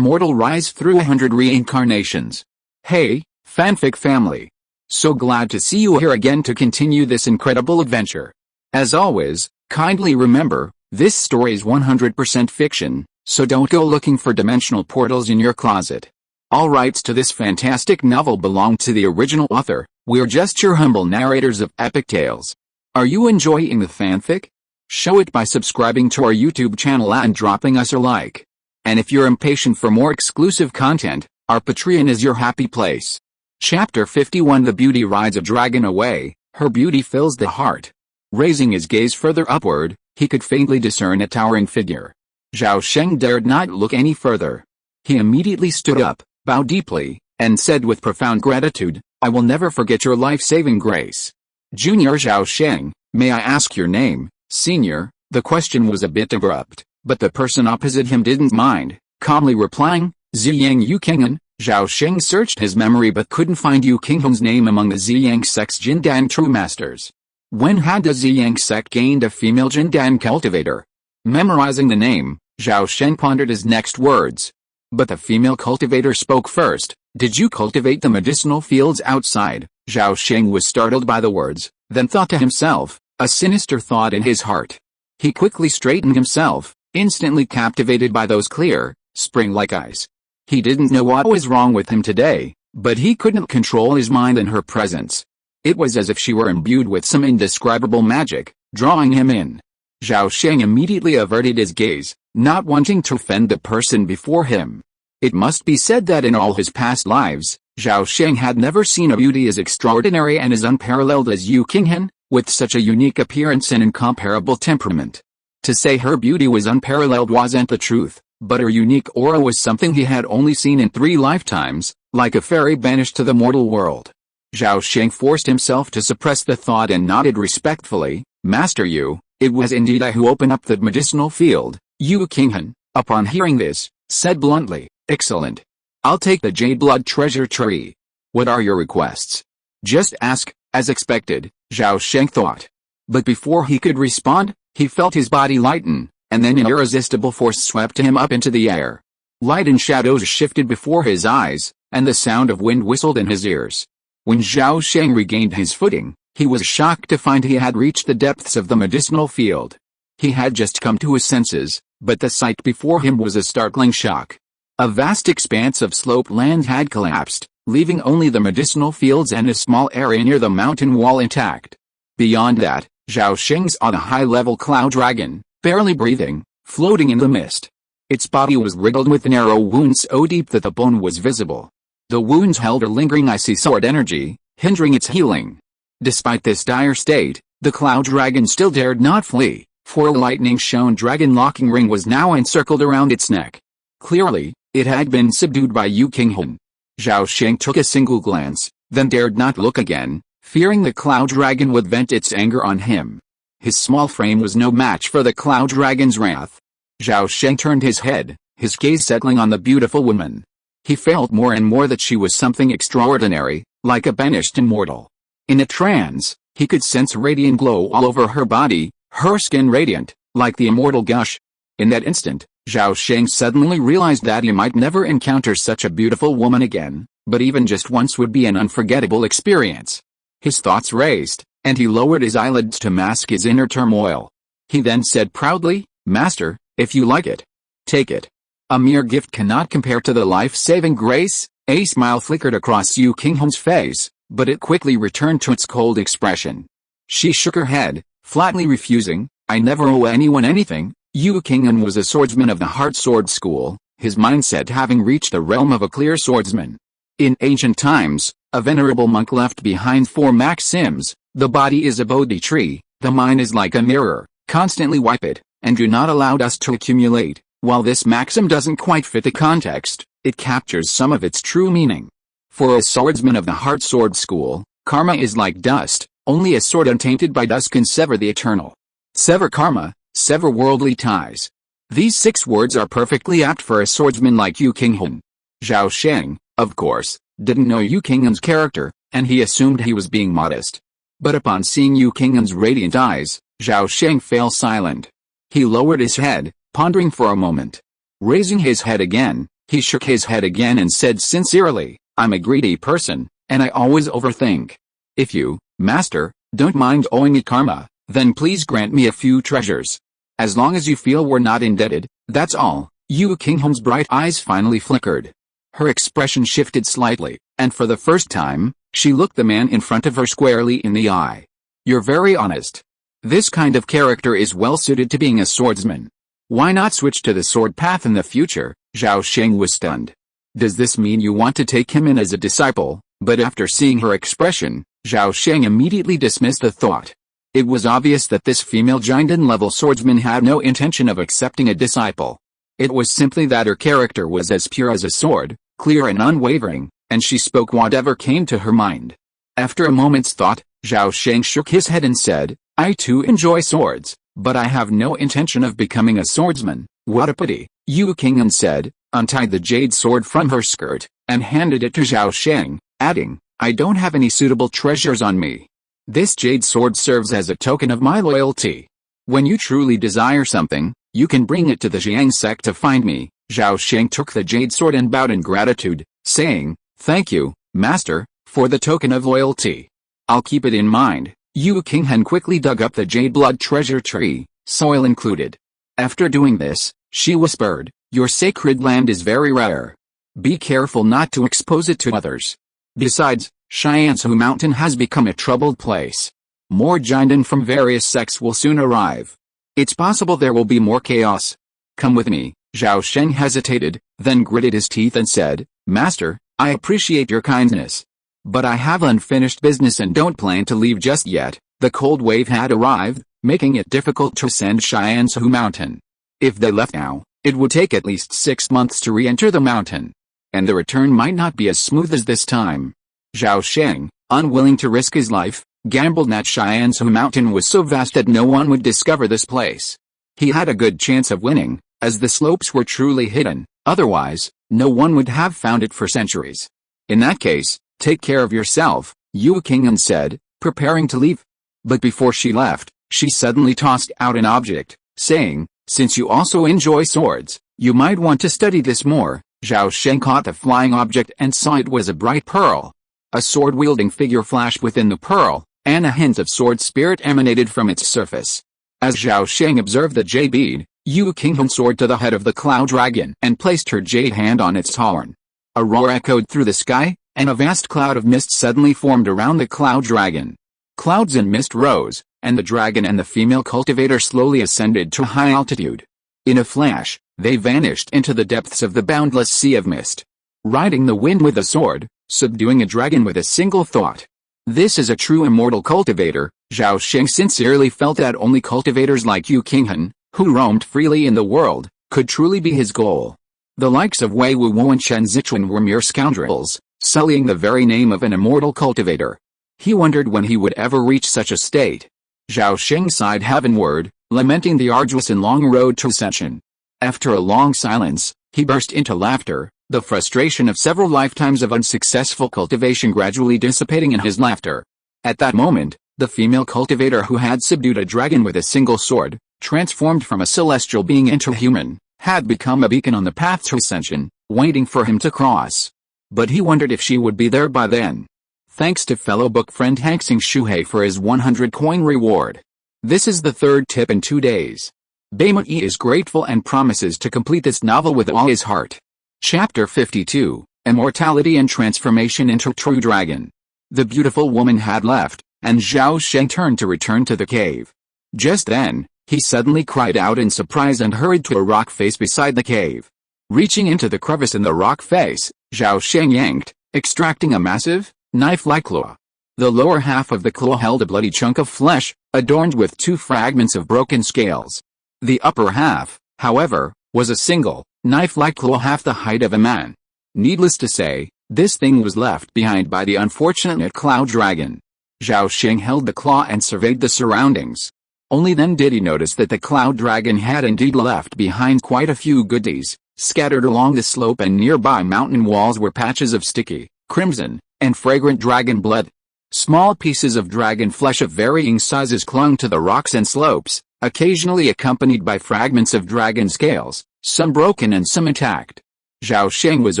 mortal rise through 100 reincarnations. Hey, fanfic family. So glad to see you here again to continue this incredible adventure. As always, kindly remember, this story is 100% fiction, so don't go looking for dimensional portals in your closet. All rights to this fantastic novel belong to the original author. We're just your humble narrators of epic tales. Are you enjoying the fanfic? Show it by subscribing to our YouTube channel and dropping us a like. And if you're impatient for more exclusive content, our Patreon is your happy place. Chapter 51 The beauty rides a dragon away, her beauty fills the heart. Raising his gaze further upward, he could faintly discern a towering figure. Zhao Sheng dared not look any further. He immediately stood up, bowed deeply, and said with profound gratitude, "I will never forget your life-saving grace." Junior Zhao Sheng, may I ask your name, Senior? The question was a bit abrupt, but the person opposite him didn't mind, calmly replying, Ziyang Yukinghan. Zhao Sheng searched his memory but couldn't find Yukinghan's name among the Ziyang sect's Jindan true masters. When had the Ziyang sect gained a female Jindan cultivator? Memorizing the name, Zhao Sheng pondered his next words. But the female cultivator spoke first. "Did you cultivate the medicinal fields outside?" Zhao Sheng was startled by the words, then thought to himself, a sinister thought in his heart. He quickly straightened himself, instantly captivated by those clear, spring-like eyes. He didn't know what was wrong with him today, but he couldn't control his mind in her presence. It was as if she were imbued with some indescribable magic, drawing him in. Zhao Sheng immediately averted his gaze, not wanting to offend the person before him. It must be said that in all his past lives, Zhao Sheng had never seen a beauty as extraordinary and as unparalleled as Yukinghan, with such a unique appearance and incomparable temperament. To say her beauty was unparalleled wasn't the truth, but her unique aura was something he had only seen in 3 lifetimes, like a fairy banished to the mortal world. Zhao Sheng forced himself to suppress the thought and nodded respectfully, "Master Yu, it was indeed I who opened up the medicinal field." Yukinghan, upon hearing this, said bluntly, "Excellent. I'll take the jade blood treasure tree. What are your requests?" "Just ask," as expected, Zhao Sheng thought. But before he could respond, he felt his body lighten, and then an irresistible force swept him up into the air. Light and shadows shifted before his eyes, and the sound of wind whistled in his ears. When Zhao Sheng regained his footing, he was shocked to find he had reached the depths of the medicinal field. He had just come to his senses, but the sight before him was a startling shock. A vast expanse of sloped land had collapsed, leaving only the medicinal fields and a small area near the mountain wall intact. Beyond that, Zhao Sheng saw a high-level cloud dragon, barely breathing, floating in the mist. Its body was riddled with narrow wounds so deep that the bone was visible. The wounds held a lingering icy sword energy, hindering its healing. Despite this dire state, the cloud dragon still dared not flee, for a lightning-shown dragon locking ring was now encircled around its neck. Clearly, it had been subdued by Yukinghan. Zhao Sheng took a single glance, then dared not look again, fearing the cloud dragon would vent its anger on him. His small frame was no match for the cloud dragon's wrath. Zhao Sheng turned his head, his gaze settling on the beautiful woman. He felt more and more that she was something extraordinary, like a banished immortal. In a trance, he could sense a radiant glow all over her body, her skin radiant, like the immortal gush. In that instant, Zhao Sheng suddenly realized that he might never encounter such a beautiful woman again, but even just once would be an unforgettable experience. His thoughts raced, and he lowered his eyelids to mask his inner turmoil. He then said proudly, "Master, if you like it, take it. A mere gift cannot compare to the life-saving grace." A smile flickered across Yukinghan's face, but it quickly returned to its cold expression. She shook her head, flatly refusing, "I never owe anyone anything." Yukinghan was a swordsman of the Heart Sword School, his mindset having reached the realm of a clear swordsman. In ancient times, a venerable monk left behind 4 maxims: the body is a Bodhi tree, the mind is like a mirror, constantly wipe it, and do not allow dust to accumulate. While this maxim doesn't quite fit the context, it captures some of its true meaning. For a swordsman of the Heart Sword School, karma is like dust, only a sword untainted by dust can sever the eternal. Sever karma, sever worldly ties. These 6 words are perfectly apt for a swordsman like Yukinghan. Zhao Sheng, of course, didn't know Yukinghan's character, and he assumed he was being modest. But upon seeing Yukinghan's radiant eyes, Zhao Sheng fell silent. He lowered his head, pondering for a moment. Raising his head again, He shook his head again and said sincerely, I'm a greedy person, and I always overthink. If you, Master, don't mind owing me karma, then please grant me a few treasures. As long as you feel we're not indebted, that's all. Yu Qinghen's bright eyes finally flickered. Her expression shifted slightly, and for the first time, she looked the man in front of her squarely in the eye. You're very honest. This kind of character is well suited to being a swordsman. Why not switch to the sword path in the future? Zhao Sheng was stunned. Does this mean you want to take him in as a disciple? But after seeing her expression, Zhao Sheng immediately dismissed the thought. It was obvious that this female Jinden-level swordsman had no intention of accepting a disciple. It was simply that her character was as pure as a sword, clear and unwavering, and she spoke whatever came to her mind. After a moment's thought, Zhao Sheng shook his head and said, I too enjoy swords, but I have no intention of becoming a swordsman. What a pity, Yu Qinghen said, untied the jade sword from her skirt, and handed it to Zhao Sheng, adding, I don't have any suitable treasures on me. This jade sword serves as a token of my loyalty. When you truly desire something, you can bring it to the Jiang sect to find me. Zhao Sheng took the jade sword and bowed in gratitude, saying, Thank you, Master, for the token of loyalty. I'll keep it in mind. Yu Qinghen quickly dug up the jade blood treasure tree, soil included. After doing this, she whispered, Your sacred land is very rare. Be careful not to expose it to others. Besides, Shiansu Mountain has become a troubled place. More Jinden from various sects will soon arrive. It's possible there will be more chaos. Come with me. Zhao Sheng hesitated, then gritted his teeth and said, Master, I appreciate your kindness. But I have unfinished business and don't plan to leave just yet. The cold wave had arrived, making it difficult to ascend Shiansu Mountain. If they left now, it would take at least 6 months to re-enter the mountain. And the return might not be as smooth as this time. Zhao Sheng, unwilling to risk his life, gambled that Shiansu Mountain was so vast that no one would discover this place. He had a good chance of winning, as the slopes were truly hidden, otherwise, no one would have found it for centuries. In that case, take care of yourself, Yu Qinghen said, preparing to leave. But before she left, she suddenly tossed out an object, saying, Since you also enjoy swords, you might want to study this more. Zhao Sheng caught the flying object and saw it was a bright pearl. A sword-wielding figure flashed within the pearl, and a hint of sword spirit emanated from its surface. As Zhao Sheng observed the jade bead, Yu Qinghen soared to the head of the cloud dragon and placed her jade hand on its horn. A roar echoed through the sky, and a vast cloud of mist suddenly formed around the cloud dragon. Clouds and mist rose, and the dragon and the female cultivator slowly ascended to high altitude. In a flash, they vanished into the depths of the boundless sea of mist. Riding the wind with a sword, subduing a dragon with a single thought. This is a true immortal cultivator. Zhao Sheng sincerely felt that only cultivators like Yu Qinghen, who roamed freely in the world, could truly be his goal. The likes of Wei Wuwo and Shen Zichuan were mere scoundrels, sullying the very name of an immortal cultivator. He wondered when he would ever reach such a state. Zhao Sheng sighed heavenward, lamenting the arduous and long road to ascension. After a long silence, he burst into laughter, the frustration of several lifetimes of unsuccessful cultivation gradually dissipating in his laughter. At that moment, the female cultivator who had subdued a dragon with a single sword, transformed from a celestial being into human, had become a beacon on the path to ascension, waiting for him to cross. But he wondered if she would be there by then. Thanks to fellow book friend Hangsing Shuhei for his 100 coin reward. This is the third tip in 2 days. Beimei is grateful and promises to complete this novel with all his heart. Chapter 52, Immortality and Transformation into True Dragon. The beautiful woman had left, and Zhao Sheng turned to return to the cave. Just then, he suddenly cried out in surprise and hurried to a rock face beside the cave. Reaching into the crevice in the rock face, Zhao Sheng yanked, extracting a massive, knife-like claw. The lower half of the claw held a bloody chunk of flesh, adorned with 2 fragments of broken scales. The upper half, however, was a single, knife-like claw half the height of a man. Needless to say, this thing was left behind by the unfortunate cloud dragon. Zhao Sheng held the claw and surveyed the surroundings. Only then did he notice that the cloud dragon had indeed left behind quite a few goodies. Scattered along the slope and nearby mountain walls were patches of sticky, crimson, and fragrant dragon blood. Small pieces of dragon flesh of varying sizes clung to the rocks and slopes, occasionally accompanied by fragments of dragon scales, some broken and some intact. Zhao Sheng was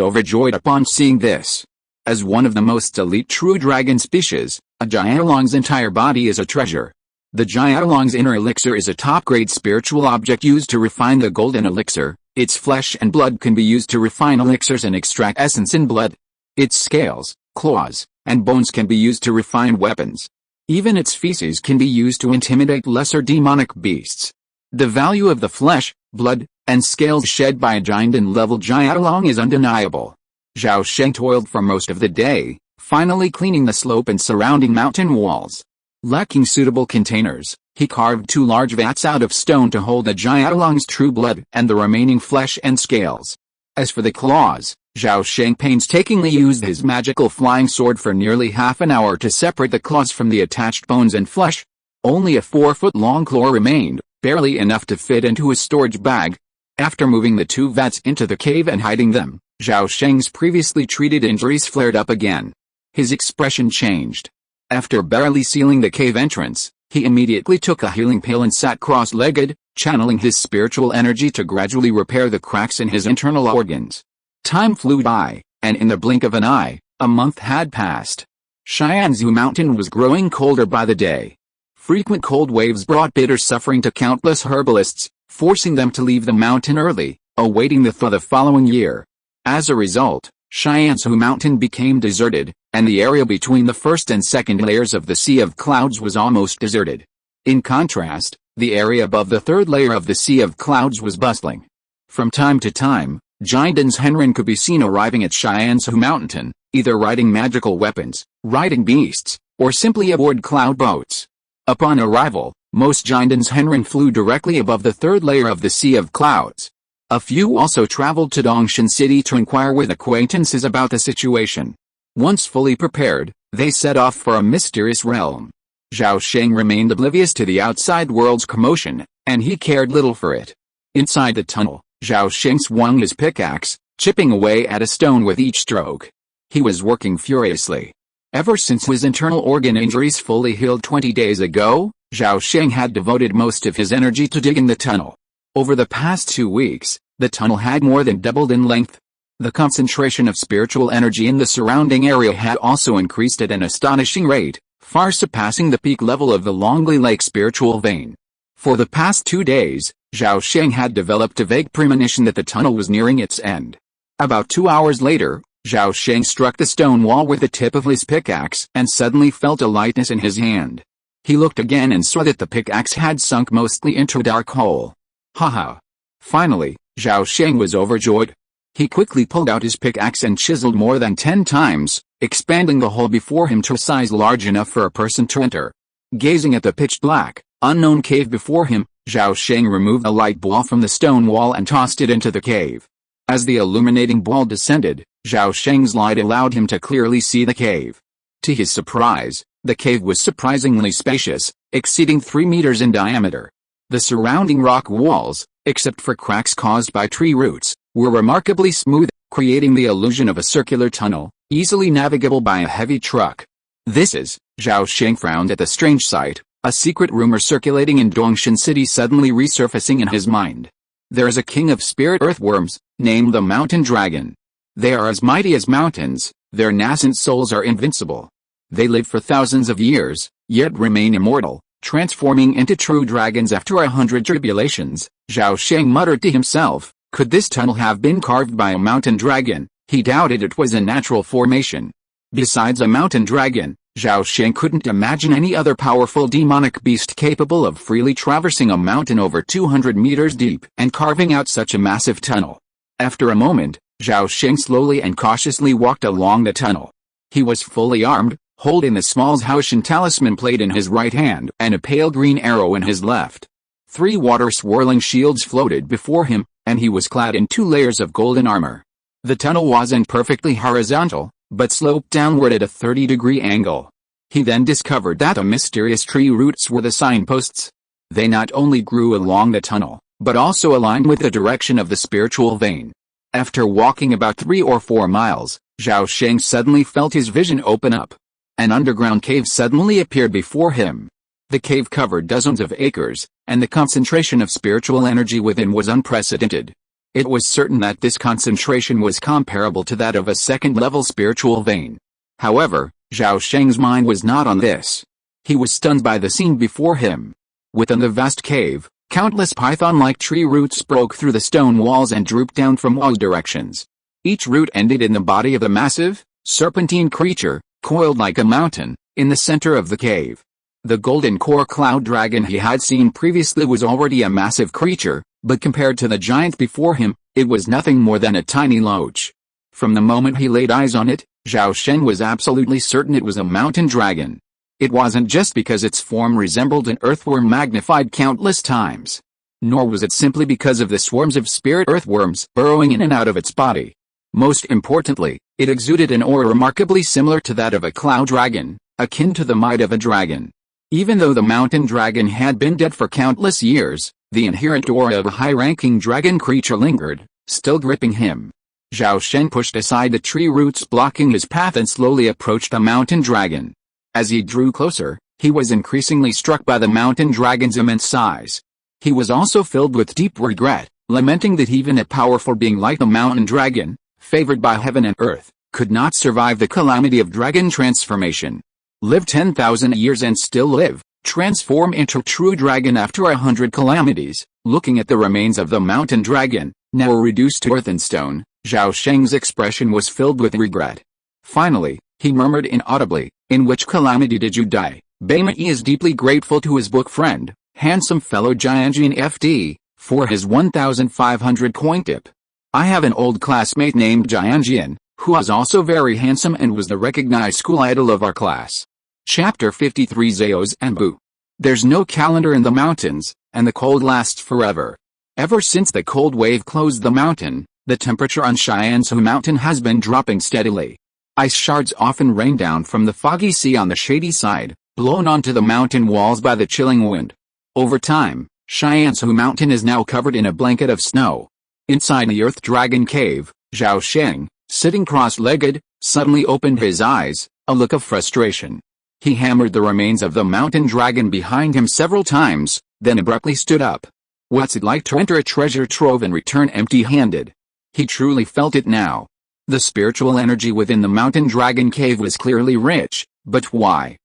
overjoyed upon seeing this. As one of the most elite true dragon species, a Jiaolong's entire body is a treasure. The Jiaolong's inner elixir is a top-grade spiritual object used to refine the golden elixir. Its flesh and blood can be used to refine elixirs and extract essence in blood. Its scales, claws, and bones can be used to refine weapons. Even its feces can be used to intimidate lesser demonic beasts. The value of the flesh, blood, and scales shed by a giant-level Jiaolong is undeniable. Zhao Sheng toiled for most of the day, finally cleaning the slope and surrounding mountain walls. Lacking suitable containers, he carved 2 large vats out of stone to hold the Jiaolong's true blood and the remaining flesh and scales. As for the claws, Zhao Sheng painstakingly used his magical flying sword for nearly half an hour to separate the claws from the attached bones and flesh. Only a 4-foot-long claw remained, barely enough to fit into his storage bag. After moving the 2 vats into the cave and hiding them, Zhao Sheng's previously treated injuries flared up again. His expression changed. After barely sealing the cave entrance, he immediately took a healing pill and sat cross-legged, channeling his spiritual energy to gradually repair the cracks in his internal organs. Time flew by, and in the blink of an eye, a month had passed. Xianzhu Mountain was growing colder by the day. Frequent cold waves brought bitter suffering to countless herbalists, forcing them to leave the mountain early, awaiting the thaw the following year. As a result, Xianzhu Mountain became deserted, and the area between the first and second layers of the Sea of Clouds was almost deserted. In contrast, the area above the third layer of the Sea of Clouds was bustling. From time to time, Giant's Henren could be seen arriving at Xianzhu Mountain, either riding magical weapons, riding beasts, or simply aboard cloud boats. Upon arrival, most Giant's Henren flew directly above the third layer of the Sea of Clouds. A few also traveled to Dongshan City to inquire with acquaintances about the situation. Once fully prepared, they set off for a mysterious realm. Zhao Sheng remained oblivious to the outside world's commotion, and he cared little for it. Inside the tunnel, Zhao Sheng swung his pickaxe, chipping away at a stone with each stroke. He was working furiously. Ever since his internal organ injuries fully healed 20 days ago, Zhao Sheng had devoted most of his energy to digging the tunnel. Over the past 2 weeks, the tunnel had more than doubled in length. The concentration of spiritual energy in the surrounding area had also increased at an astonishing rate, far surpassing the peak level of the Longley Lake spiritual vein. For the past 2 days, Zhao Sheng had developed a vague premonition that the tunnel was nearing its end. About 2 hours later, Zhao Sheng struck the stone wall with the tip of his pickaxe and suddenly felt a lightness in his hand. He looked again and saw that the pickaxe had sunk mostly into a dark hole. Haha! Finally, Zhao Sheng was overjoyed. He quickly pulled out his pickaxe and chiseled more than 10 times, expanding the hole before him to a size large enough for a person to enter. Gazing at the pitch-black, unknown cave before him, Zhao Sheng removed a light ball from the stone wall and tossed it into the cave. As the illuminating ball descended, Zhao Sheng's light allowed him to clearly see the cave. To his surprise, the cave was surprisingly spacious, exceeding 3 meters in diameter. The surrounding rock walls, except for cracks caused by tree roots, were remarkably smooth, creating the illusion of a circular tunnel, easily navigable by a heavy truck. This is, Zhao Sheng frowned at the strange sight, a secret rumor circulating in Dongshan City suddenly resurfacing in his mind. There is a king of spirit earthworms, named the Mountain Dragon. They are as mighty as mountains, their nascent souls are invincible. They live for thousands of years, yet remain immortal, transforming into true dragons after 100 tribulations. Zhao Sheng muttered to himself, could this tunnel have been carved by a mountain dragon? He doubted it was a natural formation. Besides a mountain dragon, Zhao Sheng couldn't imagine any other powerful demonic beast capable of freely traversing a mountain over 200 meters deep and carving out such a massive tunnel. After a moment, Zhao Sheng slowly and cautiously walked along the tunnel. He was fully armed, holding the small Zhao Sheng talisman plate in his right hand and a pale green arrow in his left. 3 water-swirling shields floated before him, and he was clad in 2 layers of golden armor. The tunnel wasn't perfectly horizontal, but sloped downward at a 30-degree angle. He then discovered that the mysterious tree roots were the signposts. They not only grew along the tunnel, but also aligned with the direction of the spiritual vein. After walking about 3 or 4 miles, Zhao Sheng suddenly felt his vision open up. An underground cave suddenly appeared before him. The cave covered dozens of acres, and the concentration of spiritual energy within was unprecedented. It was certain that this concentration was comparable to that of a second-level spiritual vein. However, Zhao Sheng's mind was not on this. He was stunned by the scene before him. Within the vast cave, countless python-like tree roots broke through the stone walls and drooped down from all directions. Each root ended in the body of a massive, serpentine creature, coiled like a mountain, in the center of the cave. The golden core cloud dragon he had seen previously was already a massive creature, but compared to the giant before him, it was nothing more than a tiny loach. From the moment he laid eyes on it, Zhao Sheng was absolutely certain it was a mountain dragon. It wasn't just because its form resembled an earthworm magnified countless times. Nor was it simply because of the swarms of spirit earthworms burrowing in and out of its body. Most importantly, it exuded an aura remarkably similar to that of a cloud dragon, akin to the might of a dragon. Even though the mountain dragon had been dead for countless years, the inherent aura of a high-ranking dragon creature lingered, still gripping him. Zhao Sheng pushed aside the tree roots blocking his path and slowly approached the mountain dragon. As he drew closer, he was increasingly struck by the mountain dragon's immense size. He was also filled with deep regret, lamenting that even a powerful being like the mountain dragon, favored by heaven and earth, could not survive the calamity of dragon transformation. Live 10,000 years and still live, transform into true dragon after 100 calamities. Looking at the remains of the mountain dragon, now reduced to earth and stone, Zhao Sheng's expression was filled with regret. Finally, he murmured inaudibly, "In which calamity did you die?" Beimei is deeply grateful to his book friend, handsome fellow Jianjian FD, for his 1,500 coin tip. I have an old classmate named Jianjian, who is also very handsome and was the recognized school idol of our class. Chapter 53 Zao's and Bu. There's no calendar in the mountains, and the cold lasts forever. Ever since the cold wave closed the mountain, the temperature on Shiansu mountain has been dropping steadily. Ice shards often rain down from the foggy sea on the shady side, blown onto the mountain walls by the chilling wind. Over time, Shiansu mountain is now covered in a blanket of snow. Inside the Earth Dragon Cave, Zhao Sheng, sitting cross-legged, suddenly opened his eyes, a look of frustration. He hammered the remains of the mountain dragon behind him several times, then abruptly stood up. What's it like to enter a treasure trove and return empty-handed? He truly felt it now. The spiritual energy within the mountain dragon cave was clearly rich, but why?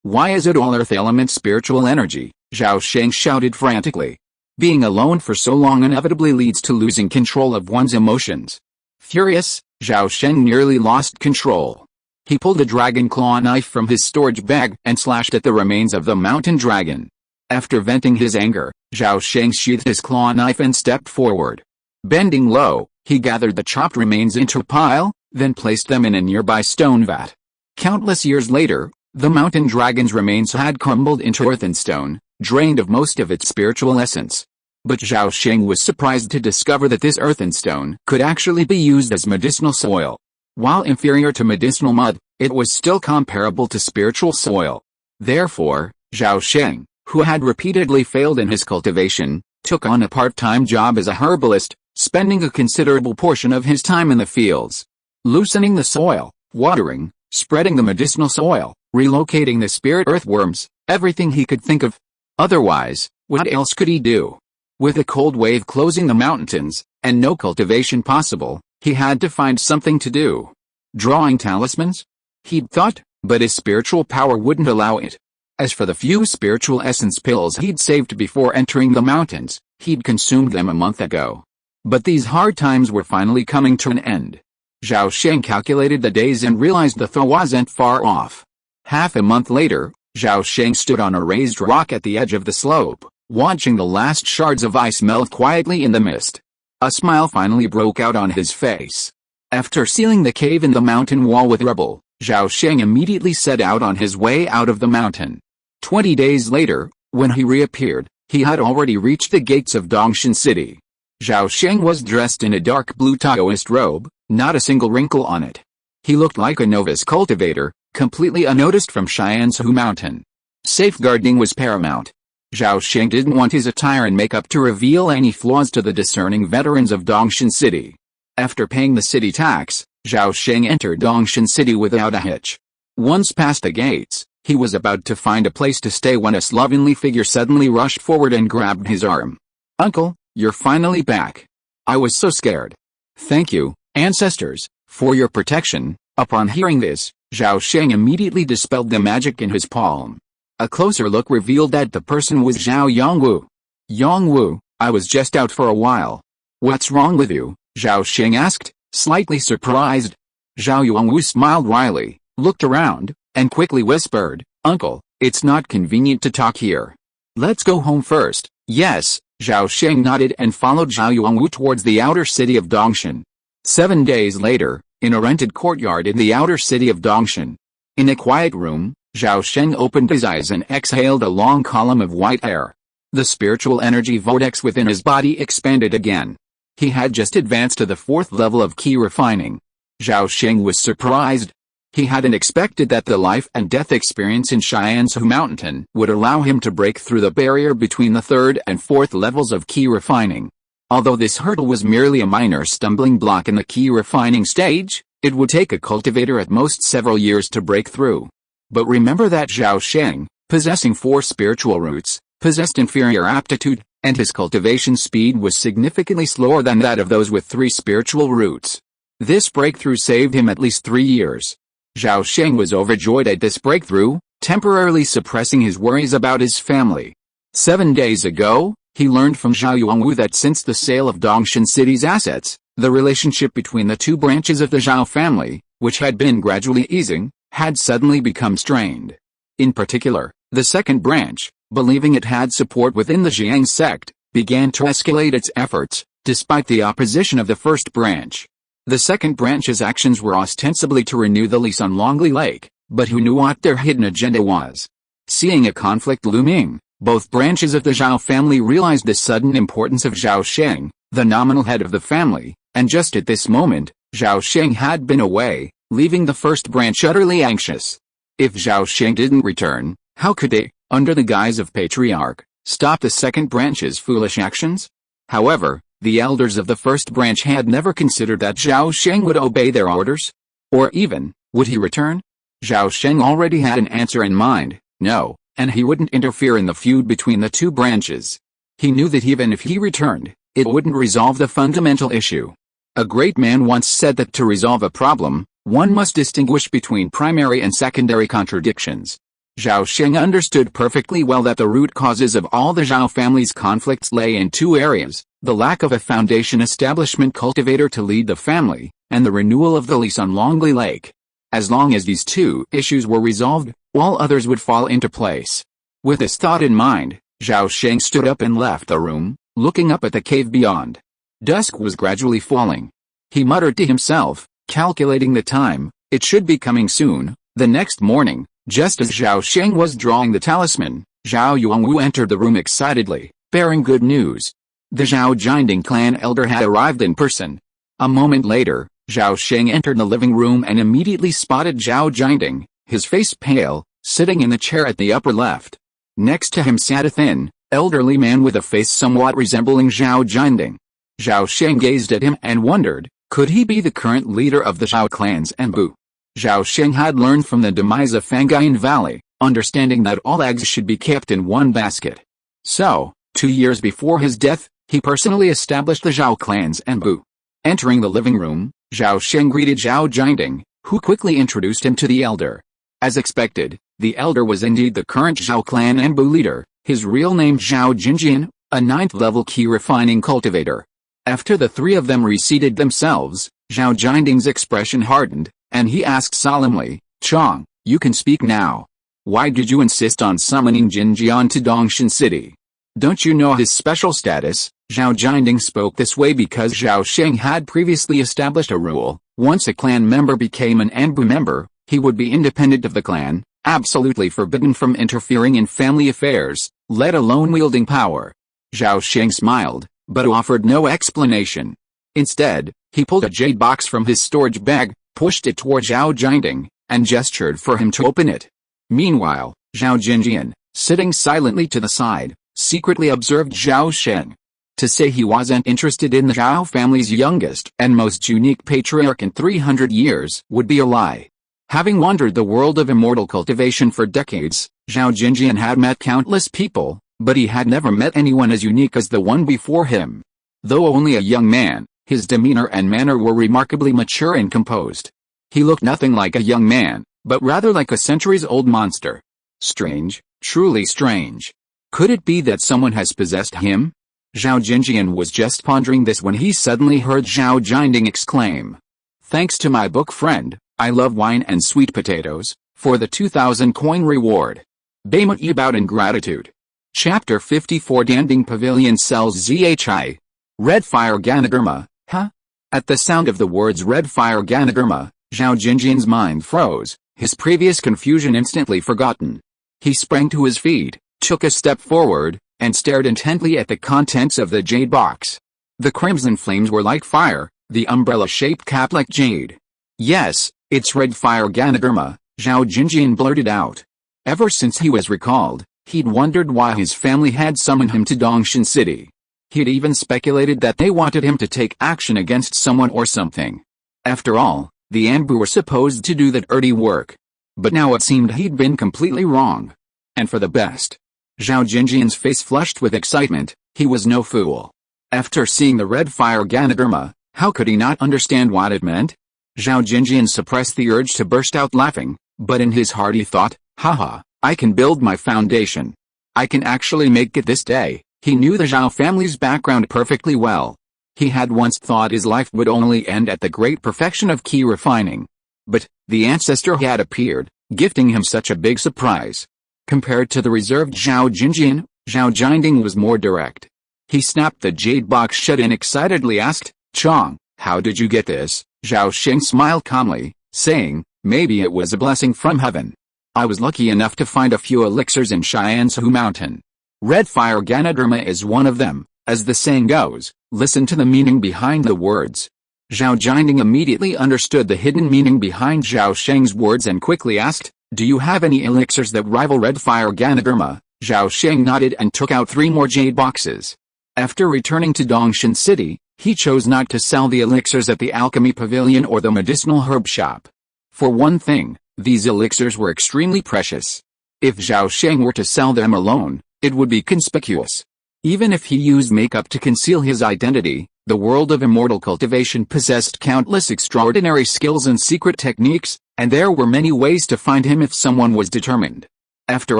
Why is it all earth element spiritual energy? Zhao Sheng shouted frantically. Being alone for so long inevitably leads to losing control of one's emotions. Furious, Zhao Sheng nearly lost control. He pulled a dragon claw knife from his storage bag and slashed at the remains of the mountain dragon. After venting his anger, Zhao Sheng sheathed his claw knife and stepped forward. Bending low, he gathered the chopped remains into a pile, then placed them in a nearby stone vat. Countless years later, the mountain dragon's remains had crumbled into earth and stone, drained of most of its spiritual essence. But Zhao Sheng was surprised to discover that this earth and stone could actually be used as medicinal soil. While inferior to medicinal mud, it was still comparable to spiritual soil. Therefore, Zhao Sheng, who had repeatedly failed in his cultivation, took on a part-time job as a herbalist, spending a considerable portion of his time in the fields, loosening the soil, watering, spreading the medicinal soil, relocating the spirit earthworms, everything he could think of. Otherwise, what else could he do? With a cold wave closing the mountains, and no cultivation possible, he had to find something to do. Drawing talismans? He'd thought, but his spiritual power wouldn't allow it. As for the few spiritual essence pills he'd saved before entering the mountains, he'd consumed them a month ago. But these hard times were finally coming to an end. Zhao Sheng calculated the days and realized the thaw wasn't far off. Half a month later, Zhao Sheng stood on a raised rock at the edge of the slope, watching the last shards of ice melt quietly in the mist. A smile finally broke out on his face. After sealing the cave in the mountain wall with rubble, Zhao Sheng immediately set out on his way out of the mountain. 20 days later, when he reappeared, he had already reached the gates of Dongshan City. Zhao Sheng was dressed in a dark blue Taoist robe, not a single wrinkle on it. He looked like a novice cultivator, completely unnoticed from Shiansu Mountain. Safeguarding was paramount. Zhao Sheng didn't want his attire and makeup to reveal any flaws to the discerning veterans of Dongshan City. After paying the city tax, Zhao Sheng entered Dongshan City without a hitch. Once past the gates, he was about to find a place to stay when a slovenly figure suddenly rushed forward and grabbed his arm. "Uncle, you're finally back. I was so scared. Thank you, ancestors, for your protection. Upon hearing this, Zhao Sheng immediately dispelled the magic in his palm. A closer look revealed that the person was Zhao Yongwu. Yongwu, I was just out for a while. What's wrong with you? Zhao Sheng asked, slightly surprised. Zhao Yongwu smiled wryly, looked around, and quickly whispered, Uncle, it's not convenient to talk here. Let's go home first. Yes, Zhao Sheng nodded and followed Zhao Yongwu towards the outer city of Dongshan. 7 days later, in a rented courtyard in the outer city of Dongshan. In a quiet room, Zhao Sheng opened his eyes and exhaled a long column of white air. The spiritual energy vortex within his body expanded again. He had just advanced to the 4th level of key refining. Zhao Sheng was surprised. He hadn't expected that the life and death experience in Xianzhu Mountain would allow him to break through the barrier between the 3rd and 4th levels of key refining. Although this hurdle was merely a minor stumbling block in the key refining stage, it would take a cultivator at most several years to break through. But remember that Zhao Sheng, possessing 4 spiritual roots, possessed inferior aptitude, and his cultivation speed was significantly slower than that of those with 3 spiritual roots. This breakthrough saved him at least 3 years. Zhao Sheng was overjoyed at this breakthrough, temporarily suppressing his worries about his family. 7 days ago, he learned from Zhao Yongwu that since the sale of Dongshan City's assets, the relationship between the 2 branches of the Zhao family, which had been gradually easing, had suddenly become strained. In particular, the 2nd branch, believing it had support within the Jiang sect, began to escalate its efforts, despite the opposition of the 1st branch. The 2nd branch's actions were ostensibly to renew the lease on Longley Lake, but who knew what their hidden agenda was? Seeing a conflict looming, both branches of the Zhao family realized the sudden importance of Zhao Sheng, the nominal head of the family, and just at this moment, Zhao Sheng had been away, leaving the 1st branch utterly anxious. If Zhao Sheng didn't return, how could they, under the guise of patriarch, stop the 2nd branch's foolish actions? However, the elders of the 1st branch had never considered that Zhao Sheng would obey their orders. Or even, would he return? Zhao Sheng already had an answer in mind, no, and he wouldn't interfere in the feud between the 2 branches. He knew that even if he returned, it wouldn't resolve the fundamental issue. A great man once said that to resolve a problem, one must distinguish between primary and secondary contradictions. Zhao Sheng understood perfectly well that the root causes of all the Zhao family's conflicts lay in 2 areas, the lack of a foundation establishment cultivator to lead the family, and the renewal of the lease on Longley Lake. As long as these 2 issues were resolved, all others would fall into place. With this thought in mind, Zhao Sheng stood up and left the room, looking up at the cave beyond. Dusk was gradually falling. He muttered to himself, calculating the time, it should be coming soon. The next morning, just as Zhao Sheng was drawing the talisman, Zhao Yongwu entered the room excitedly, bearing good news. The Zhao Jinding clan elder had arrived in person. A moment later, Zhao Sheng entered the living room and immediately spotted Zhao Jinding, his face pale, sitting in the chair at the upper left. Next to him sat a thin, elderly man with a face somewhat resembling Zhao Jinding. Zhao Sheng gazed at him and wondered, could he be the current leader of the Zhao clans and Bu? Zhao Sheng had learned from the demise of Fangayan Valley, understanding that all eggs should be kept in one basket. So, 2 years before his death, he personally established the Zhao clans and Bu. Entering the living room, Zhao Sheng greeted Zhao Jinding, who quickly introduced him to the elder. As expected, the elder was indeed the current Zhao clan and Bu leader, his real name Zhao Jinjian, a 9th-level key refining cultivator. After the 3 of them reseated themselves, Zhao Jinding's expression hardened, and he asked solemnly, Chong, you can speak now. Why did you insist on summoning Jinjian to Dongshan City? Don't you know his special status? Zhao Jinding spoke this way because Zhao Sheng had previously established a rule: once a clan member became an Anbu member, he would be independent of the clan, absolutely forbidden from interfering in family affairs, let alone wielding power. Zhao Sheng smiled, but offered no explanation. Instead, he pulled a jade box from his storage bag, pushed it toward Zhao Jinding, and gestured for him to open it. Meanwhile, Zhao Jinjian, sitting silently to the side, secretly observed Zhao Sheng. To say he wasn't interested in the Zhao family's youngest and most unique patriarch in 300 years would be a lie. Having wandered the world of immortal cultivation for decades, Zhao Jinjian had met countless people, but he had never met anyone as unique as the one before him. Though only a young man, his demeanor and manner were remarkably mature and composed. He looked nothing like a young man, but rather like a centuries-old monster. Strange, truly strange. Could it be that someone has possessed him? Zhao Jinjian was just pondering this when he suddenly heard Zhao Jinding exclaim. Thanks to my book friend, I love wine and sweet potatoes, for the 2,000 coin reward. Bema about ingratitude. Chapter 54 Danding Pavilion sells ZHI. Red Fire Ganoderma, huh? At the sound of the words Red Fire Ganoderma, Zhao Jinjian's mind froze, his previous confusion instantly forgotten. He sprang to his feet, took a step forward, and stared intently at the contents of the jade box. The crimson flames were like fire, the umbrella-shaped cap like jade. Yes, it's Red Fire Ganoderma, Zhao Jinjian blurted out. Ever since he was recalled, he'd wondered why his family had summoned him to Dongshan City. He'd even speculated that they wanted him to take action against someone or something. After all, the Anbu were supposed to do the dirty work. But now it seemed he'd been completely wrong. And for the best. Zhao Jinjian's face flushed with excitement. He was no fool. After seeing the Red Fire Ganoderma, how could he not understand what it meant? Zhao Jinjian suppressed the urge to burst out laughing, but in his heart he thought, haha, I can build my foundation. I can actually make it this day. He knew the Zhao family's background perfectly well. He had once thought his life would only end at the great perfection of key refining. But, the ancestor had appeared, gifting him such a big surprise. Compared to the reserved Zhao Jinjian, Zhao Jinding was more direct. He snapped the jade box shut and excitedly asked, Chong, how did you get this? Zhao Sheng smiled calmly, saying, maybe it was a blessing from heaven. I was lucky enough to find a few elixirs in Shiansu Mountain. Red Fire Ganoderma is one of them. As the saying goes, listen to the meaning behind the words. Zhao Jinding immediately understood the hidden meaning behind Zhao Sheng's words and quickly asked, do you have any elixirs that rival Red Fire Ganoderma? Zhao Sheng nodded and took out 3 more jade boxes. After returning to Dongshan City, he chose not to sell the elixirs at the alchemy pavilion or the medicinal herb shop. For one thing, these elixirs were extremely precious. If Zhao Sheng were to sell them alone, it would be conspicuous. Even if he used makeup to conceal his identity, the world of immortal cultivation possessed countless extraordinary skills and secret techniques, and there were many ways to find him if someone was determined. After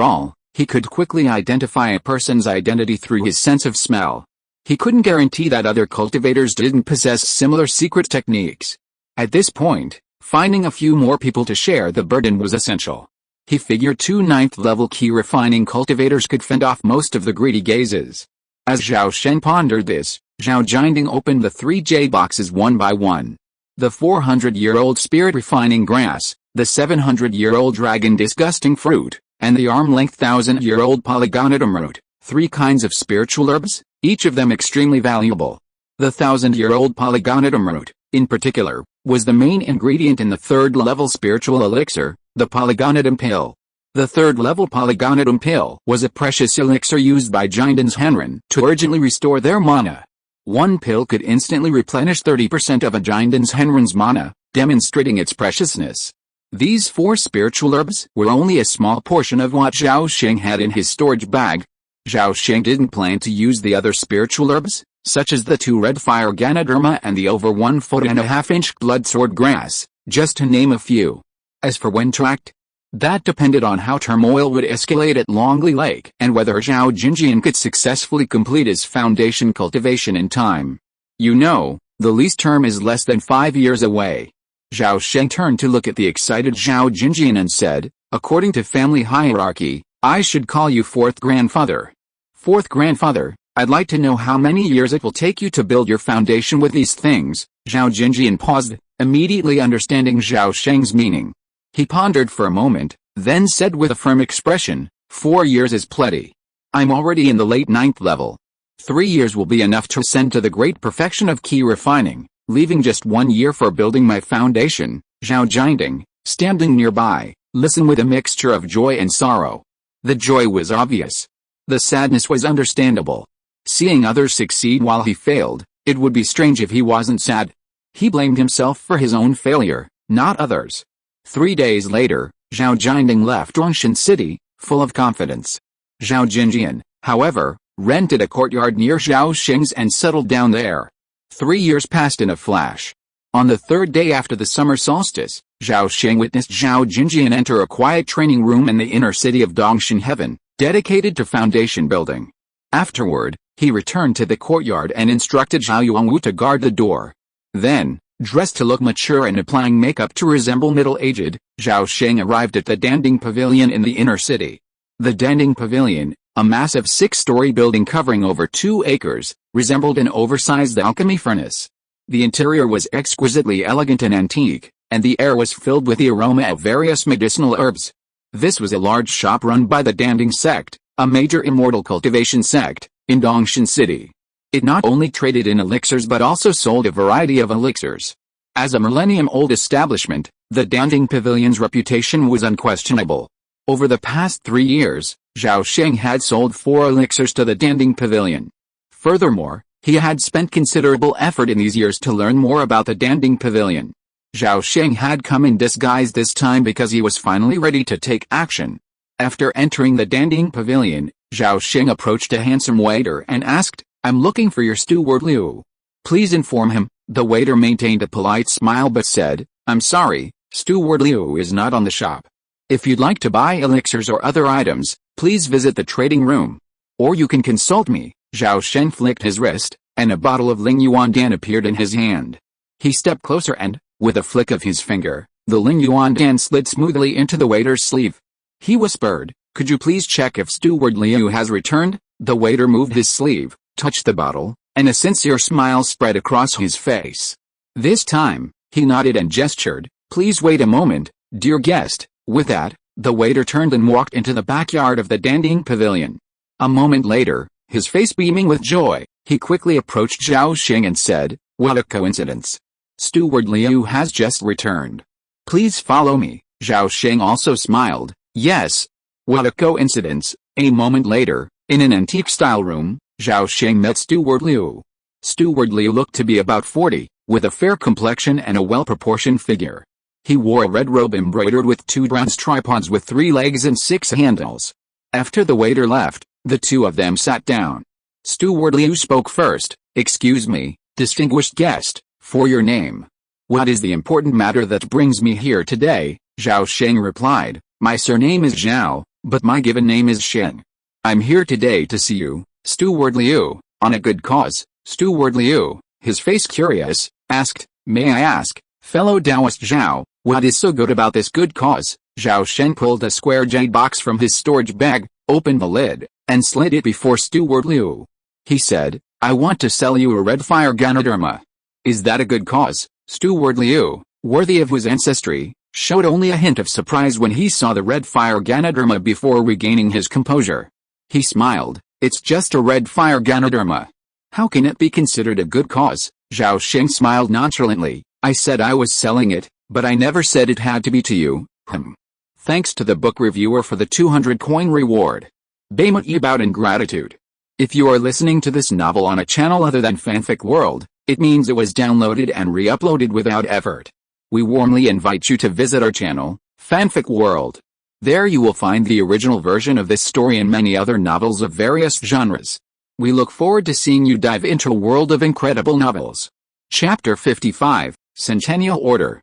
all, he could quickly identify a person's identity through his sense of smell. He couldn't guarantee that other cultivators didn't possess similar secret techniques. At this point, finding a few more people to share the burden was essential. He figured 2 9th-level key refining cultivators could fend off most of the greedy gazes. As Zhao Sheng pondered this, Zhao Jinding opened the 3 jade boxes one by one. The 400-year-old spirit refining grass, the 700-year-old dragon disgusting fruit, and the arm-length 1,000-year-old polygonidum root, 3 kinds of spiritual herbs, each of them extremely valuable. The 1,000-year-old polygonidum root, in particular, was the main ingredient in the 3rd-level spiritual elixir, the polygonidum pill. The 3rd-level polygonidum pill was a precious elixir used by Jinden's Henren to urgently restore their mana. One pill could instantly replenish 30% of a Jinden's Henren's mana, demonstrating its preciousness. These 4 spiritual herbs were only a small portion of what Zhao Sheng had in his storage bag. Zhao Sheng didn't plan to use the other spiritual herbs, such as the 2 Red Fire Ganoderma and the over 1.5-foot blood sword grass, just to name a few. As for when to act, that depended on how turmoil would escalate at Longli Lake and whether Zhao Jinjian could successfully complete his foundation cultivation in time. You know, the lease term is less than 5 years away. Zhao Sheng turned to look at the excited Zhao Jinjian and said, according to family hierarchy, I should call you 4th grandfather. 4th grandfather, I'd like to know how many years it will take you to build your foundation with these things. Zhao Jinjian paused, immediately understanding Zhao Sheng's meaning. He pondered for a moment, then said with a firm expression, 4 years is plenty. I'm already in the late 9th level. 3 years will be enough to ascend to the great perfection of key refining, leaving just 1 year for building my foundation. Zhao Jinding, standing nearby, listened with a mixture of joy and sorrow. The joy was obvious. The sadness was understandable. Seeing others succeed while he failed, it would be strange if he wasn't sad. He blamed himself for his own failure, not others. 3 days later, Zhao Jinding left Dongshan City, full of confidence. Zhao Jinjian, however, rented a courtyard near Zhao Sheng's and settled down there. 3 years passed in a flash. On the third day after the summer solstice, Zhao Sheng witnessed Zhao Jinjian enter a quiet training room in the inner city of Dongshan Heaven, dedicated to foundation building. Afterward, he returned to the courtyard and instructed Zhao Yuanwu to guard the door. Then, dressed to look mature and applying makeup to resemble middle-aged, Zhao Sheng arrived at the Danding Pavilion in the inner city. The Danding Pavilion, a massive 6-story building covering over 2 acres, resembled an oversized alchemy furnace. The interior was exquisitely elegant and antique, and the air was filled with the aroma of various medicinal herbs. This was a large shop run by the Danding sect, a major immortal cultivation sect, in Dongshan City. It not only traded in elixirs but also sold a variety of elixirs. As a millennium-old establishment, the Danding Pavilion's reputation was unquestionable. Over the past 3 years, Zhao Sheng had sold 4 elixirs to the Danding Pavilion. Furthermore, he had spent considerable effort in these years to learn more about the Danding Pavilion. Zhao Sheng had come in disguise this time because he was finally ready to take action. After entering the Danding Pavilion, Zhao Sheng approached a handsome waiter and asked, "I'm looking for your steward Liu. Please inform him." The waiter maintained a polite smile but said, "I'm sorry, steward Liu is not on the shop. If you'd like to buy elixirs or other items, please visit the trading room. Or you can consult me." Zhao Sheng flicked his wrist, and a bottle of Ling Yuan Dan appeared in his hand. He stepped closer and, with a flick of his finger, the Ling Yuan Dan slid smoothly into the waiter's sleeve. He whispered, "Could you please check if steward Liu has returned?" The waiter moved his sleeve, touched the bottle, and a sincere smile spread across his face. This time, he nodded and gestured, "Please wait a moment, dear guest." With that, the waiter turned and walked into the backyard of the Danding Pavilion. A moment later, his face beaming with joy, he quickly approached Zhao Sheng and said, "What a coincidence. Steward Liu has just returned. Please follow me." Zhao Sheng also smiled, "Yes. What a coincidence." A moment later, in an antique-style room, Zhao Sheng met Steward Liu. Steward Liu looked to be about 40, with a fair complexion and a well-proportioned figure. He wore a red robe embroidered with 2 bronze tripods with 3 legs and 6 handles. After the waiter left, the two of them sat down. Steward Liu spoke first, "Excuse me, distinguished guest, for your name." "What is the important matter that brings me here today?" Zhao Sheng replied, "My surname is Zhao, but my given name is Sheng. I'm here today to see you, Steward Liu, on a good cause." Steward Liu, his face curious, asked, "May I ask, fellow Taoist Zhao, what is so good about this good cause?" Zhao Sheng pulled a square jade box from his storage bag, opened the lid, and slid it before Steward Liu. He said, "I want to sell you a red fire Ganoderma." "Is that a good cause?" Steward Liu, worthy of his ancestry, showed only a hint of surprise when he saw the red fire Ganoderma before regaining his composure. He smiled, "It's just a red fire Ganoderma. How can it be considered a good cause?" Zhao Sheng smiled nonchalantly, "I said I was selling it, but I never said it had to be to you." Thanks to the book reviewer for the 200 coin reward. Baymat about in gratitude. If you are listening to this novel on a channel other than Fanfic World, it means it was downloaded and re-uploaded without effort. We warmly invite you to visit our channel, Fanfic World. There you will find the original version of this story and many other novels of various genres. We look forward to seeing you dive into a world of incredible novels. Chapter 55, Centennial Order.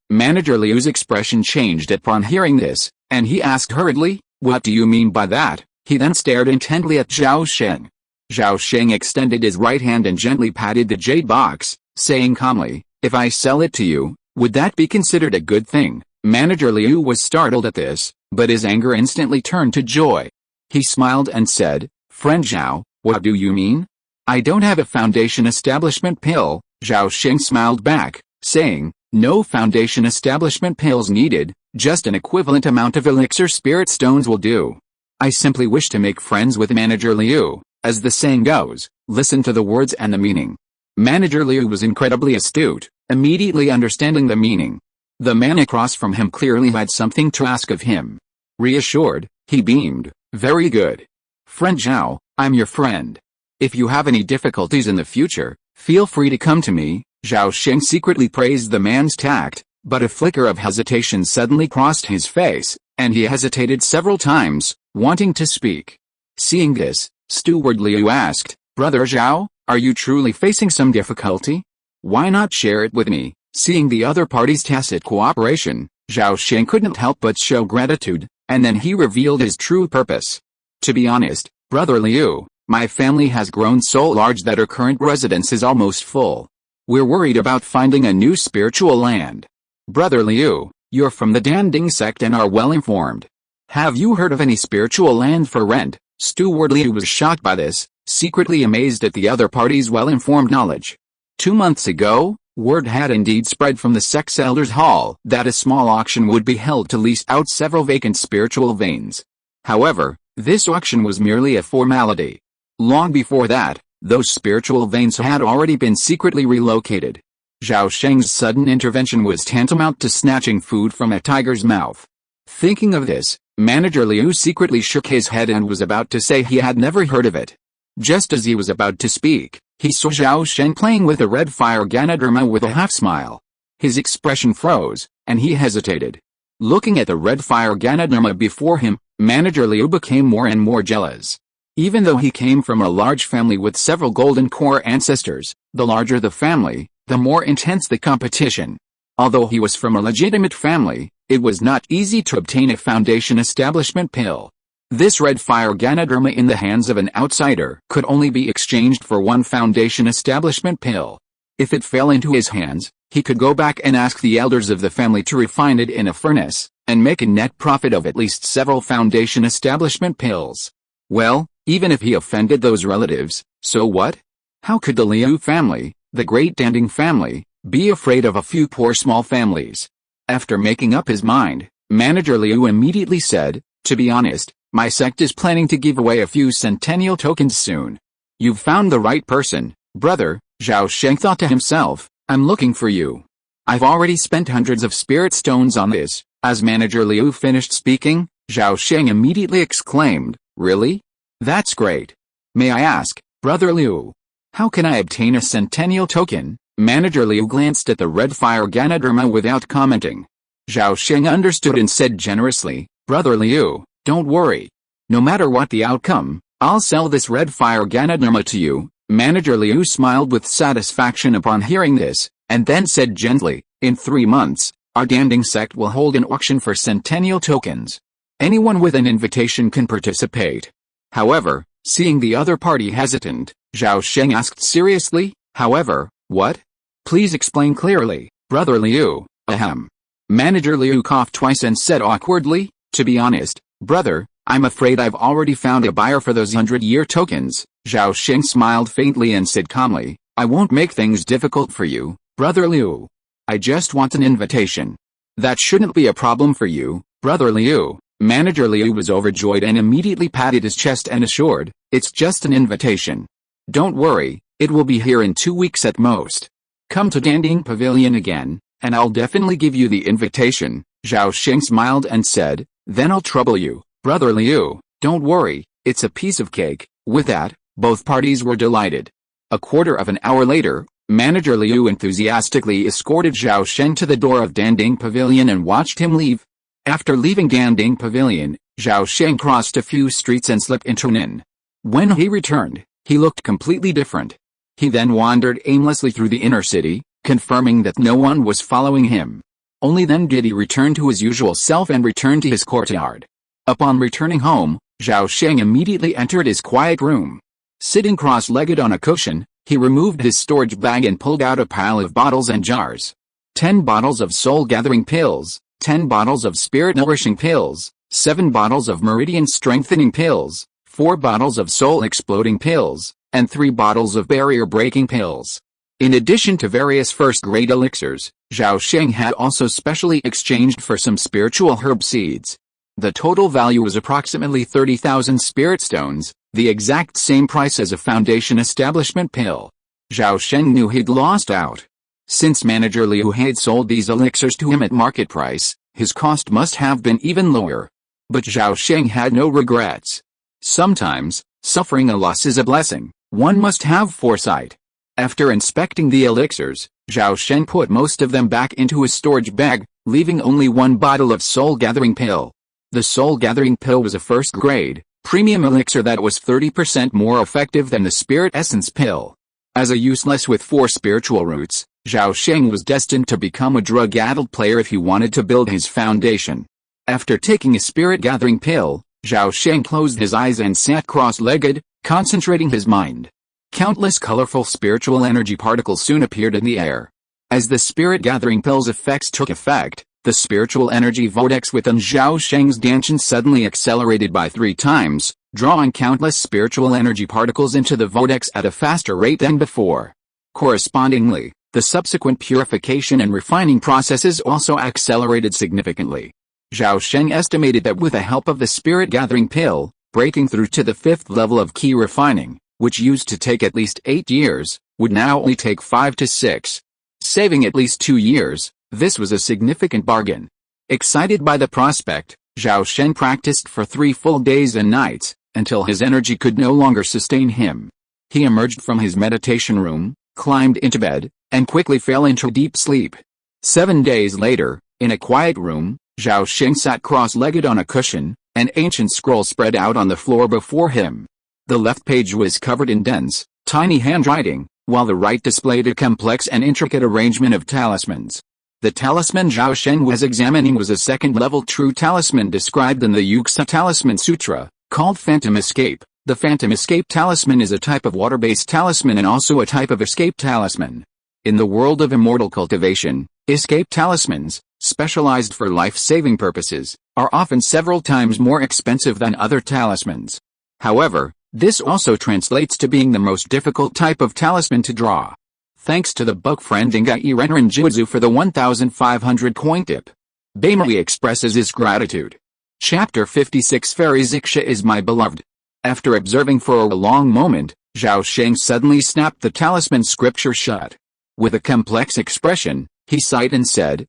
Manager Liu's expression changed upon hearing this, and he asked hurriedly, "What do you mean by that?" He then stared intently at Zhao Sheng. Zhao Sheng extended his right hand and gently patted the jade box, saying calmly, "If I sell it to you, would that be considered a good thing?" Manager Liu was startled at this, but his anger instantly turned to joy. He smiled and said, "Friend Zhao, what do you mean? I don't have a foundation establishment pill." Zhao Sheng smiled back, saying, "No foundation establishment pills needed, just an equivalent amount of elixir spirit stones will do. I simply wish to make friends with Manager Liu. As the saying goes, listen to the words and the meaning." Manager Liu was incredibly astute, immediately understanding the meaning. The man across from him clearly had something to ask of him. Reassured, he beamed, "Very good. Friend Zhao, I'm your friend. If you have any difficulties in the future, feel free to come to me." Zhao Sheng secretly praised the man's tact, but a flicker of hesitation suddenly crossed his face, and he hesitated several times, wanting to speak. Seeing this, Steward Liu asked, "Brother Zhao, are you truly facing some difficulty? Why not share it with me?" Seeing the other party's tacit cooperation, Zhao Sheng couldn't help but show gratitude, and then he revealed his true purpose. "To be honest, Brother Liu, my family has grown so large that our current residence is almost full. We're worried about finding a new spiritual land. Brother Liu, you're from the Danding sect and are well informed. Have you heard of any spiritual land for rent?" Steward Liu was shocked by this, secretly amazed at the other party's well-informed knowledge. 2 months ago, word had indeed spread from the sect's elders' hall that a small auction would be held to lease out several vacant spiritual veins. However, this auction was merely a formality. Long before that, those spiritual veins had already been secretly relocated. Zhao Sheng's sudden intervention was tantamount to snatching food from a tiger's mouth. Thinking of this, Manager Liu secretly shook his head and was about to say he had never heard of it. Just as he was about to speak, he saw Zhao Sheng playing with a red fire Ganoderma with a half-smile. His expression froze, and he hesitated. Looking at the red fire Ganoderma before him, Manager Liu became more and more jealous. Even though he came from a large family with several golden core ancestors, the larger the family, the more intense the competition. Although he was from a legitimate family, it was not easy to obtain a foundation establishment pill. This red fire Ganoderma in the hands of an outsider could only be exchanged for one foundation establishment pill. If it fell into his hands, he could go back and ask the elders of the family to refine it in a furnace, and make a net profit of at least several foundation establishment pills. Well, even if he offended those relatives, so what? How could the Liu family, the great Danding family, be afraid of a few poor small families? After making up his mind, Manager Liu immediately said, "To be honest, my sect is planning to give away a few centennial tokens soon." "You've found the right person, brother," Zhao Sheng thought to himself. "I'm looking for you. I've already spent hundreds of spirit stones on this." As Manager Liu finished speaking, Zhao Sheng immediately exclaimed, "Really? That's great. May I ask, Brother Liu, how can I obtain a centennial token?" Manager Liu glanced at the red fire Ganoderma without commenting. Zhao Sheng understood and said generously, "Brother Liu, don't worry. No matter what the outcome, I'll sell this red fire Ganoderma to you." Manager Liu smiled with satisfaction upon hearing this, and then said gently, "In 3 months, our Danding sect will hold an auction for centennial tokens. Anyone with an invitation can participate." However, seeing the other party hesitant, Zhao Sheng asked seriously, "However, what? Please explain clearly, Brother Liu." "Ahem." Manager Liu coughed twice and said awkwardly, "To be honest, brother, I'm afraid I've already found a buyer for those 100-year tokens." Zhao Sheng smiled faintly and said calmly, "I won't make things difficult for you, Brother Liu. I just want an invitation. That shouldn't be a problem for you, Brother Liu." Manager Liu was overjoyed and immediately patted his chest and assured, "It's just an invitation. Don't worry, it will be here in 2 weeks at most. Come to Danding Pavilion again, and I'll definitely give you the invitation." Zhao Sheng smiled and said, "Then I'll trouble you, Brother Liu. Don't worry, it's a piece of cake." With that, both parties were delighted. A quarter of an hour later, Manager Liu enthusiastically escorted Zhao Sheng to the door of Danding Pavilion and watched him leave. After leaving Danding Pavilion, Zhao Sheng crossed a few streets and slipped into an inn. When he returned, he looked completely different. He then wandered aimlessly through the inner city, confirming that no one was following him. Only then did he return to his usual self and return to his courtyard. Upon returning home, Zhao Sheng immediately entered his quiet room. Sitting cross-legged on a cushion, he removed his storage bag and pulled out a pile of bottles and jars. 10 bottles of soul-gathering pills, 10 bottles of spirit-nourishing pills, 7 bottles of meridian-strengthening pills, 4 bottles of soul-exploding pills, and 3 bottles of barrier-breaking pills. In addition to various first-grade elixirs, Zhao Sheng had also specially exchanged for some spiritual herb seeds. The total value was approximately 30,000 spirit stones, the exact same price as a foundation establishment pill. Zhao Sheng knew he'd lost out. Since Manager Liu had sold these elixirs to him at market price, his cost must have been even lower. But Zhao Sheng had no regrets. Sometimes, suffering a loss is a blessing. One must have foresight. After inspecting the elixirs, Zhao Sheng put most of them back into his storage bag, leaving only 1 bottle of soul-gathering pill. The soul-gathering pill was a first-grade, premium elixir that was 30% more effective than the spirit essence pill. As a useless with 4 spiritual roots, Zhao Sheng was destined to become a drug-addled player if he wanted to build his foundation. After taking a spirit-gathering pill, Zhao Sheng closed his eyes and sat cross-legged, concentrating his mind. Countless colorful spiritual energy particles soon appeared in the air. As the spirit-gathering pill's effects took effect, the spiritual energy vortex within Zhao Sheng's Danshan suddenly accelerated by 3 times, drawing countless spiritual energy particles into the vortex at a faster rate than before. Correspondingly, the subsequent purification and refining processes also accelerated significantly. Zhao Sheng estimated that with the help of the spirit-gathering pill, breaking through to the 5th level of key refining, which used to take at least 8 years, would now only take 5 to 6. Saving at least 2 years, this was a significant bargain. Excited by the prospect, Zhao Sheng practiced for 3 full days and nights, until his energy could no longer sustain him. He emerged from his meditation room, climbed into bed, and quickly fell into deep sleep. 7 days later, in a quiet room, Zhao Sheng sat cross-legged on a cushion, an ancient scroll spread out on the floor before him. The left page was covered in dense, tiny handwriting, while the right displayed a complex and intricate arrangement of talismans. The talisman Zhao Sheng was examining was a 2nd-level true talisman described in the Yuxia Talisman Sutra, called Phantom Escape. The Phantom Escape talisman is a type of water-based talisman and also a type of escape talisman. In the world of immortal cultivation, escape talismans, specialized for life-saving purposes, are often several times more expensive than other talismans. However, this also translates to being the most difficult type of talisman to draw. Thanks to the bug friend Ingai Renren Jutsu for the 1500 coin tip. Baimui expresses his gratitude. Chapter 56 Fairy Zixa is my beloved. After observing for a long moment, Zhao Sheng suddenly snapped the talisman scripture shut. With a complex expression, he sighed and said,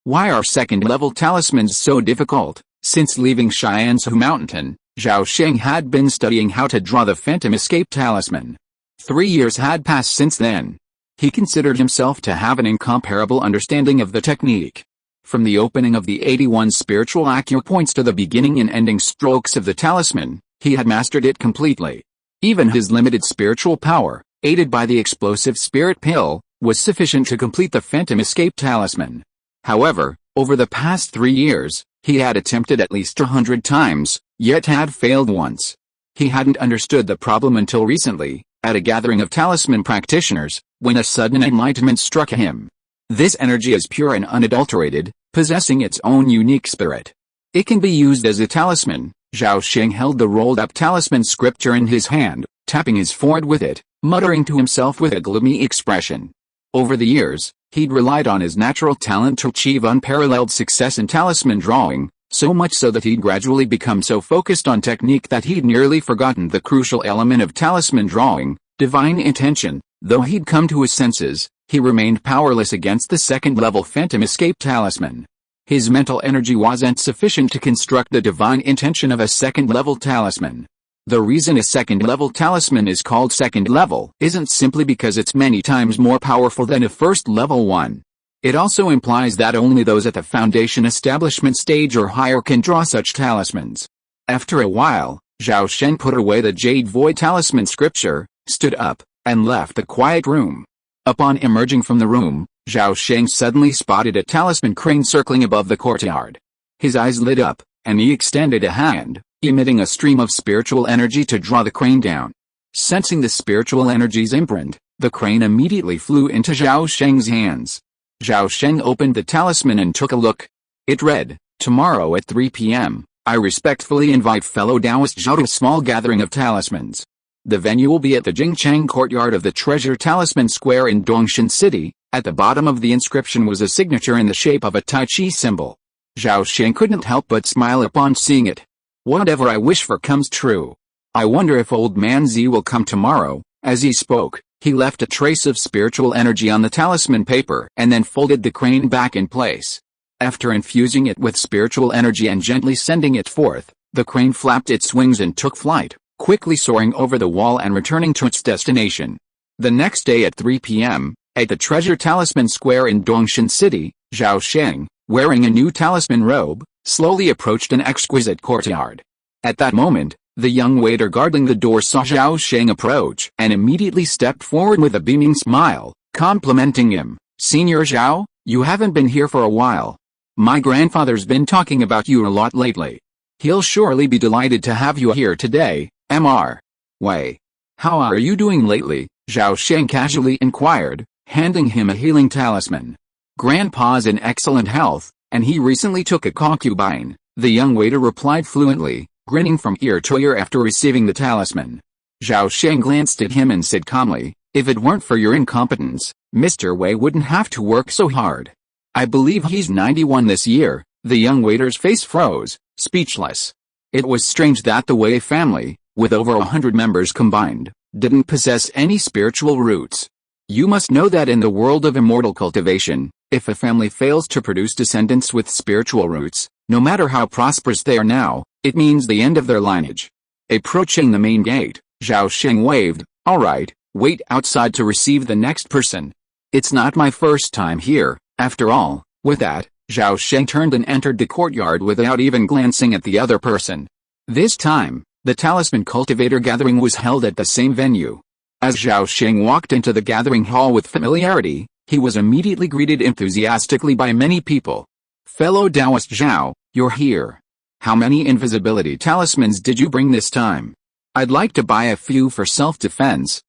why are 2nd-level talismans so difficult? Since leaving Xianzhou Mountain, Zhao Sheng had been studying how to draw the Phantom Escape talisman. 3 years had passed since then. He considered himself to have an incomparable understanding of the technique. From the opening of the 81 spiritual acupoints to the beginning and ending strokes of the talisman, he had mastered it completely. Even his limited spiritual power, aided by the explosive spirit pill, was sufficient to complete the Phantom Escape talisman. However, over the past 3 years, he had attempted at least 100 times, yet had failed once. He hadn't understood the problem until recently, at a gathering of talisman practitioners, when a sudden enlightenment struck him. This energy is pure and unadulterated, possessing its own unique spirit. It can be used as a talisman. Zhao Sheng held the rolled-up talisman scripture in his hand, tapping his forehead with it, muttering to himself with a gloomy expression. Over the years, he'd relied on his natural talent to achieve unparalleled success in talisman drawing, so much so that he'd gradually become so focused on technique that he'd nearly forgotten the crucial element of talisman drawing, divine intention. Though he'd come to his senses, he remained powerless against the 2nd-level Phantom Escape talisman. His mental energy wasn't sufficient to construct the divine intention of a 2nd-level talisman. The reason a 2nd-level talisman is called 2nd level isn't simply because it's many times more powerful than a 1st-level one. It also implies that only those at the foundation establishment stage or higher can draw such talismans. After a while, Zhao Sheng put away the Jade Void talisman scripture, stood up, and left the quiet room. Upon emerging from the room, Zhao Sheng suddenly spotted a talisman crane circling above the courtyard. His eyes lit up, and he extended a hand, emitting a stream of spiritual energy to draw the crane down. Sensing the spiritual energy's imprint, the crane immediately flew into Zhao Sheng's hands. Zhao Sheng opened the talisman and took a look. It read, "Tomorrow at 3 p.m., I respectfully invite fellow Taoist Zhao to a small gathering of talismans. The venue will be at the Jingchang courtyard of the Treasure Talisman Square in Dongshan City." At the bottom of the inscription was a signature in the shape of a Tai Chi symbol. Zhao Sheng couldn't help but smile upon seeing it. Whatever I wish for comes true. I wonder if old man Z will come tomorrow. As he spoke, he left a trace of spiritual energy on the talisman paper and then folded the crane back in place. After infusing it with spiritual energy and gently sending it forth, the crane flapped its wings and took flight, quickly soaring over the wall and returning to its destination. The next day at 3 p.m., at the Treasure Talisman Square in Dongshan City, Zhao Sheng, wearing a new talisman robe, slowly approached an exquisite courtyard. At that moment, The young waiter guarding the door saw Zhao Sheng approach and immediately stepped forward with a beaming smile, complimenting him. "Senior Zhao, you haven't been here for a while. My grandfather's been talking about you a lot lately. He'll surely be delighted to have you here today, Mr. Wei. How are you doing lately?" Zhao Sheng casually inquired, handing him a healing talisman. "Grandpa's in excellent health, and he recently took a concubine," the young waiter replied fluently, grinning from ear to ear after receiving the talisman. Zhao Sheng glanced at him and said calmly, "If it weren't for your incompetence, Mr. Wei wouldn't have to work so hard. I believe he's 91 this year." The young waiter's face froze, speechless. It was strange that the Wei family, with over 100 members combined, didn't possess any spiritual roots. You must know that in the world of immortal cultivation, if a family fails to produce descendants with spiritual roots, no matter how prosperous they are now, it means the end of their lineage. Approaching the main gate, Zhao Sheng waved, "All right, wait outside to receive the next person. It's not my first time here, after all." With that, Zhao Sheng turned and entered the courtyard without even glancing at the other person. This time, the Talisman Cultivator Gathering was held at the same venue. As Zhao Sheng walked into the gathering hall with familiarity, he was immediately greeted enthusiastically by many people. "Fellow Taoist Zhao, you're here. How many invisibility talismans did you bring this time? I'd like to buy a few for self-defense."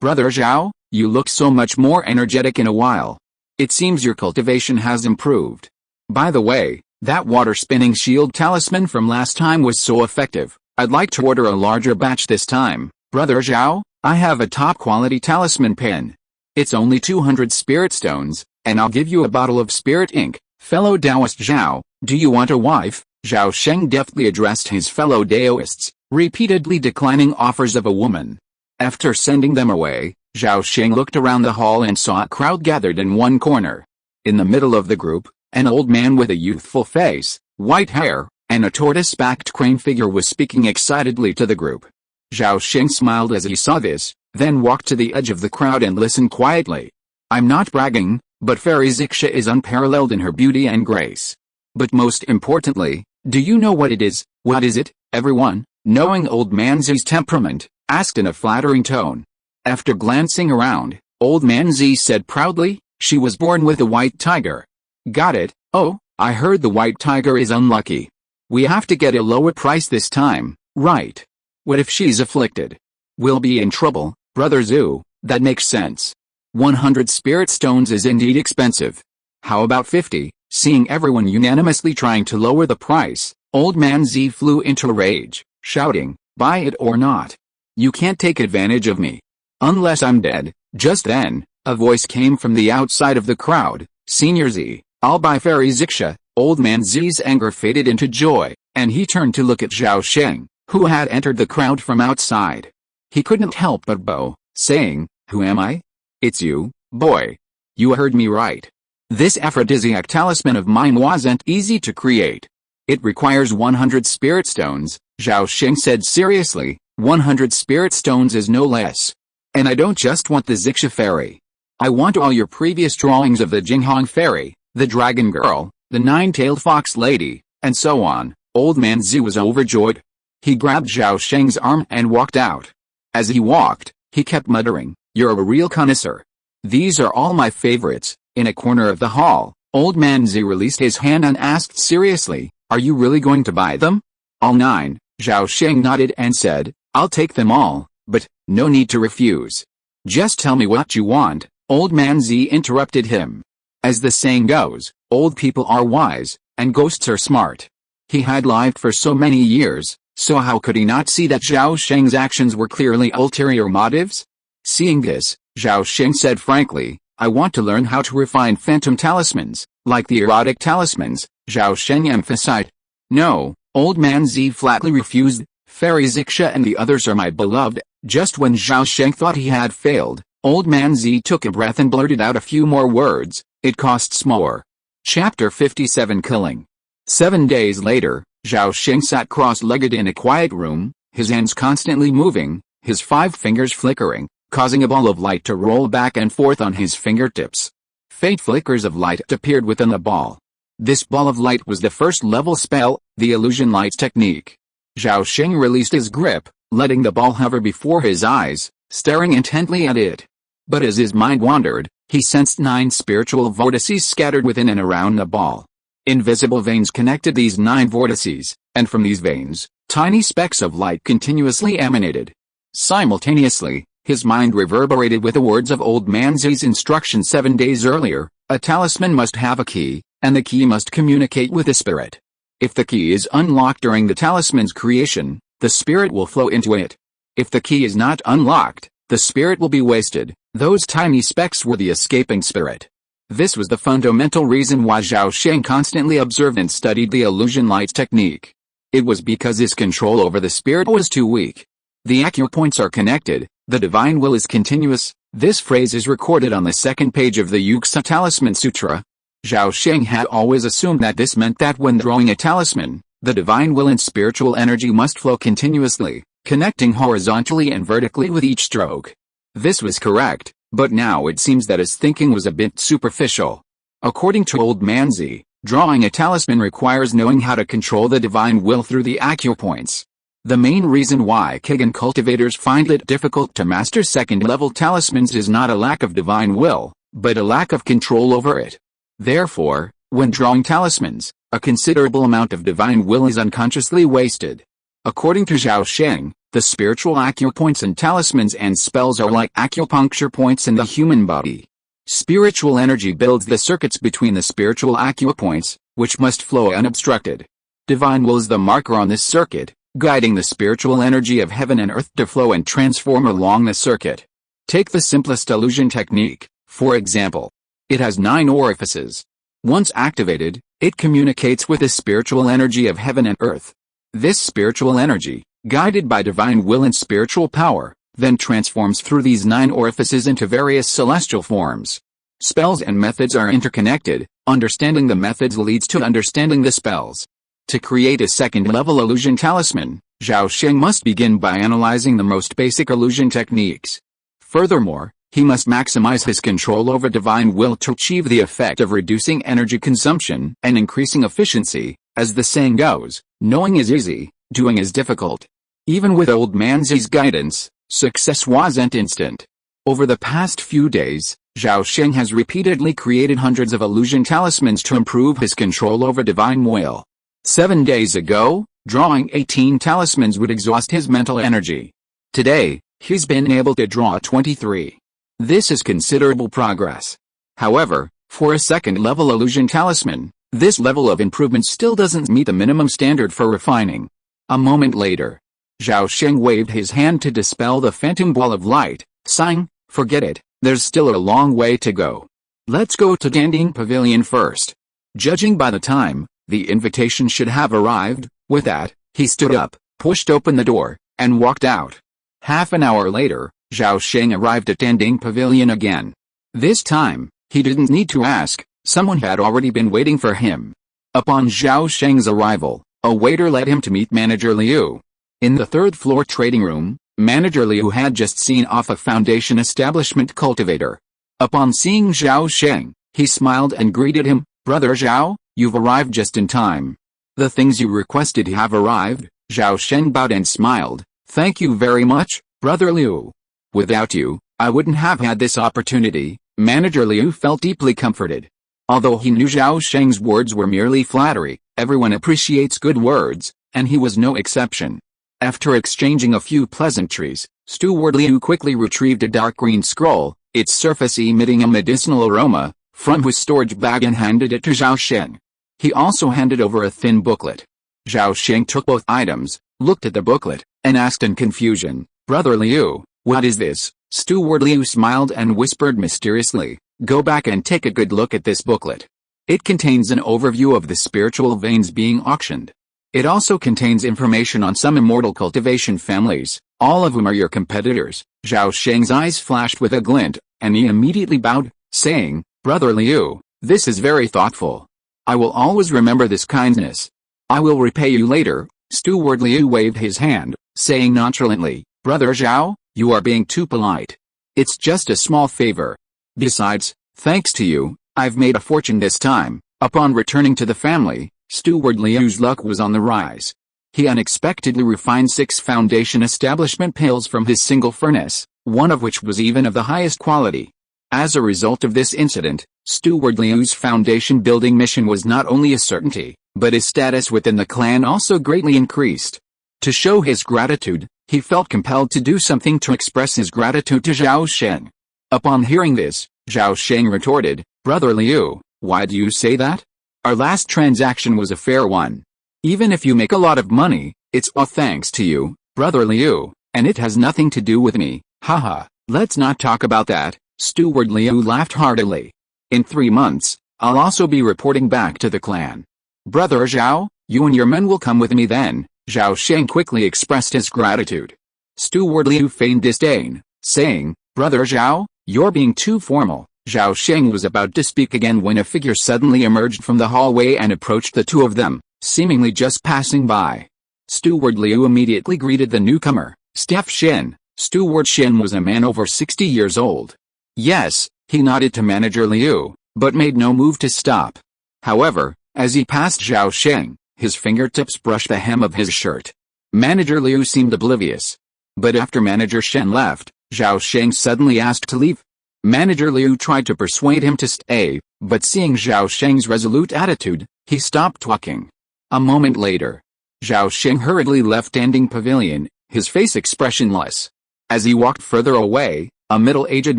Brother Zhao, you look so much more energetic in a while. It seems your cultivation has improved. By the way, that water-spinning shield talisman from last time was so effective. I'd like to order a larger batch this time." "Brother Zhao, I have a top-quality talisman pen. It's only 200 spirit stones, and I'll give you a bottle of spirit ink." "Fellow Taoist Zhao, do you want a wife?" Zhao Sheng deftly addressed his fellow Taoists, repeatedly declining offers of a woman. After sending them away, Zhao Sheng looked around the hall and saw a crowd gathered in one corner. In the middle of the group, an old man with a youthful face, white hair, and a tortoise-backed crane figure was speaking excitedly to the group. Zhao Sheng smiled as he saw this, then walked to the edge of the crowd and listened quietly. "I'm not bragging, but Fairy Zixa is unparalleled in her beauty and grace. But most importantly, do you know what it is?" "What is it?" everyone, knowing Old Man Z's temperament, asked in a flattering tone. After glancing around, Old Man Z said proudly, "She was born with a white tiger." "Got it. Oh, I heard the white tiger is unlucky. We have to get a lower price this time, right? What if she's afflicted? We'll be in trouble." "Brother Zhu, that makes sense. 100 spirit stones is indeed expensive. How about 50? Seeing everyone unanimously trying to lower the price, Old Man Z flew into a rage, shouting, "Buy it or not. You can't take advantage of me. Unless I'm dead." Just then, a voice came from the outside of the crowd, "Senior Z, I'll buy Fairy Zixa." Old Man Z's anger faded into joy, and he turned to look at Zhao Sheng, who had entered the crowd from outside. He couldn't help but bow, saying, "Who am I?" "It's you, boy. You heard me right. This aphrodisiac talisman of mine wasn't easy to create. It requires 100 spirit stones," Zhao Sheng said seriously. 100 spirit stones is no less. "And I don't just want the Zixa fairy. I want all your previous drawings of the Jinghong fairy, the dragon girl, the nine-tailed fox lady, and so on." Old Man Z was overjoyed. He grabbed Zhao Sheng's arm and walked out. As he walked, he kept muttering, "You're a real connoisseur. These are all my favorites." In a corner of the hall, Old Man Z released his hand and asked seriously, "Are you really going to buy them?" "All 9, Zhao Sheng nodded and said, "I'll take them all, but no need to refuse." "Just tell me what you want," Old Man Z interrupted him. As the saying goes, old people are wise, and ghosts are smart. He had lived for so many years, so how could he not see that Zhao Sheng's actions were clearly ulterior motives? Seeing this, Zhao Sheng said frankly, "I want to learn how to refine phantom talismans, like the erotic talismans." Zhao Sheng emphasized. "No," Old Man Z flatly refused. "Fairy Zixa and the others are my beloved." Just when Zhao Sheng thought he had failed, Old Man Z took a breath and blurted out a few more words, "It costs more." Chapter 57 Killing. 7 days later, Zhao Sheng sat cross-legged in a quiet room, his hands constantly moving, his 5 fingers flickering, causing a ball of light to roll back and forth on his fingertips. Faint flickers of light appeared within the ball. This ball of light was the first level spell, the illusion light technique. Zhao Sheng released his grip, letting the ball hover before his eyes, staring intently at it. But as his mind wandered, he sensed 9 spiritual vortices scattered within and around the ball. Invisible veins connected these 9 vortices, and from these veins, tiny specks of light continuously emanated. Simultaneously, his mind reverberated with the words of Old Man Zi's instruction 7 days earlier: a talisman must have a key, and the key must communicate with the spirit. If the key is unlocked during the talisman's creation, the spirit will flow into it. If the key is not unlocked, the spirit will be wasted. Those tiny specks were the escaping spirit. This was the fundamental reason why Zhao Sheng constantly observed and studied the illusion light technique. It was because his control over the spirit was too weak. The acupoints are connected, the divine will is continuous. This phrase is recorded on the 2nd page of the Yuksa Talisman Sutra. Zhao Sheng had always assumed that this meant that when drawing a talisman, the divine will and spiritual energy must flow continuously, connecting horizontally and vertically with each stroke. This was correct, but now it seems that his thinking was a bit superficial. According to Old Man Zi, drawing a talisman requires knowing how to control the divine will through the acupoints. The main reason why Kigan cultivators find it difficult to master 2nd-level talismans is not a lack of divine will, but a lack of control over it. Therefore, when drawing talismans, a considerable amount of divine will is unconsciously wasted. According to Zhao Sheng, the spiritual acupoints and talismans and spells are like acupuncture points in the human body. Spiritual energy builds the circuits between the spiritual acupoints, which must flow unobstructed. Divine will is the marker on this circuit, guiding the spiritual energy of heaven and earth to flow and transform along the circuit. Take the simplest illusion technique, for example. It has 9 orifices. Once activated, it communicates with the spiritual energy of heaven and earth. This spiritual energy, guided by divine will and spiritual power, then transforms through these 9 orifices into various celestial forms. Spells and methods are interconnected. Understanding the methods leads to understanding the spells. To create a 2nd-level illusion talisman, Zhao Sheng must begin by analyzing the most basic illusion techniques. Furthermore, he must maximize his control over divine will to achieve the effect of reducing energy consumption and increasing efficiency. As the saying goes, knowing is easy, doing is difficult. Even with Old Man Zi's guidance, success wasn't instant. Over the past few days, Zhao Sheng has repeatedly created hundreds of illusion talismans to improve his control over divine will. 7 days ago, drawing 18 talismans would exhaust his mental energy. Today, he's been able to draw 23. This is considerable progress. However, for a 2nd-level illusion talisman, this level of improvement still doesn't meet the minimum standard for refining. A moment later, Zhao Sheng waved his hand to dispel the phantom ball of light, sighing, "Forget it, there's still a long way to go. Let's go to Danding Pavilion first." Judging by the time, the invitation should have arrived. With that, he stood up, pushed open the door, and walked out. Half an hour later, Zhao Sheng arrived at Danding Pavilion again. This time, he didn't need to ask, someone had already been waiting for him. Upon Zhao Sheng's arrival, a waiter led him to meet Manager Liu. In the 3rd-floor trading room, Manager Liu had just seen off a foundation establishment cultivator. Upon seeing Zhao Sheng, he smiled and greeted him. "Brother Zhao, you've arrived just in time. The things you requested have arrived." Zhao Sheng bowed and smiled. "Thank you very much, Brother Liu. Without you, I wouldn't have had this opportunity." Manager Liu felt deeply comforted. Although he knew Zhao Sheng's words were merely flattery, everyone appreciates good words, and he was no exception. After exchanging a few pleasantries, Steward Liu quickly retrieved a dark green scroll, its surface emitting a medicinal aroma, from his storage bag and handed it to Zhao Sheng. He also handed over a thin booklet. Zhao Sheng took both items, looked at the booklet, and asked in confusion, "Brother Liu, what is this?" Steward Liu smiled and whispered mysteriously, "Go back and take a good look at this booklet. It contains an overview of the spiritual veins being auctioned. It also contains information on some immortal cultivation families, all of whom are your competitors." Zhao Sheng's eyes flashed with a glint, and he immediately bowed, saying, "Brother Liu, this is very thoughtful. I will always remember this kindness. I will repay you later." Steward Liu waved his hand, saying nonchalantly, "Brother Zhao, you are being too polite. It's just a small favor. Besides, thanks to you, I've made a fortune this time." Upon returning to the family, Steward Liu's luck was on the rise. He unexpectedly refined 6 foundation establishment pails from his single furnace, one of which was even of the highest quality. As a result of this incident, Steward Liu's foundation building mission was not only a certainty, but his status within the clan also greatly increased. To show his gratitude, he felt compelled to do something to express his gratitude to Zhao Sheng. Upon hearing this, Zhao Sheng retorted, "Brother Liu, why do you say that? Our last transaction was a fair one. Even if you make a lot of money, it's all thanks to you, Brother Liu, and it has nothing to do with me, haha, let's not talk about that." Steward Liu laughed heartily. "In 3 months, I'll also be reporting back to the clan. Brother Zhao, you and your men will come with me then." Zhao Sheng quickly expressed his gratitude. Steward Liu feigned disdain, saying, "Brother Zhao, you're being too formal." Zhao Sheng was about to speak again when a figure suddenly emerged from the hallway and approached the two of them, seemingly just passing by. Steward Liu immediately greeted the newcomer, "Staff Shen." Steward Shen was a man over 60 years old. "Yes," he nodded to Manager Liu, but made no move to stop. However, as he passed Zhao Sheng, his fingertips brushed the hem of his shirt. Manager Liu seemed oblivious. But after Manager Shen left, Zhao Sheng suddenly asked to leave. Manager Liu tried to persuade him to stay, but seeing Zhao Sheng's resolute attitude, he stopped talking. A moment later, Zhao Sheng hurriedly left Standing Pavilion, his face expressionless. As he walked further away, a middle-aged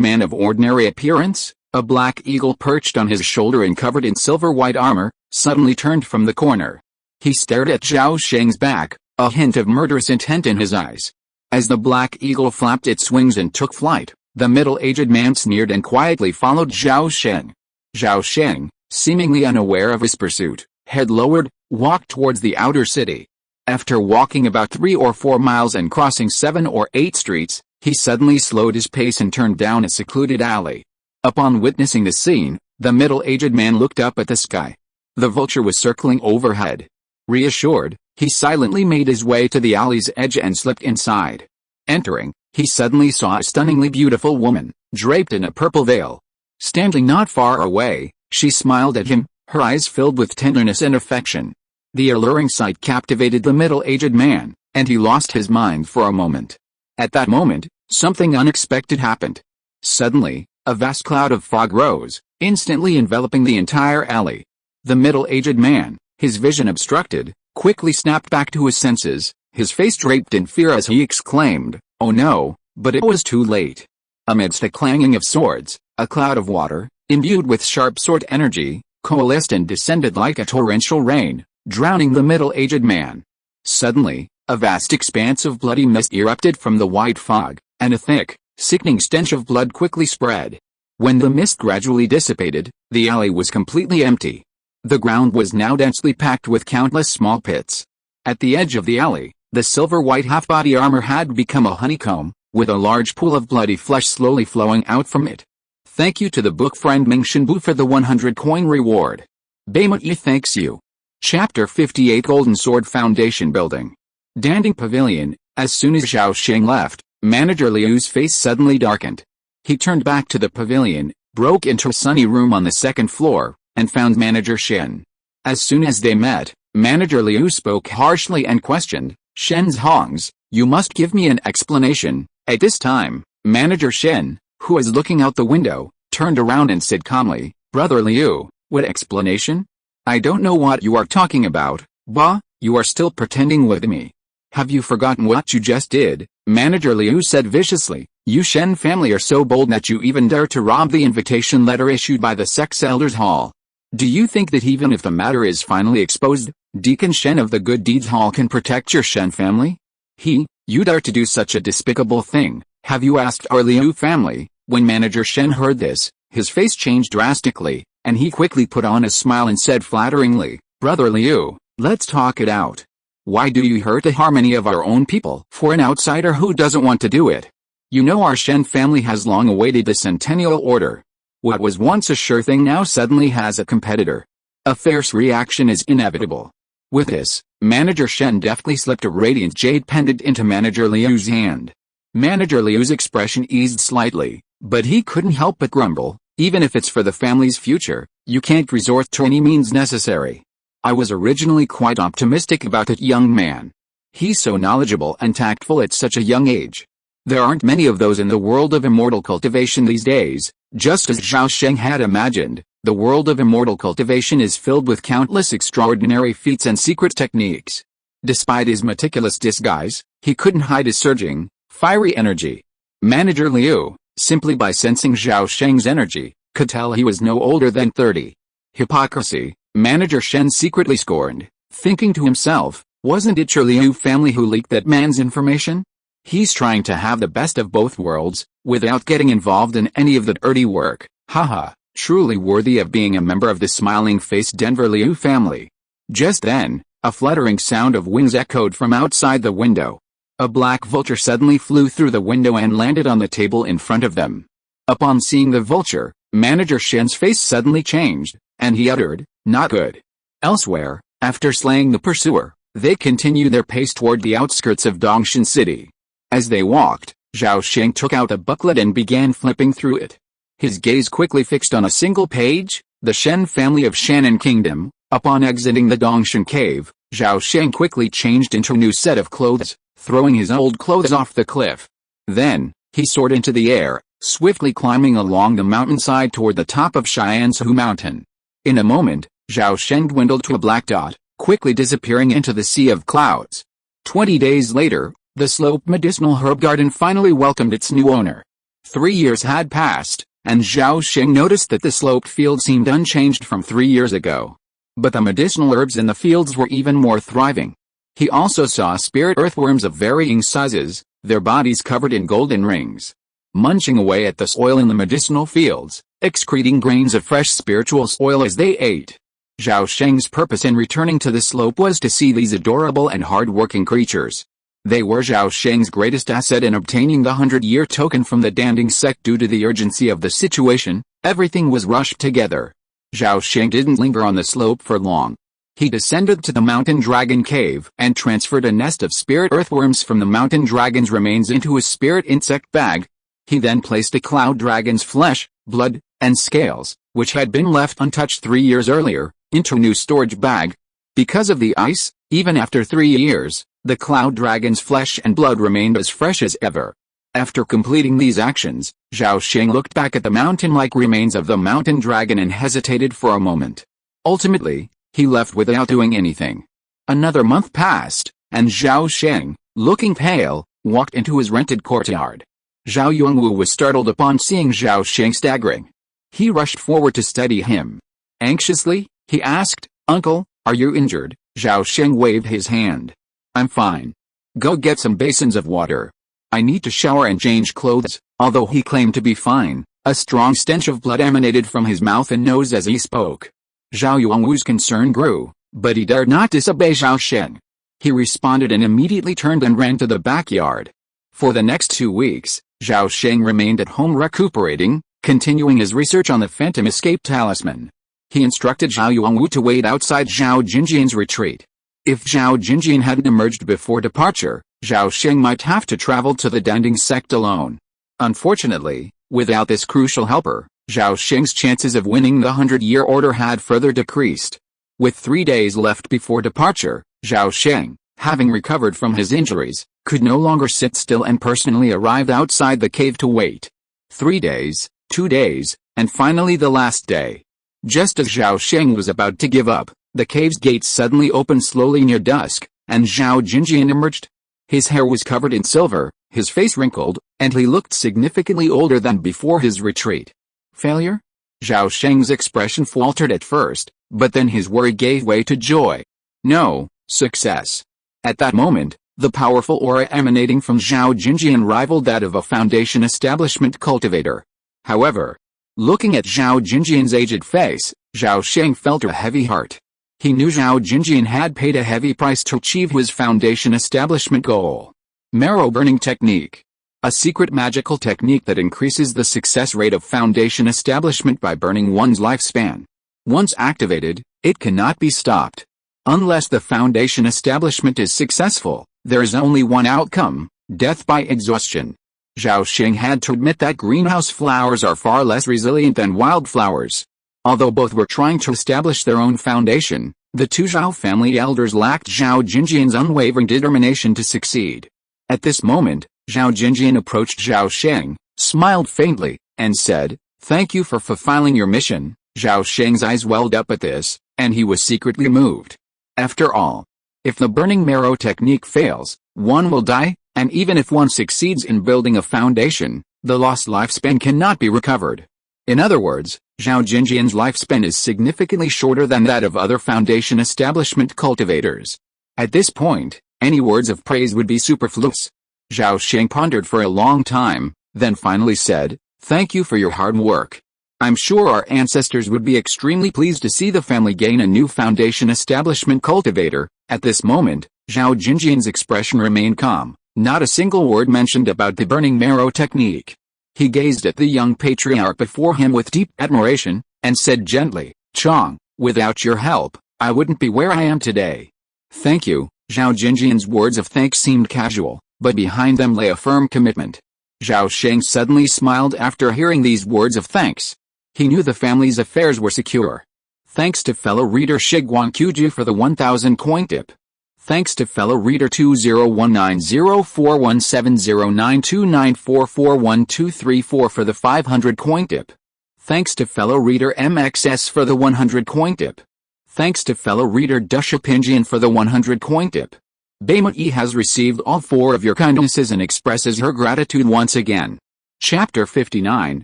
man of ordinary appearance, a black eagle perched on his shoulder and covered in silver-white armor, suddenly turned from the corner. He stared at Zhao Sheng's back, a hint of murderous intent in his eyes. As the black eagle flapped its wings and took flight, the middle-aged man sneered and quietly followed Zhao Sheng. Zhao Sheng, seemingly unaware of his pursuit, head lowered, walked towards the outer city. After walking about 3 or 4 miles and crossing 7 or 8 streets, he suddenly slowed his pace and turned down a secluded alley. Upon witnessing the scene, the middle-aged man looked up at the sky. The vulture was circling overhead. Reassured, he silently made his way to the alley's edge and slipped inside. Entering, he suddenly saw a stunningly beautiful woman, draped in a purple veil. Standing not far away, she smiled at him, her eyes filled with tenderness and affection. The alluring sight captivated the middle-aged man, and he lost his mind for a moment. At that moment, something unexpected happened. Suddenly, a vast cloud of fog rose, instantly enveloping the entire alley. The middle-aged man, his vision obstructed, quickly snapped back to his senses, his face draped in fear as he exclaimed, "Oh no," but it was too late. Amidst the clanging of swords, a cloud of water, imbued with sharp sword energy, coalesced and descended like a torrential rain, drowning the middle-aged man. Suddenly, a vast expanse of bloody mist erupted from the white fog, and a thick, sickening stench of blood quickly spread. When the mist gradually dissipated, the alley was completely empty. The ground was now densely packed with countless small pits. At the edge of the alley, the silver-white half-body armor had become a honeycomb, with a large pool of bloody flesh slowly flowing out from it. Thank you to the book friend Ming Shinbu for the 100 coin reward. Baimuyi thanks you. Chapter 58 Golden Sword Foundation Building. Standing Pavilion. As soon as Zhao Sheng left, Manager Liu's face suddenly darkened. He turned back to the pavilion, broke into a sunny room on the 2nd floor, and found Manager Shen. As soon as they met, Manager Liu spoke harshly and questioned, "Shen's Hongs, you must give me an explanation." At this time, Manager Shen, who was looking out the window, turned around and said calmly, "Brother Liu, what explanation? I don't know what you are talking about." "Bah, you are still pretending with me. Have you forgotten what you just did?" Manager Liu said viciously. "You Shen family are so bold that you even dare to rob the invitation letter issued by the Sects Elders Hall. Do you think that even if the matter is finally exposed, Deacon Shen of the Good Deeds Hall can protect your Shen family? You dare to do such a despicable thing? Have you asked our Liu family?" When Manager Shen heard this, his face changed drastically, and he quickly put on a smile and said flatteringly, "Brother Liu, let's talk it out. Why do you hurt the harmony of our own people for an outsider who doesn't want to do it? You know our Shen family has long awaited the Centennial Order. What was once a sure thing now suddenly has a competitor. A fierce reaction is inevitable." With this, Manager Shen deftly slipped a radiant jade pendant into Manager Liu's hand. Manager Liu's expression eased slightly, but he couldn't help but grumble, "Even if it's for the family's future, you can't resort to any means necessary. I was originally quite optimistic about that young man. He's so knowledgeable and tactful at such a young age. There aren't many of those in the world of immortal cultivation these days. Just as Zhao Sheng had imagined, the world of immortal cultivation is filled with countless extraordinary feats and secret techniques. Despite his meticulous disguise, he couldn't hide his surging, fiery energy. Manager Liu, simply by sensing Zhao Sheng's energy, could tell he was no older than 30. Hypocrisy, Manager Shen secretly scorned, thinking to himself, wasn't it your Liu family who leaked that man's information? He's trying to have the best of both worlds, without getting involved in any of the dirty work. Haha, truly worthy of being a member of the smiling-faced Denver Liu family. Just then, a fluttering sound of wings echoed from outside the window. A black vulture suddenly flew through the window and landed on the table in front of them. Upon seeing the vulture, Manager Shen's face suddenly changed, and he uttered, "Not good." Elsewhere, after slaying the pursuer, they continued their pace toward the outskirts of Dongshan City. As they walked, Zhao Sheng took out a booklet and began flipping through it. His gaze quickly fixed on a single page, the Shen family of Shannon Kingdom. Upon exiting the Dongshan cave, Zhao Sheng quickly changed into a new set of clothes, throwing his old clothes off the cliff. Then, he soared into the air, swiftly climbing along the mountainside toward the top of Xiansu Mountain. In a moment, Zhao Sheng dwindled to a black dot, quickly disappearing into the sea of clouds. 20 days later, the Slope Medicinal Herb Garden finally welcomed its new owner. 3 years had passed, and Zhao Sheng noticed that the sloped field seemed unchanged from 3 years ago. But the medicinal herbs in the fields were even more thriving. He also saw spirit earthworms of varying sizes, their bodies covered in golden rings, munching away at the soil in the medicinal fields, excreting grains of fresh spiritual soil as they ate. Zhao Sheng's purpose in returning to the slope was to see these adorable and hard-working creatures. They were Zhao Sheng's greatest asset in obtaining the 100-year token from the Danding sect. Due to the urgency of the situation, everything was rushed together. Zhao Sheng didn't linger on the slope for long. He descended to the mountain dragon cave and transferred a nest of spirit earthworms from the mountain dragon's remains into his spirit insect bag. He then placed a cloud dragon's flesh, blood, and scales, which had been left untouched 3 years earlier, into a new storage bag. Because of the ice, even after 3 years, the cloud dragon's flesh and blood remained as fresh as ever. After completing these actions, Zhao Sheng looked back at the mountain-like remains of the mountain dragon and hesitated for a moment. Ultimately, he left without doing anything. Another month passed, and Zhao Sheng, looking pale, walked into his rented courtyard. Zhao Yongwu was startled upon seeing Zhao Sheng staggering. He rushed forward to steady him. Anxiously, he asked, "Uncle, are you injured?" Zhao Sheng waved his hand. "I'm fine. Go get some basins of water. I need to shower and change clothes." Although he claimed to be fine, a strong stench of blood emanated from his mouth and nose as he spoke. Zhao Yongwu's concern grew, but he dared not disobey Zhao Sheng. He responded and immediately turned and ran to the backyard. For the next 2 weeks, Zhao Sheng remained at home recuperating, continuing his research on the Phantom Escape Talisman. He instructed Zhao Yongwu to wait outside Zhao Jinjian's retreat. If Zhao Jinjian hadn't emerged before departure, Zhao Sheng might have to travel to the Danding sect alone. Unfortunately, without this crucial helper, Zhao Sheng's chances of winning the 100-year order had further decreased. With 3 days left before departure, Zhao Sheng, having recovered from his injuries, could no longer sit still and personally arrived outside the cave to wait. 3 days, 2 days, and finally the last day. Just as Zhao Sheng was about to give up, the cave's gates suddenly opened slowly near dusk, and Zhao Jinjian emerged. His hair was covered in silver, his face wrinkled, and he looked significantly older than before his retreat. Failure? Zhao Sheng's expression faltered at first, but then his worry gave way to joy. No, success. At that moment, the powerful aura emanating from Zhao Jinjian rivaled that of a Foundation establishment cultivator. However, looking at Zhao Jinjian's aged face, Zhao Sheng felt a heavy heart. He knew Zhao Jinjian had paid a heavy price to achieve his Foundation establishment goal. Marrow Burning Technique. A secret magical technique that increases the success rate of Foundation establishment by burning one's lifespan. Once activated, it cannot be stopped. Unless the Foundation establishment is successful, there is only one outcome: death by exhaustion. Zhao Sheng had to admit that greenhouse flowers are far less resilient than wildflowers. Although both were trying to establish their own foundation, The two Zhao family elders lacked Zhao Jinjian's unwavering determination to succeed. At this moment, Zhao Jinjian approached Zhao Sheng, smiled faintly, and said, "Thank you for fulfilling your mission." Zhao Sheng's eyes welled up at this, and he was secretly moved. After all, if the burning marrow technique fails, one will die, and even if one succeeds in building a foundation, the lost lifespan cannot be recovered. In other words, Zhao Jinjian's lifespan is significantly shorter than that of other foundation establishment cultivators. At this point, any words of praise would be superfluous. Zhao Sheng pondered for a long time, then finally said, "Thank you for your hard work. I'm sure our ancestors would be extremely pleased to see the family gain a new foundation establishment cultivator." At this moment, Zhao Jinjian's expression remained calm, not a single word mentioned about the burning marrow technique. He gazed at the young patriarch before him with deep admiration, and said gently, "Chong, without your help, I wouldn't be where I am today." "Thank you." Zhao Jinjian's words of thanks seemed casual, but behind them lay a firm commitment. Zhao Sheng suddenly smiled after hearing these words of thanks. He knew the family's affairs were secure. Thanks to fellow reader Shiguan Qju for the 1000 coin tip. Thanks to fellow reader 201904170929441234 for the 500 coin tip. Thanks to fellow reader MXS for the 100 coin tip. Thanks to fellow reader Dushapinjian for the 100 coin tip. Baimai has received all 4 of your kindnesses and expresses her gratitude once again. Chapter 59,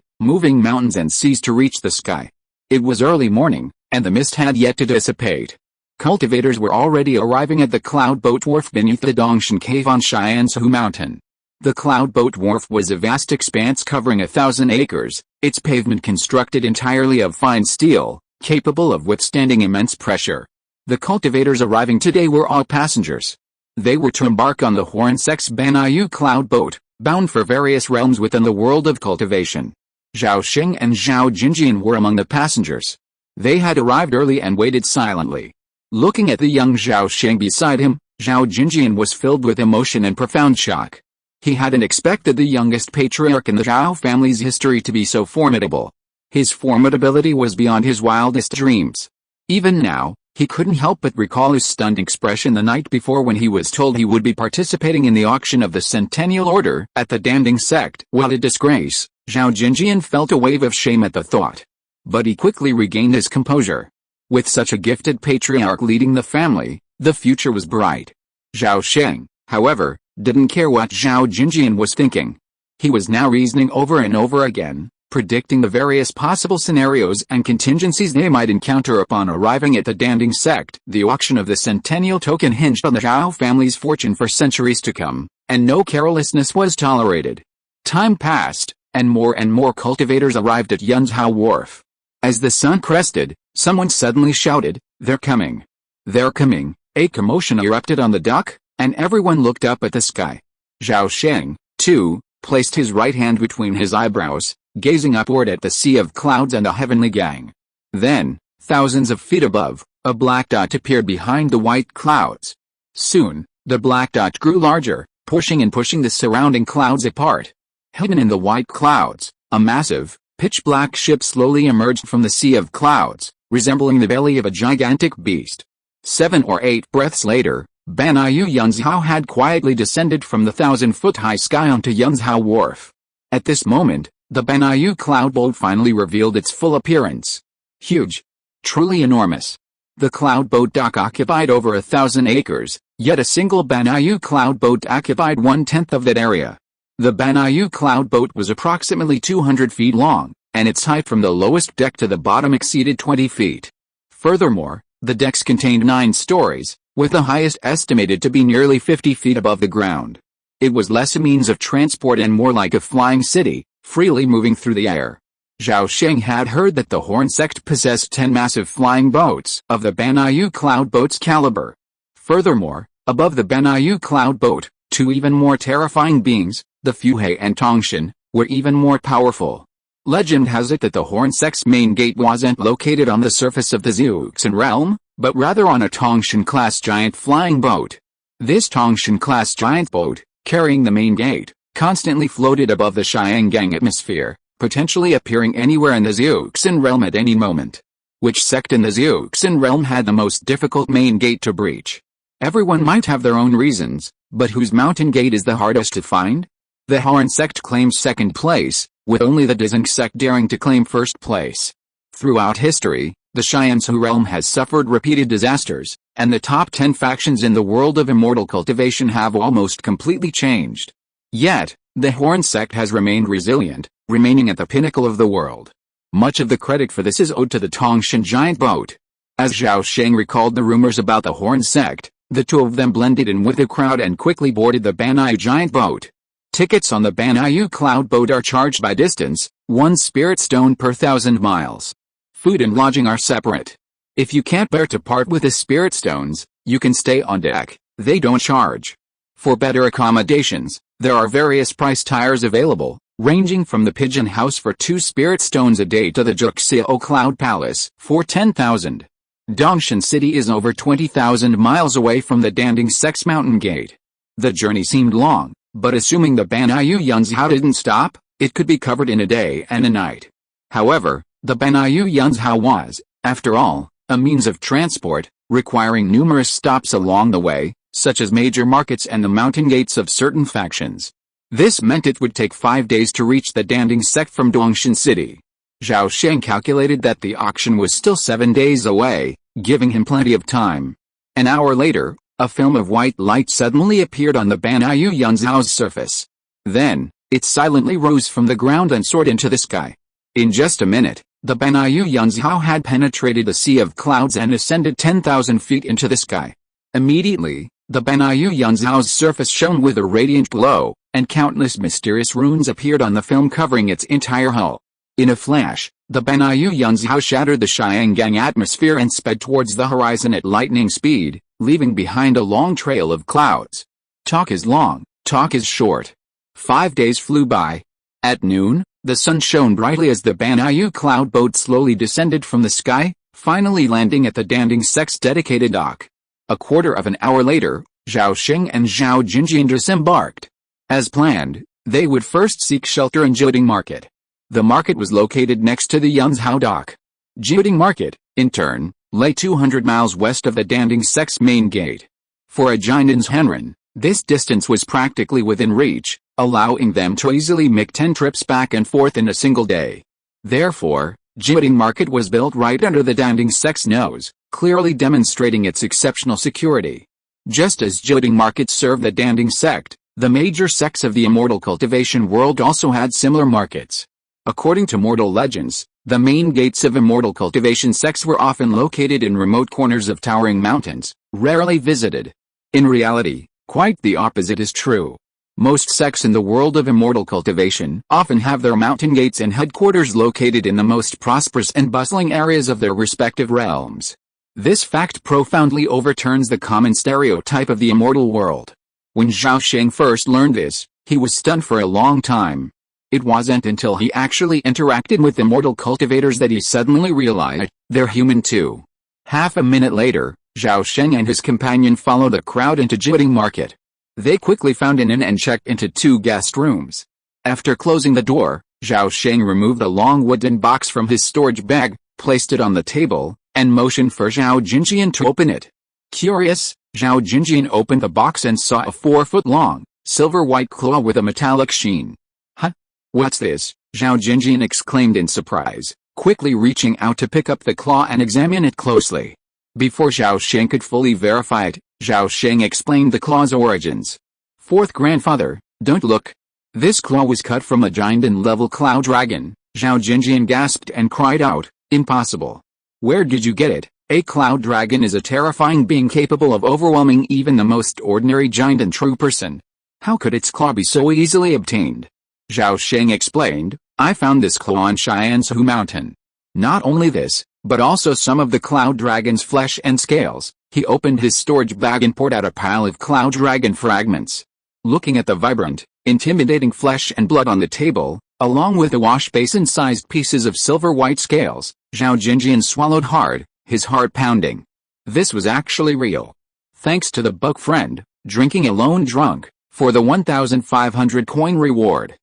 Moving Mountains and Seas to Reach the Sky. It was early morning, and the mist had yet to dissipate. Cultivators were already arriving at the Cloud Boat Wharf beneath the Dongshan Cave on Xianshu Mountain. The Cloud Boat Wharf was a vast expanse covering 1,000 acres, its pavement constructed entirely of fine steel, capable of withstanding immense pressure. The cultivators arriving today were all passengers. They were to embark on the Horn Sects Banayu Cloud Boat, bound for various realms within the world of cultivation. Zhao Sheng and Zhao Jinjian were among the passengers. They had arrived early and waited silently. Looking at the young Zhao Sheng beside him, Zhao Jinjian was filled with emotion and profound shock. He hadn't expected the youngest patriarch in the Zhao family's history to be so formidable. His formidability was beyond his wildest dreams. Even now, he couldn't help but recall his stunned expression the night before when he was told he would be participating in the auction of the Centennial Order at the Danding sect. What a disgrace! Zhao Jinjian felt a wave of shame at the thought. But he quickly regained his composure. With such a gifted patriarch leading the family, the future was bright. Zhao Sheng, however, didn't care what Zhao Jinjian was thinking. He was now reasoning over and over again, predicting the various possible scenarios and contingencies they might encounter upon arriving at the Danding sect. The auction of the Centennial token hinged on the Zhao family's fortune for centuries to come, and no carelessness was tolerated. Time passed, and more cultivators arrived at Yunzhao Wharf. As the sun crested, someone suddenly shouted, "They're coming! They're coming!" A commotion erupted on the dock, and everyone looked up at the sky. Zhao Sheng, too, placed his right hand between his eyebrows, gazing upward at the sea of clouds and a heavenly gang. Then, thousands of feet above, a black dot appeared behind the white clouds. Soon, the black dot grew larger, pushing the surrounding clouds apart. Hidden in the white clouds, a massive, pitch-black ship slowly emerged from the sea of clouds, resembling the belly of a gigantic beast. 7 or 8 breaths later, Banayu Yunzhao had quietly descended from the 1,000-foot-high sky onto Yunzhao Wharf. At this moment, the Banayu cloud boat finally revealed its full appearance. Huge. Truly enormous. The cloud boat dock occupied over 1,000 acres, yet a single Banayu cloud boat occupied 1/10 of that area. The Banayu cloud boat was approximately 200 feet long, and its height from the lowest deck to the bottom exceeded 20 feet. Furthermore, the decks contained 9 stories, with the highest estimated to be nearly 50 feet above the ground. It was less a means of transport and more like a flying city, freely moving through the air. Zhao Sheng had heard that the Horn sect possessed 10 massive flying boats of the Banayu cloud boat's caliber. Furthermore, above the Banayu cloud boat, 2 even more terrifying beings, the Fuhei and Tongshan, were even more powerful. Legend has it that the Horn sect's main gate wasn't located on the surface of the Zhuoxin realm, but rather on a Tongshan-class giant flying boat. This Tongshan-class giant boat, carrying the main gate, constantly floated above the Xiangang atmosphere, potentially appearing anywhere in the Zhuoxin realm at any moment. Which sect in the Zeuxin realm had the most difficult main gate to breach? Everyone might have their own reasons, but whose mountain gate is the hardest to find? The Horn sect claims second place, with only the Dizeng sect daring to claim first place. Throughout history, the Xianzhu realm has suffered repeated disasters, and the top 10 factions in the world of immortal cultivation have almost completely changed. Yet, the Horn sect has remained resilient, remaining at the pinnacle of the world. Much of the credit for this is owed to the Tongshan giant boat. As Zhao Sheng recalled the rumors about the Horn sect, the two of them blended in with the crowd and quickly boarded the Banyu giant boat. Tickets on the Banyu cloud boat are charged by distance, 1 spirit stone per 1,000 miles. Food and lodging are separate. If you can't bear to part with the spirit stones, you can stay on deck, they don't charge. For better accommodations, there are various price tiers available, ranging from the Pigeon House for 2 spirit stones a day to the Juxiao Cloud Palace for 10,000. Dongshan City is over 20,000 miles away from the Danding Sect's mountain gate. The journey seemed long, but assuming the Banyu Yunzhao didn't stop, it could be covered in a day and a night. However, the Banyu Yunzhao was, after all, a means of transport, requiring numerous stops along the way, such as major markets and the mountain gates of certain factions. This meant it would take 5 days to reach the Danding sect from Dongshan City. Zhao Sheng calculated that the auction was still 7 days away, giving him plenty of time. An hour later, a film of white light suddenly appeared on the Banyu Yunzhao's surface. Then, it silently rose from the ground and soared into the sky. In just a minute, the Banyu Yunzhao had penetrated the sea of clouds and ascended 10,000 feet into the sky. Immediately, the Banyu Yunzhao's surface shone with a radiant glow, and countless mysterious runes appeared on the film covering its entire hull. In a flash, the Banyu Yunzhao shattered the Xiangang atmosphere and sped towards the horizon at lightning speed, leaving behind a long trail of clouds. Talk is long, talk is short. 5 days flew by. At noon, the sun shone brightly as the Banyu cloud boat slowly descended from the sky, finally landing at the Danding sect's dedicated dock. A quarter of an hour later, Zhao Sheng and Zhao Jinjian disembarked. As planned, they would first seek shelter in Jiuding Market. The market was located next to the Yunzhao dock. Jiuding Market, in turn, lay 200 miles west of the Danding sect's main gate. For a Jindan's Henren, this distance was practically within reach, allowing them to easily make 10 trips back and forth in a single day. Therefore, Jiuding Market was built right under the Danding sect's nose, clearly demonstrating its exceptional security. Just as Jiuding Market served the Danding sect, the major sects of the immortal cultivation world also had similar markets. According to mortal legends, the main gates of immortal cultivation sects were often located in remote corners of towering mountains, rarely visited. In reality, quite the opposite is true. Most sects in the world of immortal cultivation often have their mountain gates and headquarters located in the most prosperous and bustling areas of their respective realms. This fact profoundly overturns the common stereotype of the immortal world. When Zhao Sheng first learned this, he was stunned for a long time. It wasn't until he actually interacted with immortal cultivators that he suddenly realized, they're human too. Half a minute later, Zhao Sheng and his companion followed the crowd into Jiuding Market. They quickly found an inn and checked into 2 guest rooms. After closing the door, Zhao Sheng removed a long wooden box from his storage bag, placed it on the table, and motioned for Zhao Jinjian to open it. Curious, Zhao Jinjian opened the box and saw a 4-foot-long, silver-white claw with a metallic sheen. Huh? What's this? Zhao Jinjian exclaimed in surprise, quickly reaching out to pick up the claw and examine it closely. Before Zhao Sheng could fully verify it, Zhao Sheng explained the claw's origins. Fourth grandfather, don't look. This claw was cut from a Jindan-level cloud dragon. Zhao Jinjian gasped and cried out, impossible. Where did you get it? A cloud dragon is a terrifying being capable of overwhelming even the most ordinary Jindan true person. How could its claw be so easily obtained? Zhao Sheng explained, I found this claw on Xianzhu Mountain. Not only this, but also some of the cloud dragon's flesh and scales. He opened his storage bag and poured out a pile of cloud dragon fragments. Looking at the vibrant, intimidating flesh and blood on the table, along with the wash basin-sized pieces of silver-white scales, Zhao Jinjian swallowed hard, his heart pounding. This was actually real. Thanks to the bug friend, drinking alone drunk, for the 1,500 coin reward.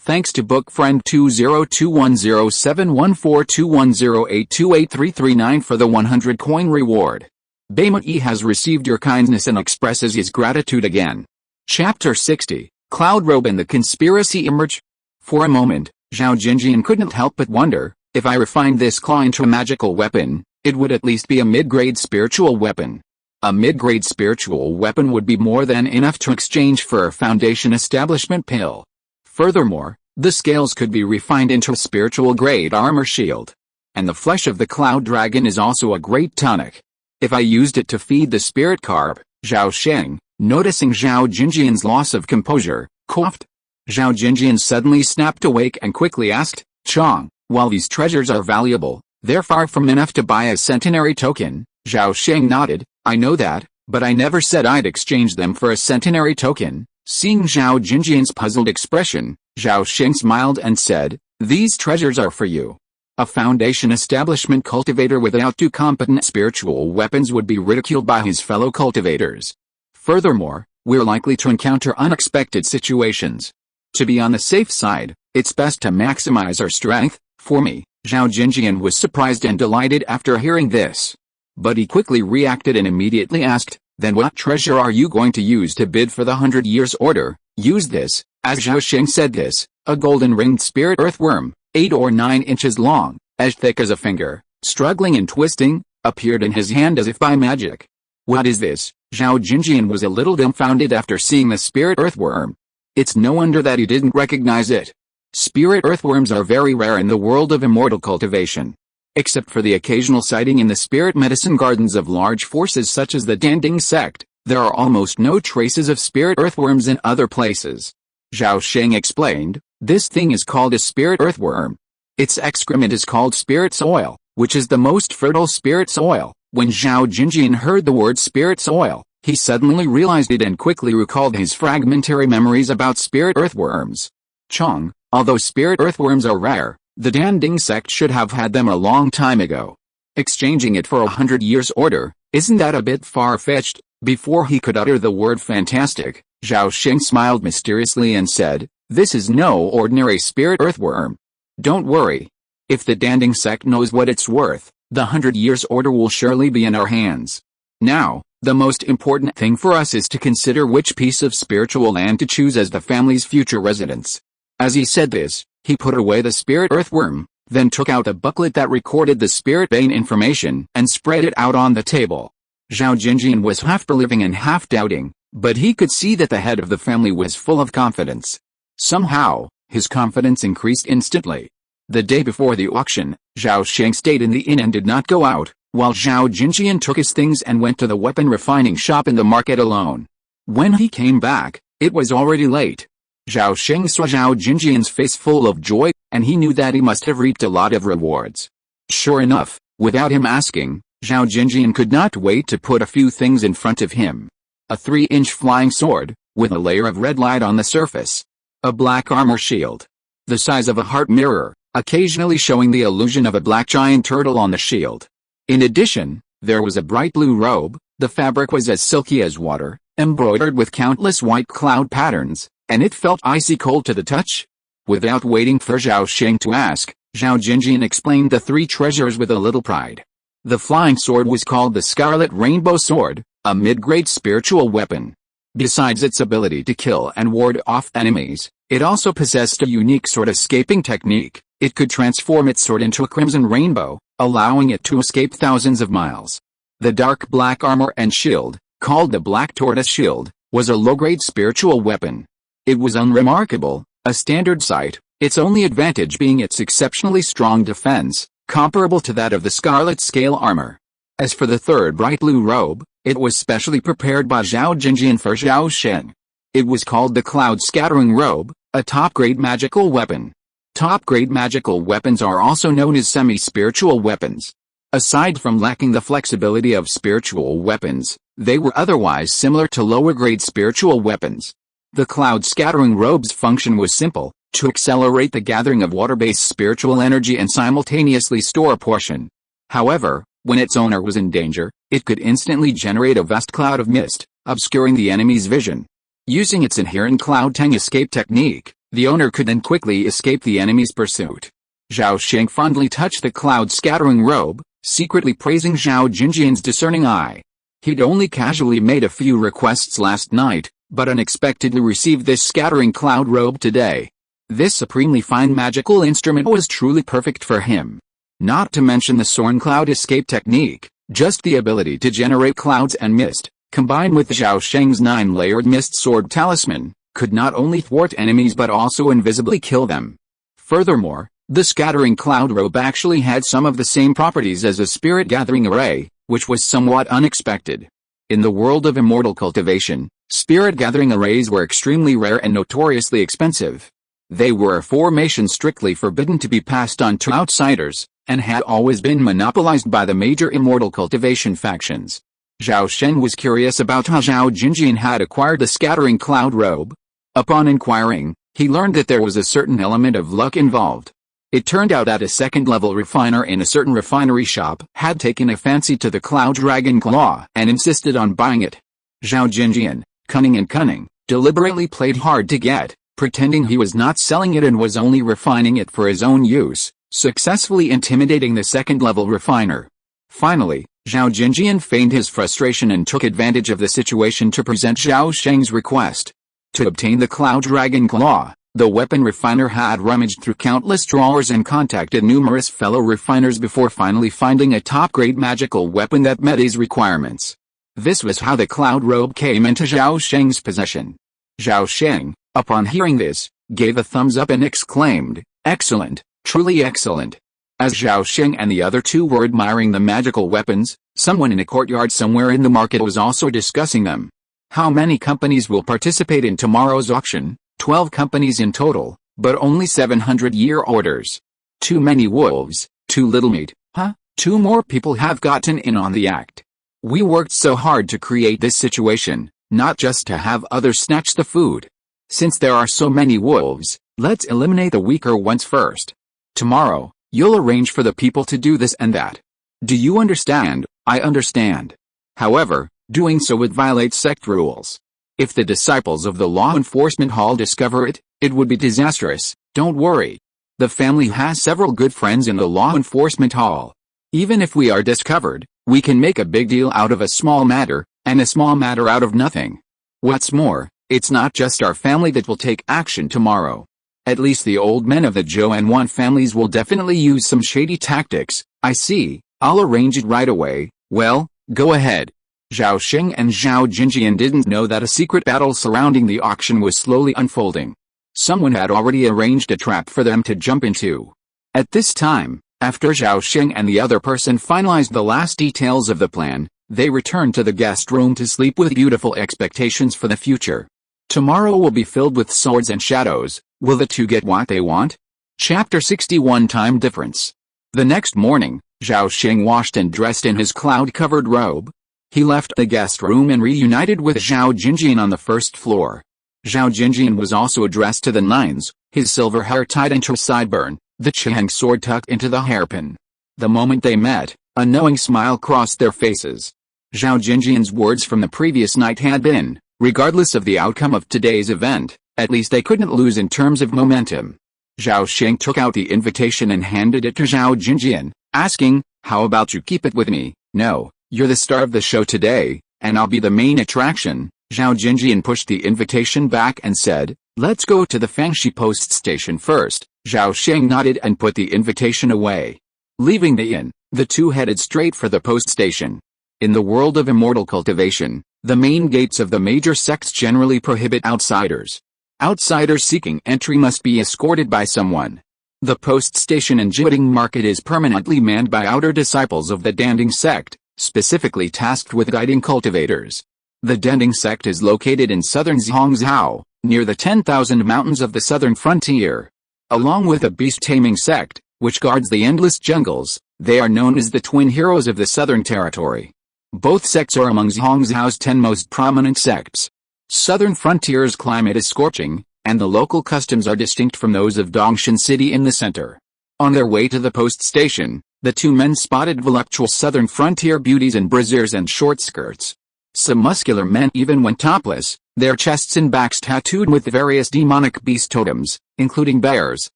Thanks to bookfriend 20210714210828339 for the 100 coin reward. Baima E has received your kindness and expresses his gratitude again. Chapter 60, Cloud Robe and the Conspiracy Emerge. For a moment, Zhao Jinjian couldn't help but wonder, if I refined this claw into a magical weapon, it would at least be a mid-grade spiritual weapon. A mid-grade spiritual weapon would be more than enough to exchange for a foundation establishment pill. Furthermore, the scales could be refined into a spiritual grade armor shield. And the flesh of the cloud dragon is also a great tonic. If I used it to feed the spirit carb, Zhao Sheng, noticing Zhao Jinjian's loss of composure, coughed. Zhao Jinjian suddenly snapped awake and quickly asked, Chong, while these treasures are valuable, they're far from enough to buy a centenary token. Zhao Sheng nodded, I know that, but I never said I'd exchange them for a centenary token. Seeing Zhao Jinjian's puzzled expression, Zhao Sheng smiled and said, these treasures are for you. A foundation establishment cultivator without two competent spiritual weapons would be ridiculed by his fellow cultivators. Furthermore, we're likely to encounter unexpected situations. To be on the safe side, it's best to maximize our strength. For me, Zhao Jinjian was surprised and delighted after hearing this. But he quickly reacted and immediately asked, then what treasure are you going to use to bid for the 100 Years Order? Use this. As Zhao Sheng said this, a golden ringed spirit earthworm, 8 or 9 inches long, as thick as a finger, struggling and twisting, appeared in his hand as if by magic. What is this? Zhao Jinjian was a little dumbfounded after seeing the spirit earthworm. It's no wonder that he didn't recognize it. Spirit earthworms are very rare in the world of immortal cultivation. Except for the occasional sighting in the spirit medicine gardens of large forces such as the Danding sect, there are almost no traces of spirit earthworms in other places. Zhao Sheng explained, this thing is called a spirit earthworm. Its excrement is called spirit soil, which is the most fertile spirit soil. When Zhao Jinjian heard the word spirit soil, he suddenly realized it and quickly recalled his fragmentary memories about spirit earthworms. Chong, although spirit earthworms are rare, the Danding sect should have had them a long time ago. Exchanging it for a 100 Years Order, isn't that a bit far-fetched? Before he could utter the word fantastic, Zhao Sheng smiled mysteriously and said, this is no ordinary spirit earthworm. Don't worry. If the Danding sect knows what it's worth, the 100 Years Order will surely be in our hands. Now, the most important thing for us is to consider which piece of spiritual land to choose as the family's future residence. As he said this, he put away the spirit earthworm, then took out the booklet that recorded the spirit bane information and spread it out on the table. Zhao Jinjian was half believing and half doubting, but he could see that the head of the family was full of confidence. Somehow, his confidence increased instantly. The day before the auction, Zhao Sheng stayed in the inn and did not go out, while Zhao Jinjian took his things and went to the weapon refining shop in the market alone. When he came back, it was already late. Zhao Sheng saw Zhao Jinjian's face full of joy, and he knew that he must have reaped a lot of rewards. Sure enough, without him asking, Zhao Jinjian could not wait to put a few things in front of him. A 3-inch flying sword, with a layer of red light on the surface. A black armor shield. The size of a heart mirror, occasionally showing the illusion of a black giant turtle on the shield. In addition, there was a bright blue robe, the fabric was as silky as water, embroidered with countless white cloud patterns, and it felt icy cold to the touch. Without waiting for Zhao Sheng to ask, Zhao Jinjian explained the 3 treasures with a little pride. The flying sword was called the Scarlet Rainbow Sword, a mid-grade spiritual weapon. Besides its ability to kill and ward off enemies, it also possessed a unique sword-escaping technique. It could transform its sword into a crimson rainbow, allowing it to escape thousands of miles. The dark black armor and shield, called the Black Tortoise Shield, was a low-grade spiritual weapon. It was unremarkable, a standard sight, its only advantage being its exceptionally strong defense, comparable to that of the Scarlet Scale armor. As for the 3rd bright blue robe, it was specially prepared by Zhao Jinjian for Zhao Sheng. It was called the Cloud Scattering Robe, a top-grade magical weapon. Top-grade magical weapons are also known as semi-spiritual weapons. Aside from lacking the flexibility of spiritual weapons, they were otherwise similar to lower-grade spiritual weapons. The Cloud Scattering Robe's function was simple, to accelerate the gathering of water-based spiritual energy and simultaneously store a portion. However, when its owner was in danger, it could instantly generate a vast cloud of mist, obscuring the enemy's vision. Using its inherent cloud tang escape technique, The owner could then quickly escape the enemy's pursuit. Zhao Sheng fondly touched the cloud-scattering robe, secretly praising Zhao Jinjian's discerning eye. He'd only casually made a few requests last night, but unexpectedly received this scattering cloud robe today. This supremely fine magical instrument was truly perfect for him. Not to mention the Sorn cloud escape technique, just the ability to generate clouds and mist, combined with Zhao Sheng's 9-layered mist sword talisman, could not only thwart enemies but also invisibly kill them. Furthermore, the scattering cloud robe actually had some of the same properties as a spirit gathering array, which was somewhat unexpected. In the world of immortal cultivation, spirit gathering arrays were extremely rare and notoriously expensive. They were a formation strictly forbidden to be passed on to outsiders, and had always been monopolized by the major immortal cultivation factions. Zhao Sheng was curious about how Zhao Jinjian had acquired the scattering cloud robe. Upon inquiring, he learned that there was a certain element of luck involved. It turned out that a second-level refiner in a certain refinery shop had taken a fancy to the Cloud Dragon Claw and insisted on buying it. Zhao Jinjian, cunning, deliberately played hard to get, pretending he was not selling it and was only refining it for his own use, successfully intimidating the second-level refiner. Finally, Zhao Jinjian feigned his frustration and took advantage of the situation to present Zhao Sheng's request. To obtain the Cloud Dragon Claw, the weapon refiner had rummaged through countless drawers and contacted numerous fellow refiners before finally finding a top-grade magical weapon that met his requirements. This was how the cloud robe came into Zhao Sheng's possession. Zhao Sheng, upon hearing this, gave a thumbs up and exclaimed, "Excellent, truly excellent." As Zhao Sheng and the other two were admiring the magical weapons, someone in a courtyard somewhere in the market was also discussing them. How many companies will participate in tomorrow's auction? 12 companies in total, but only 700-year orders. Too many wolves, too little meat, huh? 2 more people have gotten in on the act. We worked so hard to create this situation, not just to have others snatch the food. Since there are so many wolves, let's eliminate the weaker ones first. Tomorrow, you'll arrange for the people to do this and that. Do you understand? I understand. However, doing so would violate sect rules. If the disciples of the Law Enforcement Hall discover it, it would be disastrous. Don't worry. The family has several good friends in the Law Enforcement Hall. Even if we are discovered, we can make a big deal out of a small matter, and a small matter out of nothing. What's more, it's not just our family that will take action tomorrow. At least the old men of the Zhou and Wan families will definitely use some shady tactics. I see. I'll arrange it right away. Well, go ahead. Zhao Sheng and Zhao Jinjian didn't know that a secret battle surrounding the auction was slowly unfolding. Someone had already arranged a trap for them to jump into. At this time, after Zhao Sheng and the other person finalized the last details of the plan, they returned to the guest room to sleep with beautiful expectations for the future. Tomorrow will be filled with swords and shadows. Will the two get what they want? Chapter 61 Time Difference. The next morning, Zhao Sheng washed and dressed in his cloud-covered robe. He left the guest room and reunited with Zhao Jinjian on the first floor. Zhao Jinjian was also dressed to the nines, his silver hair tied into a sideburn, the Chiheng sword tucked into the hairpin. The moment they met, a knowing smile crossed their faces. Zhao Jinjian's words from the previous night had been, regardless of the outcome of today's event, at least they couldn't lose in terms of momentum. Zhao Sheng took out the invitation and handed it to Zhao Jinjian, asking, "How about you keep it with me?" "No, you're the star of the show today, and I'll be the main attraction." Zhao Jinjian pushed the invitation back and said, "Let's go to the Fangxi post station first." Zhao Sheng nodded and put the invitation away. Leaving the inn, the two headed straight for the post station. In the world of immortal cultivation, the main gates of the major sects generally prohibit outsiders. Outsiders seeking entry must be escorted by someone. The post station in Jiating Market is permanently manned by outer disciples of the Danding sect, specifically tasked with guiding cultivators. The Danding sect is located in southern Zhongzhou, near the 10,000 mountains of the southern frontier. Along with the beast-taming sect, which guards the endless jungles, they are known as the twin heroes of the southern territory. Both sects are among Zhongzhou's 10 most prominent sects. Southern frontier's climate is scorching, and the local customs are distinct from those of Dongshan City in the center. On their way to the post station, the two men spotted voluptuous southern frontier beauties in brassieres and short skirts. Some muscular men even went topless, their chests and backs tattooed with various demonic beast totems, including bears,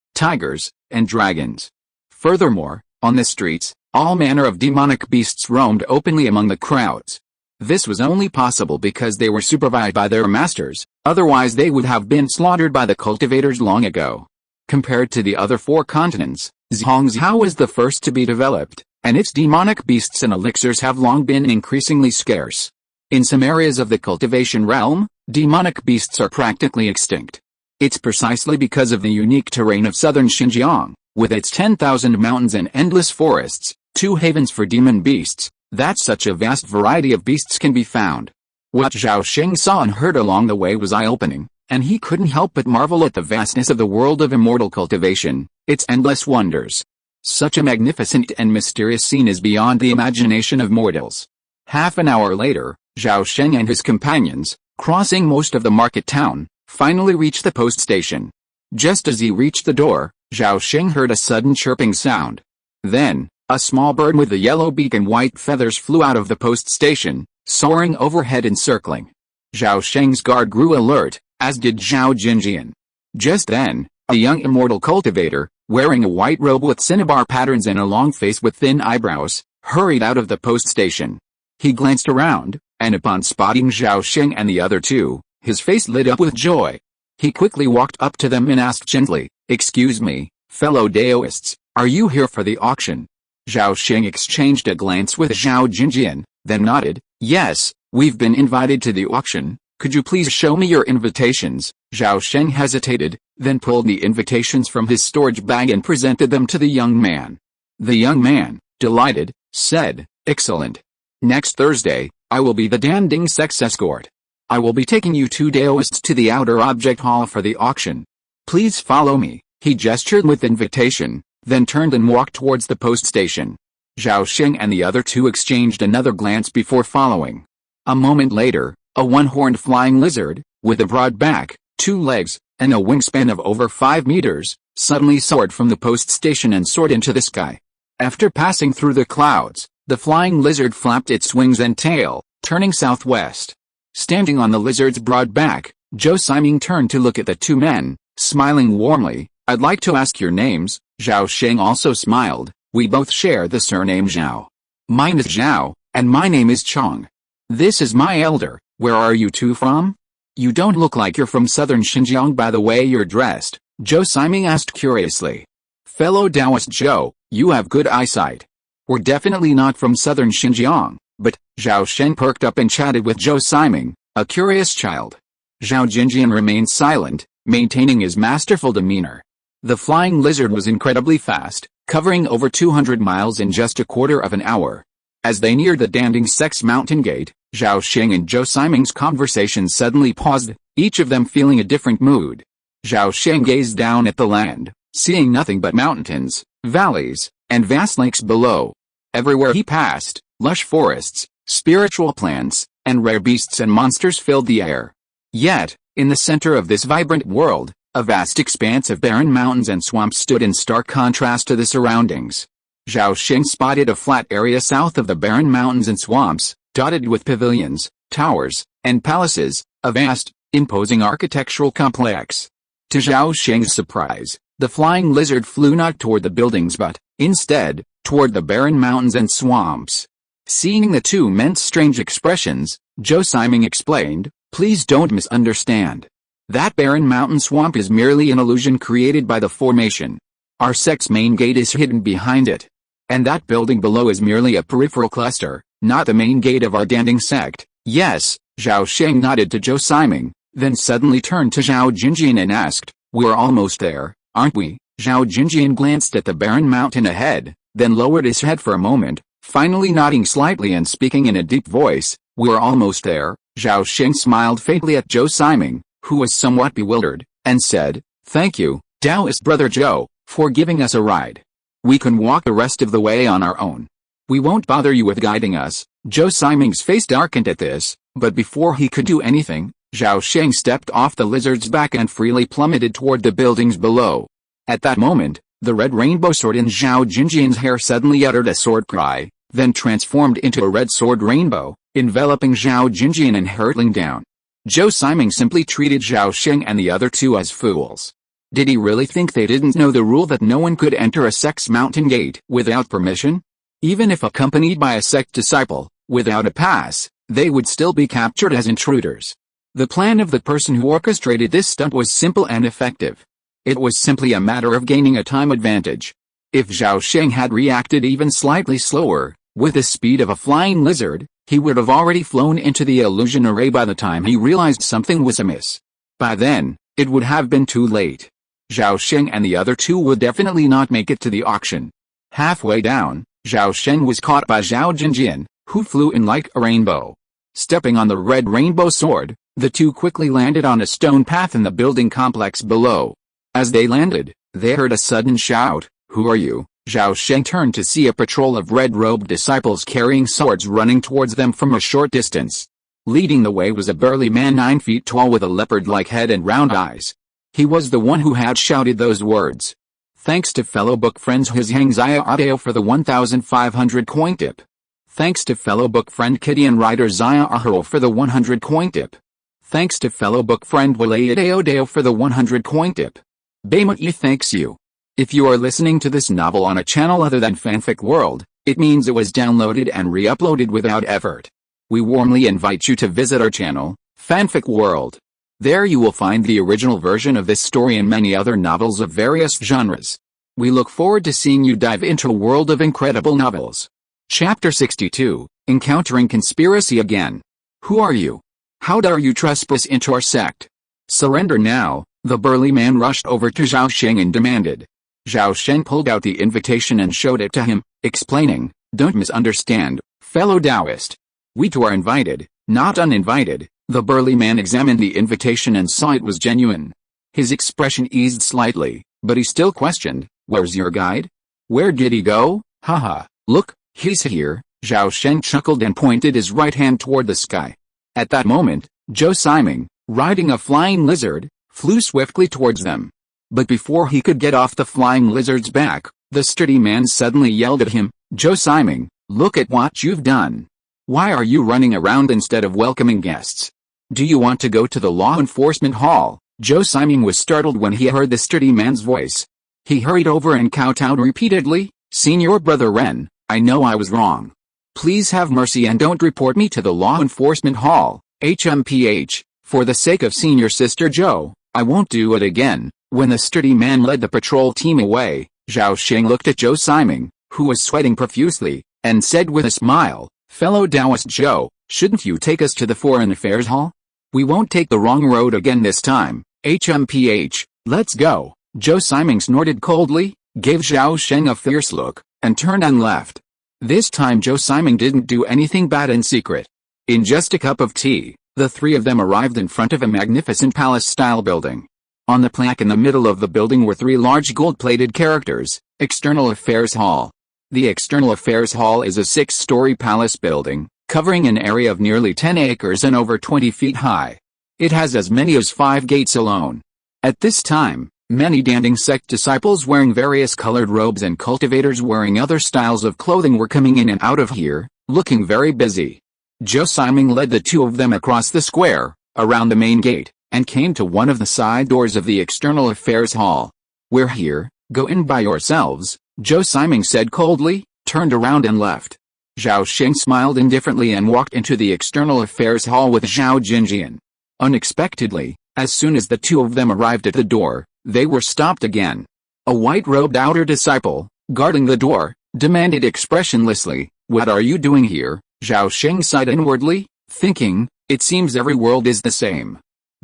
tigers, and dragons. Furthermore, on the streets, all manner of demonic beasts roamed openly among the crowds. This was only possible because they were supervised by their masters, otherwise they would have been slaughtered by the cultivators long ago. Compared to the other 4 continents, Zhongzhou was the first to be developed, and its demonic beasts and elixirs have long been increasingly scarce. In some areas of the cultivation realm, demonic beasts are practically extinct. It's precisely because of the unique terrain of southern Xinjiang, with its 10,000 mountains and endless forests, 2 havens for demon beasts, that such a vast variety of beasts can be found. What Zhao Sheng saw and heard along the way was eye-opening, and he couldn't help but marvel at the vastness of the world of immortal cultivation, its endless wonders. Such a magnificent and mysterious scene is beyond the imagination of mortals. Half an hour later, Zhao Sheng and his companions, crossing most of the market town, finally reached the post station. Just as he reached the door, Zhao Sheng heard a sudden chirping sound. Then, a small bird with a yellow beak and white feathers flew out of the post station, soaring overhead and circling. Zhao Sheng's guard grew alert, as did Zhao Jinjian. Just then, a young immortal cultivator, wearing a white robe with cinnabar patterns and a long face with thin eyebrows, hurried out of the post station. He glanced around, and upon spotting Zhao Sheng and the other 2, his face lit up with joy. He quickly walked up to them and asked gently, "Excuse me, fellow Daoists, are you here for the auction?" Zhao Sheng exchanged a glance with Zhao Jinjian, then nodded, "Yes, we've been invited to the auction. Could you please show me your invitations?" Zhao Sheng hesitated, then pulled the invitations from his storage bag and presented them to the young man. The young man, delighted, said, "Excellent. Next Thursday, I will be the Danding sect's escort. I will be taking you 2 Daoists to the outer object hall for the auction. Please follow me." He gestured with invitation, then turned and walked towards the post station. Zhao Sheng and the other 2 exchanged another glance before following. A moment later, a one-horned flying lizard, with a broad back, 2 legs, and a wingspan of over 5 meters, suddenly soared from the post station and soared into the sky. After passing through the clouds, the flying lizard flapped its wings and tail, turning southwest. Standing on the lizard's broad back, Zhao Sheng turned to look at the 2 men, smiling warmly. "I'd like to ask your names." Zhao Sheng also smiled. "We both share the surname Zhao. Mine is Zhao, and my name is Chong. This is my elder. Where are you 2 from?" "You don't look like you're from southern Xinjiang by the way you're dressed," Zhao Sheng asked curiously. "Fellow Taoist Zhou, you have good eyesight. We're definitely not from southern Xinjiang, but..." Zhao Sheng perked up and chatted with Zhao Sheng, a curious child. Zhao Jinjian remained silent, maintaining his masterful demeanor. The flying lizard was incredibly fast, covering over 200 miles in just a quarter of an hour. As they neared the Danding sect's mountain gate, Zhao Sheng and Zhao Sheng's conversation suddenly paused, each of them feeling a different mood. Zhao Sheng gazed down at the land, seeing nothing but mountains, valleys, and vast lakes below. Everywhere he passed, lush forests, spiritual plants, and rare beasts and monsters filled the air. Yet, in the center of this vibrant world, a vast expanse of barren mountains and swamps stood in stark contrast to the surroundings. Zhao Sheng spotted a flat area south of the barren mountains and swamps, dotted with pavilions, towers, and palaces, a vast, imposing architectural complex. To Zhao Sheng's surprise, the flying lizard flew not toward the buildings but, instead, toward the barren mountains and swamps. Seeing the 2 men's strange expressions, Zhao Sheng explained, "Please don't misunderstand. That barren mountain swamp is merely an illusion created by the formation. Our sect's main gate is hidden behind it. And that building below is merely a peripheral cluster, not the main gate of our Danding sect." "Yes," Zhao Sheng nodded to Zhao Sheng, then suddenly turned to Zhao Jinjian and asked, "We're almost there, aren't we?" Zhao Jinjian glanced at the barren mountain ahead, then lowered his head for a moment, finally nodding slightly and speaking in a deep voice, "We're almost there." Zhao Sheng smiled faintly at Zhao Sheng, who was somewhat bewildered, and said, "Thank you, Taoist brother Zhou, for giving us a ride. We can walk the rest of the way on our own. We won't bother you with guiding us." Zhao Sheng's face darkened at this, but before he could do anything, Zhao Sheng stepped off the lizard's back and freely plummeted toward the buildings below. At that moment, the red rainbow sword in Zhao Jinjian's hair suddenly uttered a sword cry, then transformed into a red sword rainbow, enveloping Zhao Jinjian and hurtling down. Zhao Sheng simply treated Zhao Sheng and the other two as fools. Did he really think they didn't know the rule that no one could enter a sect's mountain gate without permission? Even if accompanied by a sect disciple, without a pass, they would still be captured as intruders. The plan of the person who orchestrated this stunt was simple and effective. It was simply a matter of gaining a time advantage. If Zhao Sheng had reacted even slightly slower, with the speed of a flying lizard, he would have already flown into the illusion array by the time he realized something was amiss. By then, it would have been too late. Zhao Sheng and the other two would definitely not make it to the auction. Halfway down, Zhao Sheng was caught by Zhao Jinjian, who flew in like a rainbow. Stepping on the red rainbow sword, the two quickly landed on a stone path in the building complex below. As they landed, they heard a sudden shout, "Who are you?" Zhao Sheng turned to see a patrol of red-robed disciples carrying swords running towards them from a short distance. Leading the way was a burly man 9 feet tall with a leopard-like head and round eyes. He was the one who had shouted those words. Thanks to fellow book friends His Hang Zia Adeo for the 1,500 coin tip. Thanks to fellow book friend Kitty and writer Zia Ahuro for the 100 coin tip. Thanks to fellow book friend Wale Adeo for the 100 coin tip. Bama thanks you. If you are listening to this novel on a channel other than Fanfic World, it means it was downloaded and re-uploaded without effort. We warmly invite you to visit our channel, Fanfic World. There you will find the original version of this story and many other novels of various genres. We look forward to seeing you dive into a world of incredible novels. Chapter 62, Encountering Conspiracy Again. Who are you? How dare you trespass into our sect? Surrender now, the burly man rushed over to Zhao Sheng and demanded. Zhao Sheng pulled out the invitation and showed it to him, explaining, "Don't misunderstand, fellow Taoist. We too are invited, not uninvited." The burly man examined the invitation and saw it was genuine. His expression eased slightly, but he still questioned, "Where's your guide? Where did he go? Haha, look, he's here." Zhao Sheng chuckled and pointed his right hand toward the sky. At that moment, Zhao Sheng, riding a flying lizard, flew swiftly towards them. But before he could get off the flying lizard's back, the sturdy man suddenly yelled at him, "Zhao Sheng, look at what you've done. Why are you running around instead of welcoming guests? Do you want to go to the law enforcement hall?" Zhao Sheng was startled when he heard the sturdy man's voice. He hurried over and kowtowed repeatedly, "Senior Brother Ren, I know I was wrong. Please have mercy and don't report me to the law enforcement hall, HMPH, for the sake of Senior Sister Zhou, I won't do it again." When the sturdy man led the patrol team away, Zhao Sheng looked at Zhao Sheng, who was sweating profusely, and said with a smile, "Fellow Taoist Zhou, shouldn't you take us to the Foreign Affairs Hall? We won't take the wrong road again this time. HMPH, let's go." Zhao Sheng snorted coldly, gave Zhao Sheng a fierce look, and turned and left. This time Zhao Sheng didn't do anything bad in secret. In just a cup of tea, the three of them arrived in front of a magnificent palace-style building. On the plaque in the middle of the building were three large gold-plated characters, External Affairs Hall. The External Affairs Hall is a 6-story palace building, covering an area of nearly 10 acres and over 20 feet high. It has as many as 5 gates alone. At this time, many dancing sect disciples wearing various colored robes and cultivators wearing other styles of clothing were coming in and out of here, looking very busy. Zhao Sheng led the two of them across the square, around the main gate, and came to one of the side doors of the External Affairs Hall. "We're here, go in by yourselves," Zhao Sheng said coldly, turned around and left. Zhao Sheng smiled indifferently and walked into the External Affairs Hall with Zhao Jinjian. Unexpectedly, as soon as the two of them arrived at the door, they were stopped again. A white-robed outer disciple, guarding the door, demanded expressionlessly, "What are you doing here?" Zhao Sheng sighed inwardly, thinking, it seems every world is the same.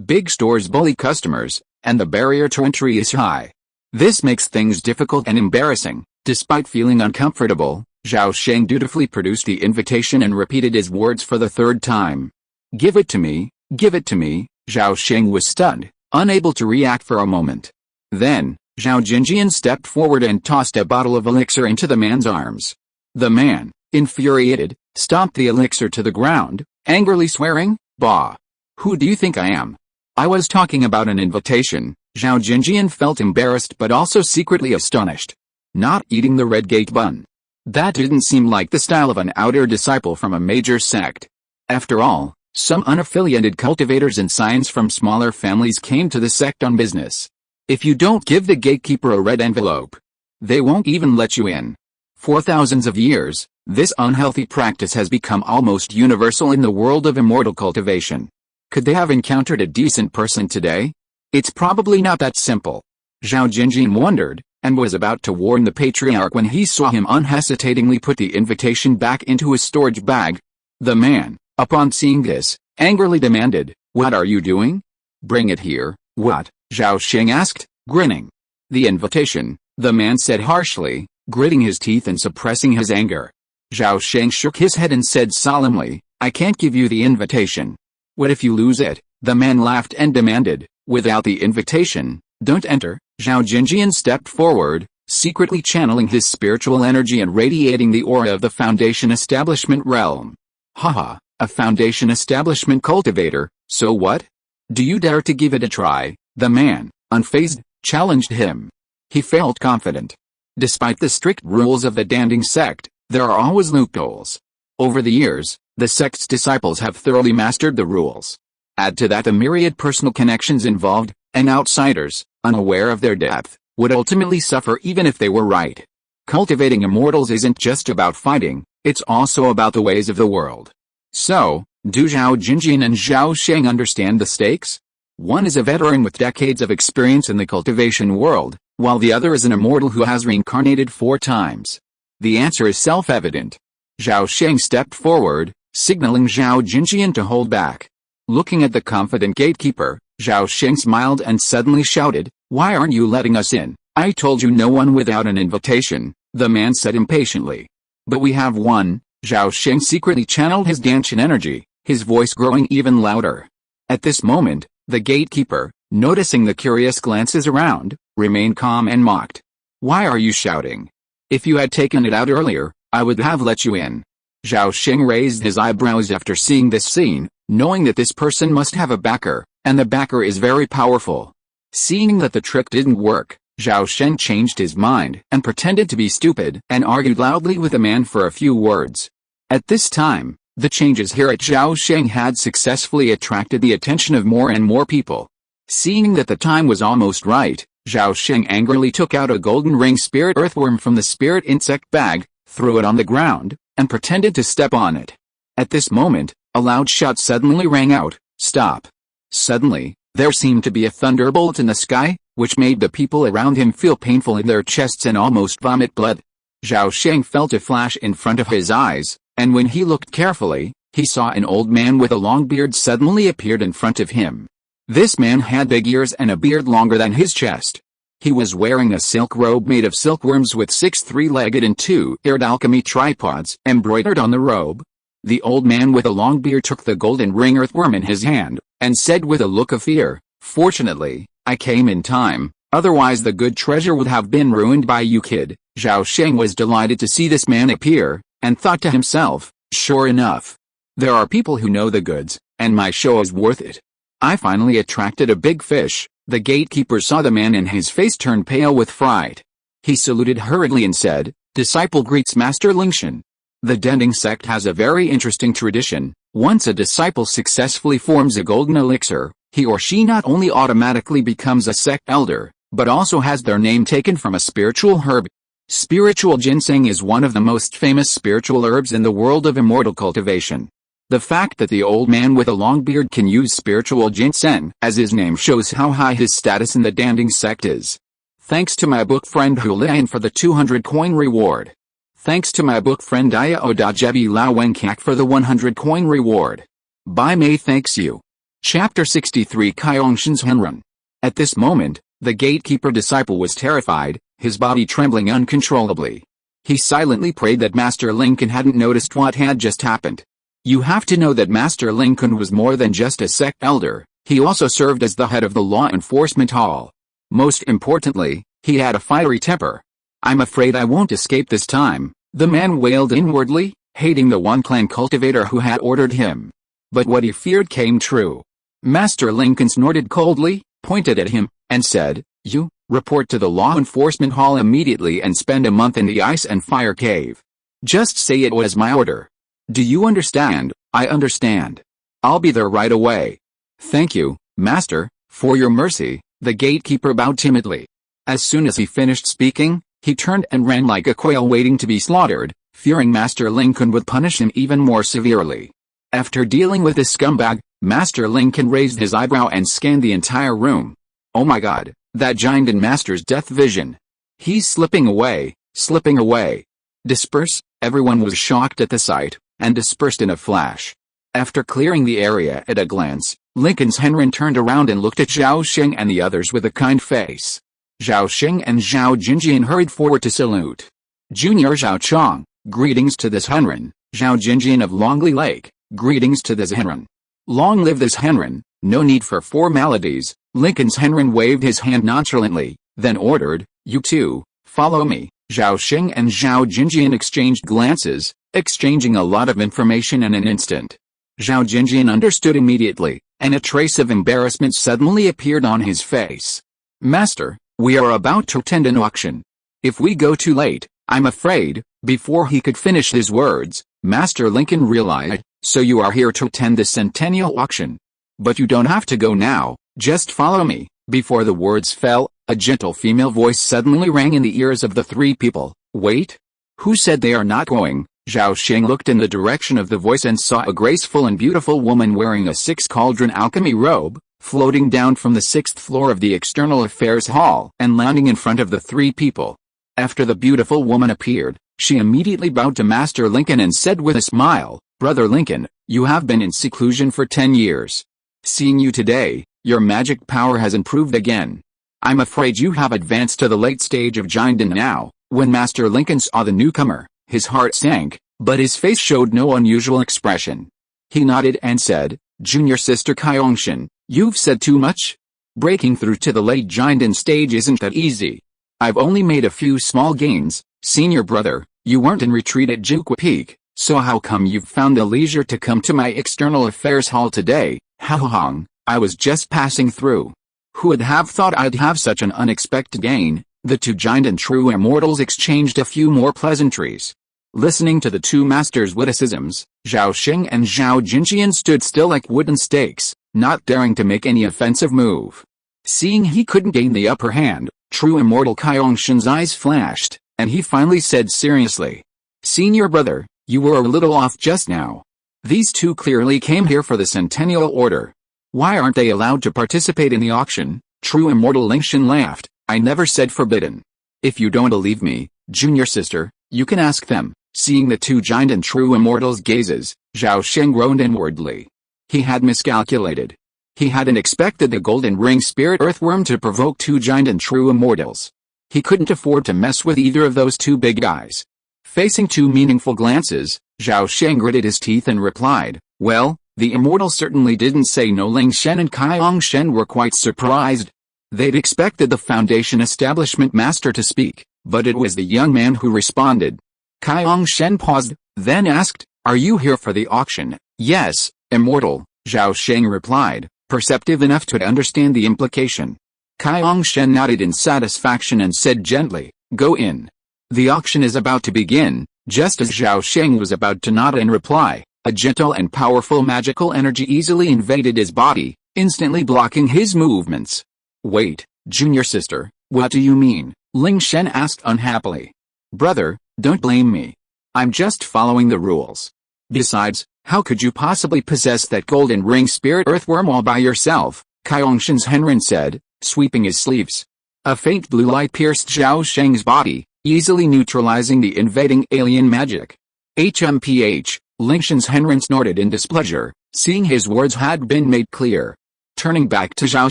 Big stores bully customers, and the barrier to entry is high. This makes things difficult and embarrassing. Despite feeling uncomfortable, Zhao Sheng dutifully produced the invitation and repeated his words for the third time. "Give it to me, give it to me." Zhao Sheng was stunned, unable to react for a moment. Then, Zhao Jinjian stepped forward and tossed a bottle of elixir into the man's arms. The man, infuriated, stomped the elixir to the ground, angrily swearing, "Bah! Who do you think I am? I was talking about an invitation." Zhao Jinjian felt embarrassed but also secretly astonished. Not eating the red gate bun. That didn't seem like the style of an outer disciple from a major sect. After all, some unaffiliated cultivators and science from smaller families came to the sect on business. If you don't give the gatekeeper a red envelope, they won't even let you in. For thousands of years, this unhealthy practice has become almost universal in the world of immortal cultivation. Could they have encountered a decent person today? It's probably not that simple. Zhao Jinjin wondered, and was about to warn the patriarch when he saw him unhesitatingly put the invitation back into his storage bag. The man, upon seeing this, angrily demanded, "What are you doing? Bring it here." "What?" Zhao Sheng asked, grinning. "The invitation," the man said harshly, gritting his teeth and suppressing his anger. Zhao Sheng shook his head and said solemnly, "I can't give you the invitation." "What if you lose it?" the man laughed and demanded. "Without the invitation, don't enter." Zhao Jinjian stepped forward, secretly channeling his spiritual energy and radiating the aura of the Foundation Establishment realm. "Haha, a Foundation Establishment cultivator, so what? Do you dare to give it a try?" The man, unfazed, challenged him. He felt confident. Despite the strict rules of the Danding sect, there are always loopholes. Over the years, the sect's disciples have thoroughly mastered the rules. Add to that the myriad personal connections involved, and outsiders, unaware of their depth, would ultimately suffer even if they were right. Cultivating immortals isn't just about fighting, it's also about the ways of the world. So, do Zhao Jinjin and Zhao Sheng understand the stakes? One is a veteran with decades of experience in the cultivation world, while the other is an immortal who has reincarnated 4 times. The answer is self-evident. Zhao Sheng stepped forward, signaling Zhao Jinjian to hold back. Looking at the confident gatekeeper, Zhao Sheng smiled and suddenly shouted, "Why aren't you letting us in? I told you no one without an invitation," the man said impatiently. "But we have one." Zhao Sheng secretly channeled his Danshan energy, his voice growing even louder. At this moment, the gatekeeper, noticing the curious glances around, remained calm and mocked. "Why are you shouting? If you had taken it out earlier, I would have let you in." Zhao Sheng raised his eyebrows after seeing this scene, knowing that this person must have a backer, and the backer is very powerful. Seeing that the trick didn't work, Zhao Sheng changed his mind and pretended to be stupid and argued loudly with the man for a few words. At this time, the changes here at Zhao Sheng had successfully attracted the attention of more and more people. Seeing that the time was almost right, Zhao Sheng angrily took out a golden ring spirit earthworm from the spirit insect bag, threw it on the ground, and pretended to step on it. At this moment, a loud shout suddenly rang out, "Stop!" Suddenly, there seemed to be a thunderbolt in the sky, which made the people around him feel painful in their chests and almost vomit blood. Zhao Sheng felt a flash in front of his eyes, and when he looked carefully, he saw an old man with a long beard suddenly appeared in front of him. This man had big ears and a beard longer than his chest. He was wearing a silk robe made of silkworms with 6 three-legged and 2-eared alchemy tripods embroidered on the robe. The old man with a long beard took the golden ring earthworm in his hand, and said with a look of fear, "Fortunately, I came in time, otherwise the good treasure would have been ruined by you, kid." Zhao Sheng was delighted to see this man appear, and thought to himself, "Sure enough, there are people who know the goods, and my show is worth it. I finally attracted a big fish." The gatekeeper saw the man and his face turned pale with fright. He saluted hurriedly and said, "Disciple greets Master Lingshan." The Danding sect has a very interesting tradition. Once a disciple successfully forms a golden elixir, he or she not only automatically becomes a sect elder, but also has their name taken from a spiritual herb. Spiritual ginseng is one of the most famous spiritual herbs in the world of immortal cultivation. The fact that the old man with a long beard can use spiritual ginseng as his name shows how high his status in the Danding sect is. Thanks to my book friend Hulian for the 200 coin reward. Thanks to my book friend Aya Odajebi Lao Wenkak for the 100 coin reward. By May thanks you. Chapter 63 Kyongshan's Henrun. At this moment, the gatekeeper disciple was terrified, his body trembling uncontrollably. He silently prayed that Master Lincoln hadn't noticed what had just happened. You have to know that Master Lincoln was more than just a sect elder, he also served as the head of the law enforcement hall. Most importantly, he had a fiery temper. "I'm afraid I won't escape this time," the man wailed inwardly, hating the one clan cultivator who had ordered him. But what he feared came true. Master Lincoln snorted coldly, pointed at him, and said, "You, report to the law enforcement hall immediately and spend a month in the ice and fire cave. Just say it was my order. Do you understand? I understand. I'll be there right away. Thank you, Master, for your mercy, the gatekeeper bowed timidly. As soon as he finished speaking, he turned and ran like a quail waiting to be slaughtered, fearing Master Lincoln would punish him even more severely. After dealing with this scumbag, Master Lincoln raised his eyebrow and scanned the entire room. Oh my god, that giant in Master's death vision. He's slipping away, slipping away. Disperse, everyone was shocked at the sight, and dispersed in a flash. After clearing the area at a glance, Lincoln's Henrin turned around and looked at Zhao Sheng and the others with a kind face. Zhao Sheng and Zhao Jinjian hurried forward to salute. Junior Zhao Chong, greetings to this Henrin. Zhao Jinjian of Longley Lake, greetings to this Henrin. Long live this Henrin, no need for formalities. Lincoln's Henrin waved his hand nonchalantly, then ordered, you two, follow me. Zhao Sheng and Zhao Jinjian exchanged glances, exchanging a lot of information in an instant. Zhao Jinjian understood immediately, and a trace of embarrassment suddenly appeared on his face. Master, we are about to attend an auction. If we go too late, I'm afraid. Before he could finish his words, Master Lincoln realized, so you are here to attend the centennial auction. But you don't have to go now, just follow me. Before the words fell, a gentle female voice suddenly rang in the ears of the three people. Wait? Who said they are not going? Zhao Sheng looked in the direction of the voice and saw a graceful and beautiful woman wearing a six-cauldron alchemy robe, floating down from the 6th floor of the External Affairs Hall and landing in front of the three people. After the beautiful woman appeared, she immediately bowed to Master Lincoln and said with a smile, Brother Lincoln, you have been in seclusion for 10 years. Seeing you today, your magic power has improved again. I'm afraid you have advanced to the late stage of giantdom now. When Master Lincoln saw the newcomer, his heart sank, but his face showed no unusual expression. He nodded and said, Junior Sister Kyongshin, you've said too much. Breaking through to the late giantdom stage isn't that easy. I've only made a few small gains. Senior brother, you weren't in retreat at Juqua Peak, so how come you've found the leisure to come to my External Affairs Hall today? Hong, I was just passing through. Who would have thought I'd have such an unexpected gain? The two giant and true immortals exchanged a few more pleasantries. Listening to the two masters' witticisms, Zhao Sheng and Zhao Jinjian stood still like wooden stakes, not daring to make any offensive move. Seeing he couldn't gain the upper hand, true immortal Kyongshin's eyes flashed, and he finally said seriously, Senior brother, you were a little off just now. These two clearly came here for the Centennial Order. Why aren't they allowed to participate in the auction? True immortal Lingshan laughed, I never said forbidden. If you don't believe me, Junior Sister, you can ask them. Seeing the two giant and true immortals' gazes, Zhao Sheng groaned inwardly. He had miscalculated. He hadn't expected the golden ring spirit earthworm to provoke two giant and true immortals. He couldn't afford to mess with either of those two big guys. Facing two meaningful glances, Zhao Sheng gritted his teeth and replied, well, the immortals certainly didn't say no. Lingshan and Kyongshin were quite surprised. They'd expected the Foundation establishment master to speak, but it was the young man who responded. Kyongshin paused, then asked, are you here for the auction? Yes, immortal, Zhao Sheng replied, perceptive enough to understand the implication. Kyongshin nodded in satisfaction and said gently, go in. The auction is about to begin. Just as Zhao Sheng was about to nod in reply, a gentle and powerful magical energy easily invaded his body, instantly blocking his movements. Wait, Junior Sister, what do you mean? Lingshan asked unhappily. Brother, don't blame me. I'm just following the rules. Besides, how could you possibly possess that golden ring spirit earthworm all by yourself? Kyongshin's Henrin said, sweeping his sleeves. A faint blue light pierced Zhao Sheng's body, easily neutralizing the invading alien magic. HMPH, Lingshan's Henrin snorted in displeasure, seeing his words had been made clear. Turning back to Zhao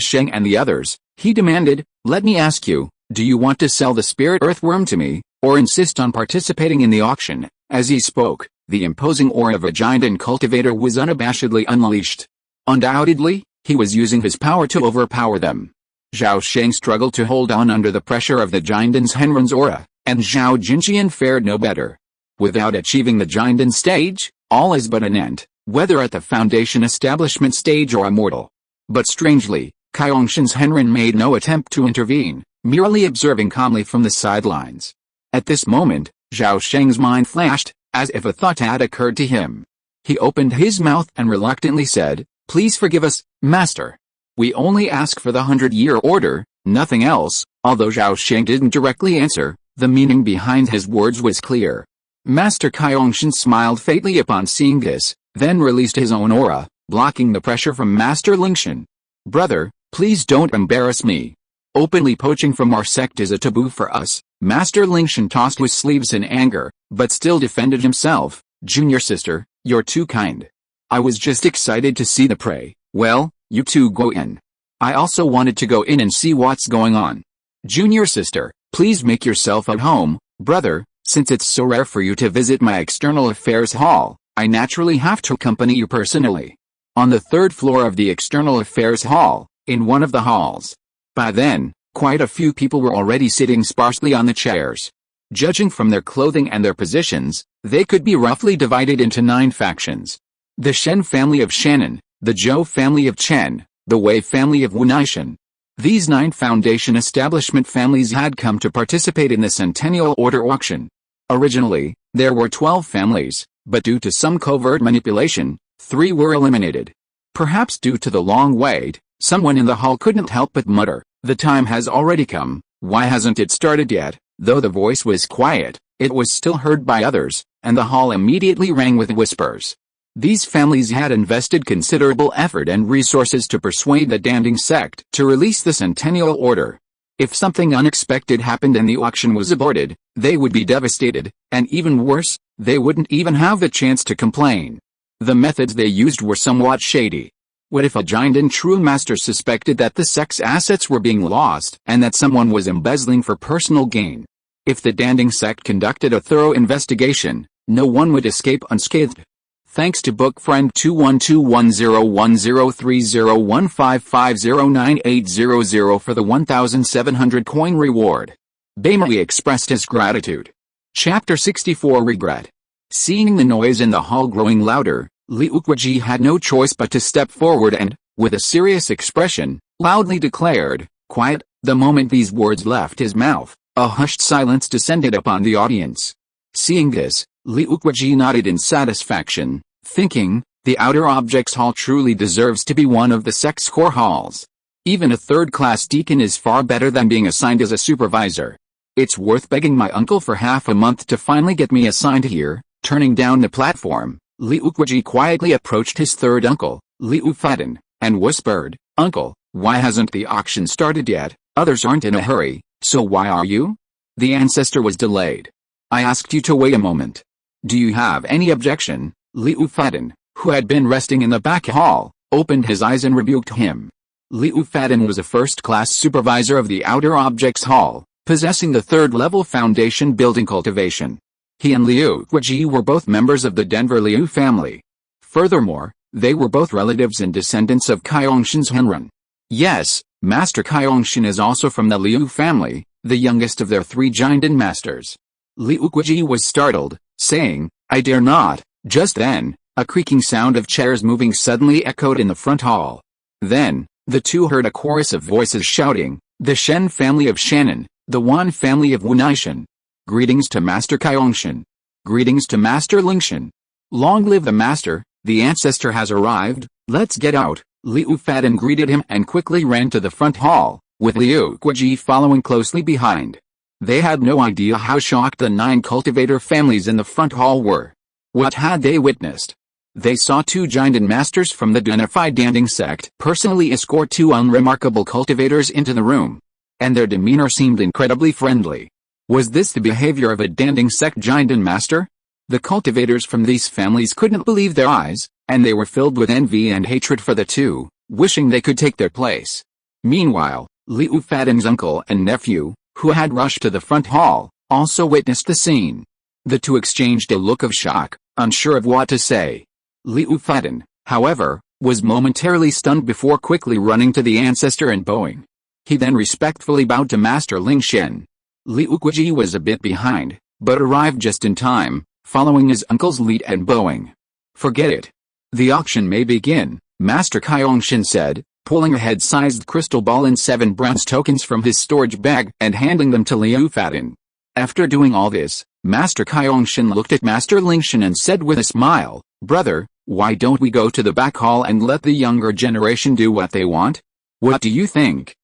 Sheng and the others, he demanded, let me ask you, do you want to sell the spirit earthworm to me, or insist on participating in the auction? As he spoke, the imposing aura of a giant and cultivator was unabashedly unleashed. Undoubtedly, he was using his power to overpower them. Zhao Sheng struggled to hold on under the pressure of the giant's Henrin's aura, and Zhao Jinjian fared no better. Without achieving the giant stage, all is but an end, whether at the Foundation establishment stage or immortal. But strangely, Kyongshin's Henrin made no attempt to intervene, merely observing calmly from the sidelines. At this moment, Zhao Sheng's mind flashed, as if a thought had occurred to him. He opened his mouth and reluctantly said, "Please forgive us, Master. We only ask for the 100-year order, nothing else." Although Zhao Sheng didn't directly answer, the meaning behind his words was clear. Master Kaiongshan smiled faintly upon seeing this, then released his own aura, blocking the pressure from Master Lingshan. "Brother, please don't embarrass me. Openly poaching from our sect is a taboo for us." Master Lingshan tossed his sleeves in anger, but still defended himself. "Junior sister, you're too kind. I was just excited to see the prey." "Well, you two go in. I also wanted to go in and see what's going on." "Junior sister, please make yourself at home." "Brother, since it's so rare for you to visit my external affairs hall, I naturally have to accompany you personally." On the third floor of the external affairs hall, in one of the halls. By then, quite a few people were already sitting sparsely on the chairs. Judging from their clothing and their positions, they could be roughly divided into 9 factions. The Shen family of Shannon, the Zhou family of Chen, the Wei family of Wunaishan. These 9 foundation establishment families had come to participate in the Centennial Order auction. Originally, there were 12 families, but due to some covert manipulation, 3 were eliminated. Perhaps due to the long wait, someone in the hall couldn't help but mutter, "The time has already come, why hasn't it started yet?" Though the voice was quiet, it was still heard by others, and the hall immediately rang with whispers. These families had invested considerable effort and resources to persuade the Danding sect to release the Centennial Order. If something unexpected happened and the auction was aborted, they would be devastated, and even worse, they wouldn't even have the chance to complain. The methods they used were somewhat shady. What if a giant and true master suspected that the sect's assets were being lost and that someone was embezzling for personal gain? If the Danding sect conducted a thorough investigation, no one would escape unscathed. Thanks to book friend 212101030155098000 for the 1,700 coin reward. Baimui expressed his gratitude. Chapter 64 Regret. Seeing the noise in the hall growing louder, Liu Kuji had no choice but to step forward and, with a serious expression, loudly declared, "Quiet." The moment these words left his mouth, a hushed silence descended upon the audience. Seeing this, Liu Kuji nodded in satisfaction, thinking, the Outer Objects Hall truly deserves to be one of the sect's core halls. Even a third-class deacon is far better than being assigned as a supervisor. It's worth begging my uncle for half a month to finally get me assigned here. Turning down the platform, Liu Kuji quietly approached his third uncle, Liu Faden, and whispered, "Uncle, why hasn't the auction started yet? Others aren't in a hurry, so why are you?" The ancestor was delayed. "I asked you to wait a moment. Do you have any objection?" Liu Faden, who had been resting in the back hall, opened his eyes and rebuked him. Liu Faden was a first-class supervisor of the Outer Objects Hall, possessing the third-level foundation building cultivation. He and Liu Kuji were both members of the Denver Liu family. Furthermore, they were both relatives and descendants of Kaiongshan's Henrun. Yes, Master Kaiongshan is also from the Liu family, the youngest of their 3 Jinden masters. Liu Kuji was startled, saying, "I dare not." Just then, a creaking sound of chairs moving suddenly echoed in the front hall. Then, the two heard a chorus of voices shouting, "The Shen family of Shannon, the Wan family of Wunaishan. Greetings to Master Kaiongshan. Greetings to Master Lingshan. Long live the Master, the ancestor has arrived, let's get out." Liu Faden greeted him and quickly ran to the front hall, with Liu Kuji following closely behind. They had no idea how shocked the 9 cultivator families in the front hall were. What had they witnessed? They saw 2 Jinden masters from the Dunified Danding sect personally escort 2 unremarkable cultivators into the room. And their demeanor seemed incredibly friendly. Was this the behavior of a Danding sect Jinden master? The cultivators from these families couldn't believe their eyes, and they were filled with envy and hatred for the 2, wishing they could take their place. Meanwhile, Liu Faden's uncle and nephew, who had rushed to the front hall, also witnessed the scene. The 2 exchanged a look of shock, unsure of what to say. Liu Faden, however, was momentarily stunned before quickly running to the ancestor and bowing. He then respectfully bowed to Master Lingshan. Liu Kuji was a bit behind, but arrived just in time, following his uncle's lead and bowing. "Forget it. The auction may begin," Master Kaiongshan said, pulling a head-sized crystal ball and 7 bronze tokens from his storage bag and handing them to Liu Faden. After doing all this, Master Kaiongshan looked at Master Lingshan and said with a smile, "Brother, Why don't we go to the back hall and let the younger generation do what they want? What do you think?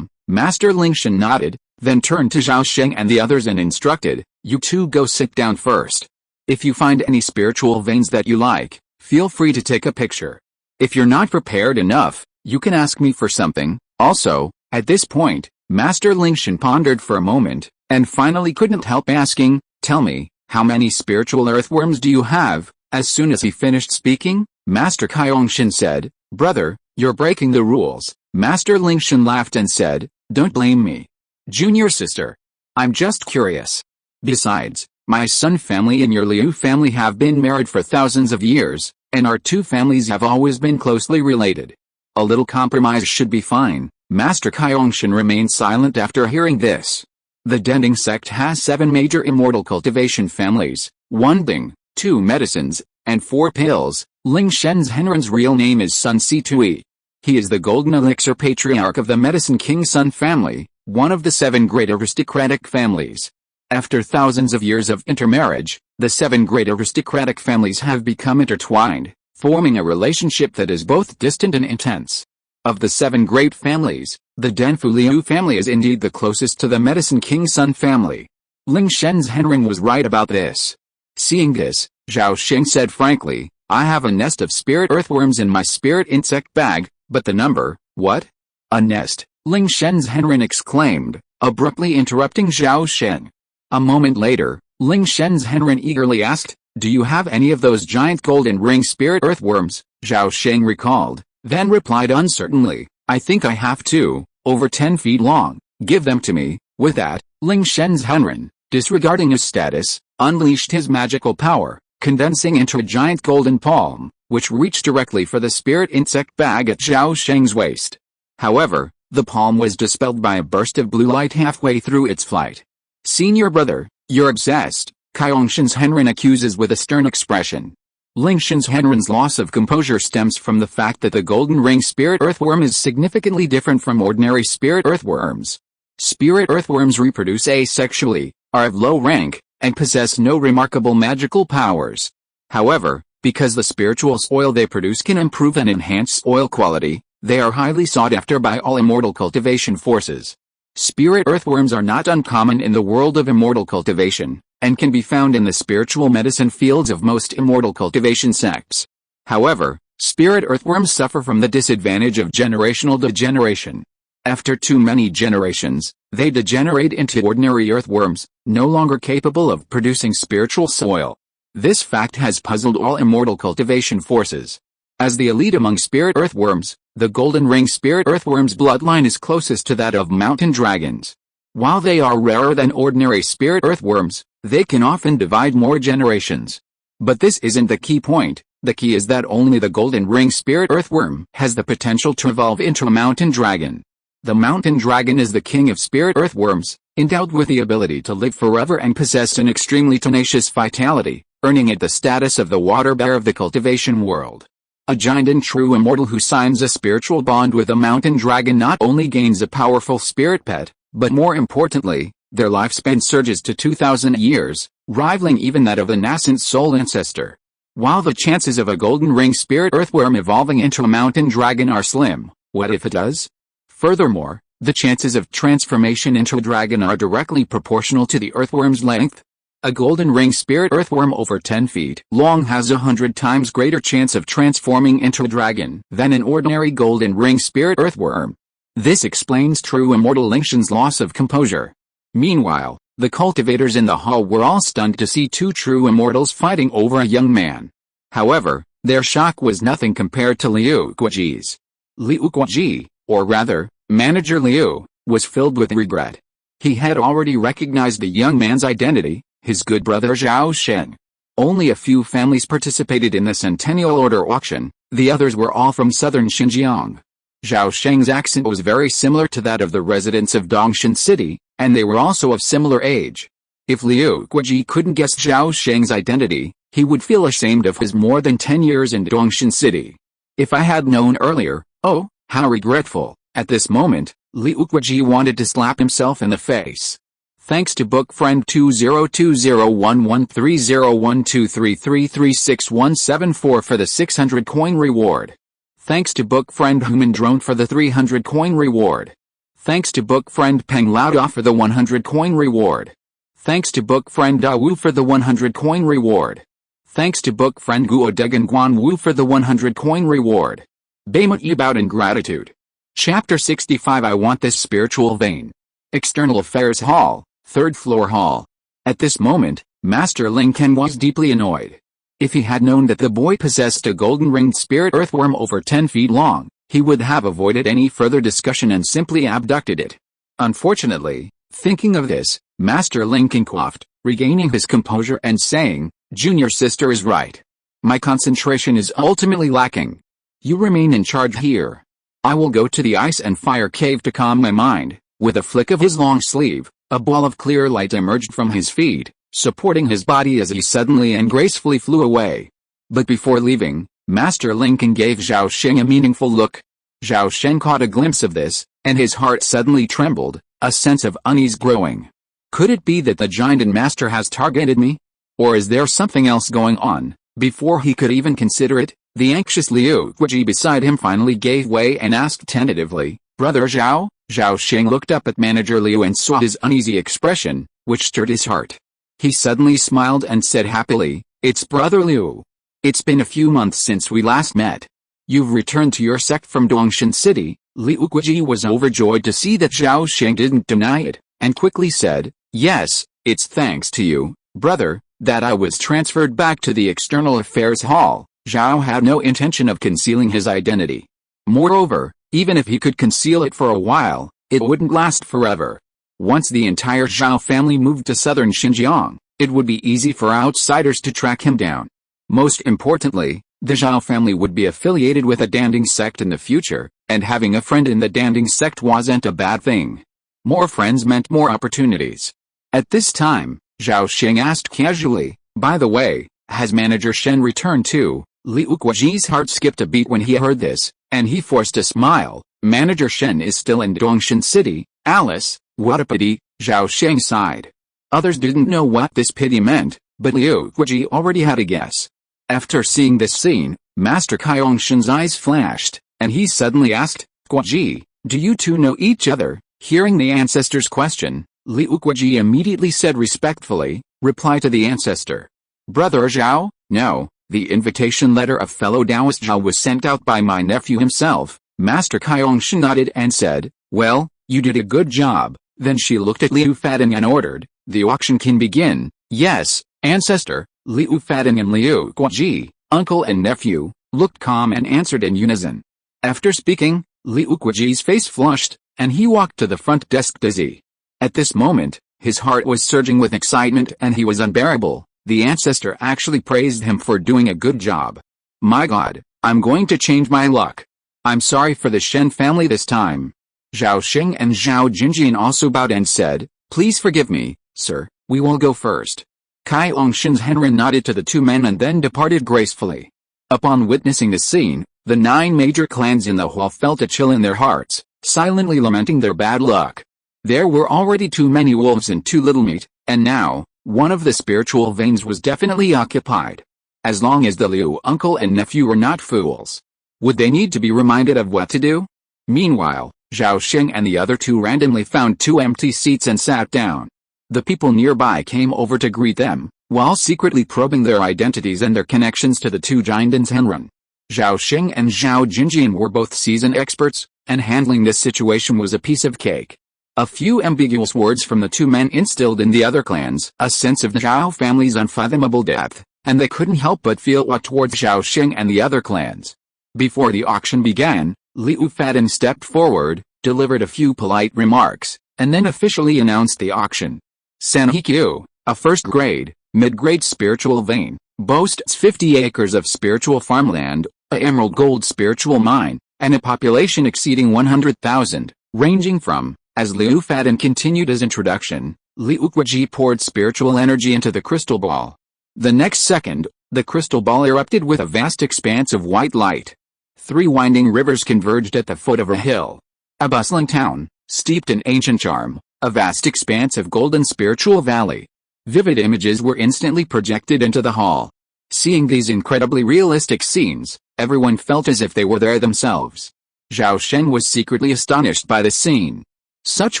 Master Lingshan nodded, then turned to Zhao Sheng and the others and instructed, you two go sit down first. If you find any spiritual veins that you like, feel free to take a picture. If you're not prepared enough, you can ask me for something. Also, at this point, Master Lingshan pondered for a moment, and finally couldn't help asking, tell me, how many spiritual earthworms do you have? As soon as he finished speaking, Master Kaiyongshan said, brother, you're breaking the rules. Master Lingshan laughed and said, don't blame me. Junior sister. I'm just curious. Besides, my Sun family and your Liu family have been married for thousands of years, and our two families have always been closely related. A little compromise should be fine. Master Kaiyongshan remained silent after hearing this. The Dending sect has 7 major immortal cultivation families, 1 Ding, 2 medicines, and 4 pills. Ling Shenzhenren's real name is Sun Situi. He is the Golden Elixir Patriarch of the Medicine King Sun family, one of the 7 great aristocratic families. After thousands of years of intermarriage, the 7 great aristocratic families have become intertwined, forming a relationship that is both distant and intense. Of the 7 great families, the Denfu Liu family is indeed the closest to the Medicine King Sun family. Ling Shenzhenren was right about this. Seeing this, Zhao Sheng said frankly, I have a nest of spirit earthworms in my spirit insect bag, but the number, what? A nest, Ling Shenzhenren exclaimed, abruptly interrupting Zhao Sheng. A moment later, Ling Shenzhenren eagerly asked, do you have any of those giant golden ring spirit earthworms? Zhao Sheng recalled, then replied uncertainly, I think I have 2, over 10 feet long, give them to me. With that, Ling Shenzhenren, disregarding his status, unleashed his magical power, condensing into a giant golden palm, which reached directly for the spirit insect bag at Zhao Sheng's waist. However, the palm was dispelled by a burst of blue light halfway through its flight. Senior brother, you're obsessed, Kaiyongshan accuses with a stern expression. Ling Shenzhenren's loss of composure stems from the fact that the golden ring spirit earthworm is significantly different from ordinary spirit earthworms. Spirit earthworms reproduce asexually, are of low rank, and possess no remarkable magical powers. However, because the spiritual soil they produce can improve and enhance soil quality, they are highly sought after by all immortal cultivation forces. Spirit earthworms are not uncommon in the world of immortal cultivation, and can be found in the spiritual medicine fields of most immortal cultivation sects. However, spirit earthworms suffer from the disadvantage of generational degeneration. After too many generations, they degenerate into ordinary earthworms, no longer capable of producing spiritual soil. This fact has puzzled all immortal cultivation forces. As the elite among spirit earthworms, the golden ring spirit earthworm's bloodline is closest to that of mountain dragons. While they are rarer than ordinary spirit earthworms, they can often divide more generations. But this isn't the key point. The key is that only the golden ring spirit earthworm has the potential to evolve into a mountain dragon. The mountain dragon is the king of spirit earthworms, endowed with the ability to live forever and possess an extremely tenacious vitality, earning it the status of the water bear of the cultivation world. A giant and true immortal who signs a spiritual bond with a mountain dragon not only gains a powerful spirit pet, but more importantly, their lifespan surges to 2,000 years, rivaling even that of a nascent soul ancestor. While the chances of a golden ring spirit earthworm evolving into a mountain dragon are slim, what if it does? Furthermore, the chances of transformation into a dragon are directly proportional to the earthworm's length. A golden ring spirit earthworm over 10 feet long has 100 times greater chance of transforming into a dragon than an ordinary golden ring spirit earthworm. This explains true immortal Lingshan's loss of composure. Meanwhile, the cultivators in the hall were all stunned to see 2 true immortals fighting over a young man. However, their shock was nothing compared to Liu Guoji's. Liu Guoji, or rather, Manager Liu, was filled with regret. He had already recognized the young man's identity, his good brother Zhao Sheng. Only a few families participated in the Centennial Order auction, the others were all from southern Xinjiang. Zhao Sheng's accent was very similar to that of the residents of Dongshan City, and they were also of similar age. If Liu Guoji couldn't guess Zhao Sheng's identity, he would feel ashamed of his more than 10 years in Dongshan City. If I had known earlier, oh, how regretful. At this moment, Liu Guoji wanted to slap himself in the face. Thanks to book friend 202011301233336174 for the 600 coin reward. Thanks to book friend Human Drone for the 300 coin reward. Thanks to book friend Peng Lauda for the 100 coin reward. Thanks to book friend Da Wu for the 100 coin reward. Thanks to book friend Guo Degan Guan Wu for the 100 coin reward. Bayma about ingratitude. Chapter 65 I want this spiritual vein. External Affairs Hall, 3rd floor hall. At this moment, Master Ling Ken was deeply annoyed. If he had known that the boy possessed a golden-ringed spirit earthworm over 10 feet long, he would have avoided any further discussion and simply abducted it. Unfortunately, thinking of this, Master Ling Ken coughed, regaining his composure and saying, "Junior sister is right. My concentration is ultimately lacking. You remain in charge here. I will go to the ice and fire cave to calm my mind." With a flick of his long sleeve, a ball of clear light emerged from his feet, supporting his body as he suddenly and gracefully flew away. But before leaving, Master Ling Ken gave Zhao Sheng a meaningful look. Zhao Sheng caught a glimpse of this, and his heart suddenly trembled, a sense of unease growing. Could it be that the giant master has targeted me? Or is there something else going on? Before he could even consider it, the anxious Liu Guiji beside him finally gave way and asked tentatively, "Brother Zhao?" Zhao Sheng looked up at Manager Liu and saw his uneasy expression, which stirred his heart. He suddenly smiled and said happily, "It's Brother Liu. It's been a few months since we last met. You've returned to your sect from Dongshan City." Liu Guiji was overjoyed to see that Zhao Sheng didn't deny it, and quickly said, "Yes, it's thanks to you, brother, that I was transferred back to the External Affairs Hall." Zhao had no intention of concealing his identity. Moreover, even if he could conceal it for a while, it wouldn't last forever. Once the entire Zhao family moved to southern Xinjiang, it would be easy for outsiders to track him down. Most importantly, the Zhao family would be affiliated with a Danding sect in the future, and having a friend in the Danding sect wasn't a bad thing. More friends meant more opportunities. At this time, Zhao Sheng asked casually, "By the way, has Manager Shen returned too?" Liu Guiji's heart skipped a beat when he heard this, and he forced a smile. "Manager Shen is still in Dongshan City, Alice. What a pity," Zhao Sheng sighed. Others didn't know what this pity meant, but Liu Guiji already had a guess. After seeing this scene, Master Kaiongshen's eyes flashed, and he suddenly asked, "Guiji, do you two know each other?" Hearing the ancestor's question, Liu Guiji immediately said respectfully, "Reply to the ancestor. Brother Zhao, no. The invitation letter of fellow Taoist Zhao was sent out by my nephew himself." Master Kaiongshen nodded and said, "Well, you did a good job." Then she looked at Liu Fading and ordered, "The auction can begin." "Yes, ancestor." Liu Fading and Liu Guiji, uncle and nephew, looked calm and answered in unison. After speaking, Liu Guiji's face flushed, and he walked to the front desk dizzy. At this moment, his heart was surging with excitement and he was unbearable. The ancestor actually praised him for doing a good job. "My God, I'm going to change my luck. I'm sorry for the Shen family this time." Zhao Sheng and Zhao Jinjian also bowed and said, "Please forgive me, sir, we will go first." Kaiongshen's Henren nodded to the two men and then departed gracefully. Upon witnessing the scene, the 9 major clans in the hall felt a chill in their hearts, silently lamenting their bad luck. There were already too many wolves and too little meat, and now, one of the spiritual veins was definitely occupied. As long as the Liu uncle and nephew were not fools, would they need to be reminded of what to do? Meanwhile, Zhao Sheng and the other two randomly found 2 empty seats and sat down. The people nearby came over to greet them, while secretly probing their identities and their connections to the 2 Jindans Henren. Zhao Sheng and Zhao Jinjian were both seasoned experts, and handling this situation was a piece of cake. A few ambiguous words from the 2 men instilled in the other clans a sense of the Zhao family's unfathomable depth, and they couldn't help but feel what towards Zhao Sheng and the other clans. Before the auction began, Liu Fadin stepped forward, delivered a few polite remarks, and then officially announced the auction. Sanhikyu, a first-grade, mid-grade spiritual vein, boasts 50 acres of spiritual farmland, a emerald gold spiritual mine, and a population exceeding 100,000, ranging from. As Liu Fadin continued his introduction, Liu Guiji poured spiritual energy into the crystal ball. The next second, the crystal ball erupted with a vast expanse of white light. 3 winding rivers converged at the foot of a hill. A bustling town, steeped in ancient charm, a vast expanse of golden spiritual valley. Vivid images were instantly projected into the hall. Seeing these incredibly realistic scenes, everyone felt as if they were there themselves. Zhao Sheng was secretly astonished by the scene. Such